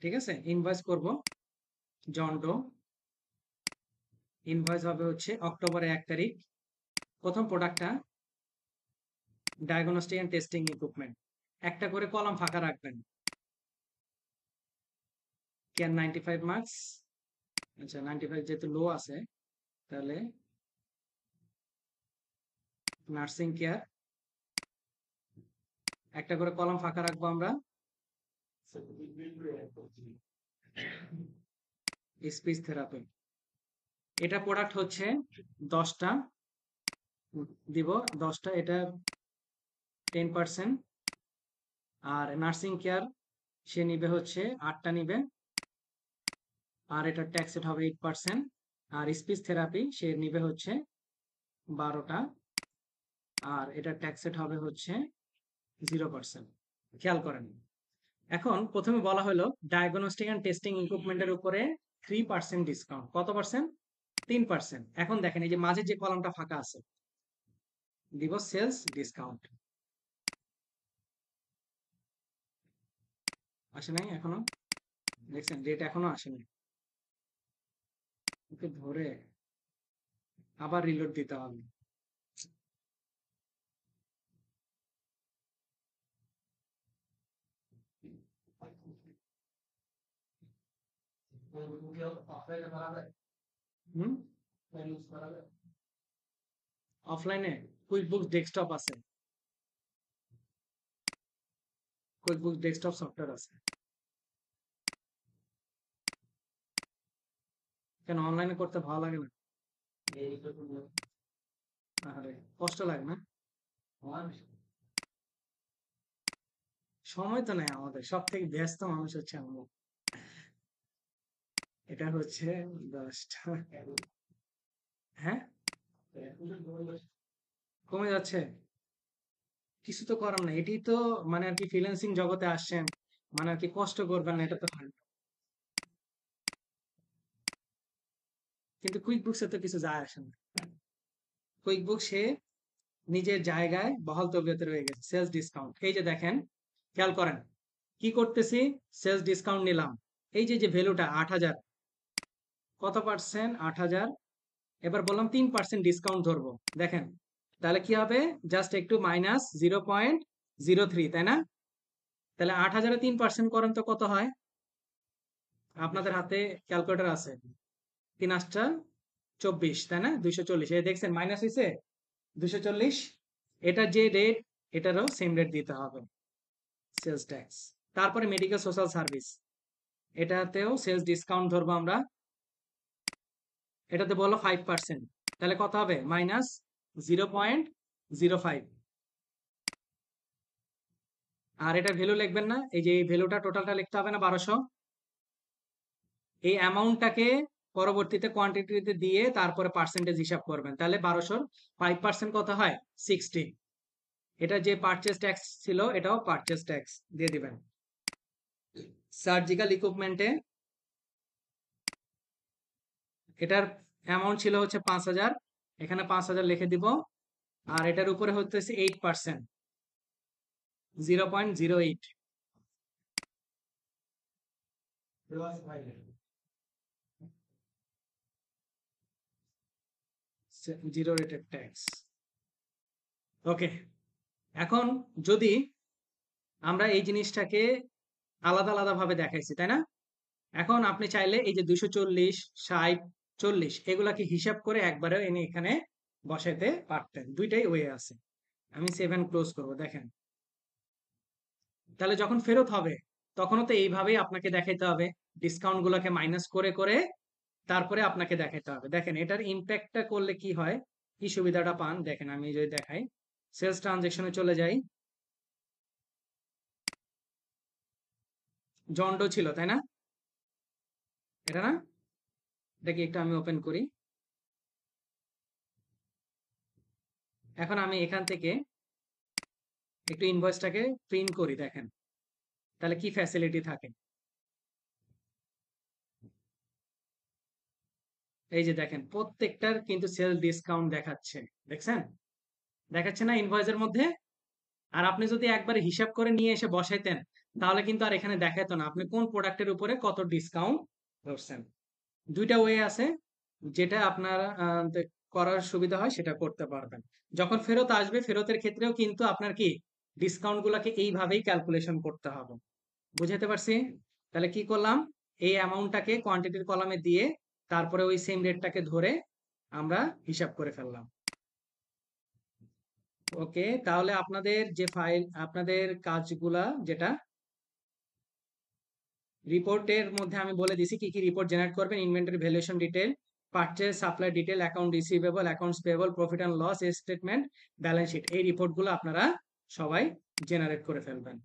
ঠিক আছে, ইনভয়েস করব জন ডো। ইনভয়েস হবে হচ্ছে অক্টোবরের 1 তারিখ। প্রথম প্রোডাক্টটা ডায়াগনস্টিক এন্ড টেস্টিং ইকুইপমেন্ট, একটা করে কলাম ফাঁকা রাখবেন। কেন 95 মার্কস? আচ্ছা, 95 যেহেতু লো আছে, তাহলে নার্সিং কেয়ার, একটা করে কলাম ফাঁকা রাখবো আমরা। স্পিচ থেরাপি, এটা প্রোডাক্ট হচ্ছে 10টা দিব, 10টা, এটা 10%। আর নার্সিং কেয়ার সে নিবে হচ্ছে 8টা নিবে, আর এটা ট্যাক্সেড হবে 8%। আর স্পিচ থেরাপি সে নিবে হচ্ছে 12টা, আর এটা ট্যাক্সেড হবে হচ্ছে 0%। খেয়াল করেন, এখন প্রথমে বলা হলো ডায়াগনস্টিক অ্যান্ড টেস্টিং ইকুইপমেন্টের উপরে 3% ডিসকাউন্ট। কত পার্সেন্ট? 3%। এখন দেখেন এই যে মাঝে যে কলামটা ফাঁকা আছে, দিব সেলস ডিসকাউন্ট। আসে নাই এখনো? দেখছেন ডেট এখনো আসেনি, ওকে ধরে আবার রিলোড দিতে হবে। হুম, অফলাইনে কুইক বুক ডেস্কটপ আছে, কুইক বুক ডেস্কটপ সফটওয়্যার আছে। কেন অনলাইনে করতে ভালো লাগে না? আরে কষ্ট লাগে না? সময় তো নেই আমাদের, সব থেকে ব্যস্ত মানুষ হচ্ছে আমরা। এটা হচ্ছে 10টা। হ্যাঁ, কমে যাচ্ছে, কিছু তো করার নাই, এটি তো মানে আর কি ফ্রিল্যান্সিং জগতে আসছেন, মানে আর কি কষ্ট করবেন না, এটা তো হয়। কিন্তু কুইক বুকসে তো কিছু যায় আসে না। কুইক বুক সে নিজের জায়গায় বহাল তবিয়তে রয়ে গেছে। সেলস ডিসকাউন্ট, এই যে দেখেন, খেয়াল করেন কি করতেছি, সেলস ডিসকাউন্ট নিলাম, এই যে যে ভ্যালুটা 8,000, কত পার্সেন্ট? 8,000। এবার বললাম 3% ডিসকাউন্ট ধরবো, দেখেন তাহলে কি হবে, জাস্ট একটু -0.03, তাই না? তাহলে 8,000-এ 3% করেন তো কত হয়? আপনাদের হাতে ক্যালকুলেটর আছে, 3×8 = 24, তাই না? 240, এই দেখছেন মাইনাস হয়েছে 240। এটা যে রেট, এটারও সেম রেট দিতে হবে, সেলস ট্যাক্স। তারপরে মেডিকেল সোশ্যাল সার্ভিস, এটাতেও সেলস ডিসকাউন্ট ধরবো আমরা, এটাতে বলো 5%, তাহলে কত হবে? -0.05। আর এটা ভ্যালু লিখবেন না, এই যে এই ভ্যালুটা টোটালটা লিখতে হবে না, 1200। এই অ্যামাউন্টটাকে পরবর্তীতে কোয়ান্টিটিতে দিয়ে তারপরে পার্সেন্টেজ হিসাব করবেন, তাহলে 1200-র 5% কত হয়? 60। এটা যে পারচেজ ট্যাক্স ছিল, এটাও পারচেজ ট্যাক্স দিয়ে দিবেন। সার্জিক্যাল ইকুইপমেন্টে এটার অ্যামাউন্ট ছিল হচ্ছে 5,000, এখানে 5,000 লিখে দিব। আর এটার উপরে হচ্ছে 8%, 0.08। Zero rated tax. ওকে, এখন যদি আমরা এই জিনিসটাকে আলাদা আলাদা ভাবে দেখাইছি, তাই না? এখন আপনি চাইলে এই যে 240, 60, 40 এগুলাকে হিসাব করে একবারে এনে এখানে বসাইতে পারতেন। দুইটাই ওয়ে আছে। আমি সেভ এন্ড ক্লোজ করব, দেখেন। তাহলে যখন ফেরত হবে তখনও তো এইভাবেই আপনাকে দেখাইতে হবে, ডিসকাউন্ট গুলাকে মাইনাস করে করে তারপরে আপনাকে দেখাইতে হবে। দেখেন এটার ইম্প্যাক্টটা করলে কি হয়, কি সুবিধাটা পান দেখেন। আমি যদি দেখাই, সেলস ট্রানজেকশনে চলে যাই, জন্ডো ছিল তাই না, এটা না, দেখি একটু আমি ওপেন করি। এখন আমি এখান থেকে একটু ইনভয়েসটাকে প্রিন্ট করি, দেখেন তাহলে কি ফ্যাসিলিটি থাকে। এই যে দেখেন প্রত্যেকটার কিন্তু সেল ডিসকাউন্ট দেখাচ্ছে, দেখছেন, দেখাচ্ছে না ইনভয়েসের মধ্যে। আর আপনি যদি একবার হিসাব করে নিয়ে এসে বসাইতেন তাহলে কিন্তু আর এখানে দেখাতো না আপনি কোন প্রোডাক্টের উপরে কত ডিসকাউন্ট ধরছেন। দুইটা ওয়ে আছে, যেটা আপনার করার সুবিধা হয় সেটা করতে পারবেন। যখন ফেরত আসবে ফেরতের ক্ষেত্রেও কিন্তু আপনার কি ডিসকাউন্ট গুলাকে এইভাবেই ক্যালকুলেশন করতে হবে। বুঝাতে পারছি? তাহলে কি করলাম, এই অ্যামাউন্টটাকে কোয়ান্টিটির কলামে দিয়ে তারপরে ওই সেম রেটটাকে ধরে আমরা হিসাব করে ফেললাম। ওকে, তাহলে আপনাদের যে ফাইল, আপনাদের কাজগুলা যেটা রিপোর্টের মধ্যে আমি বলে দিছি কি কি রিপোর্ট জেনারেট করবেন। Inventory valuation detail, purchase supply detail, account receivable, accounts payable, profit and loss statement, balance sheet, এই রিপোর্টগুলো আপনারা সবাই জেনারেট করে ফেলবেন।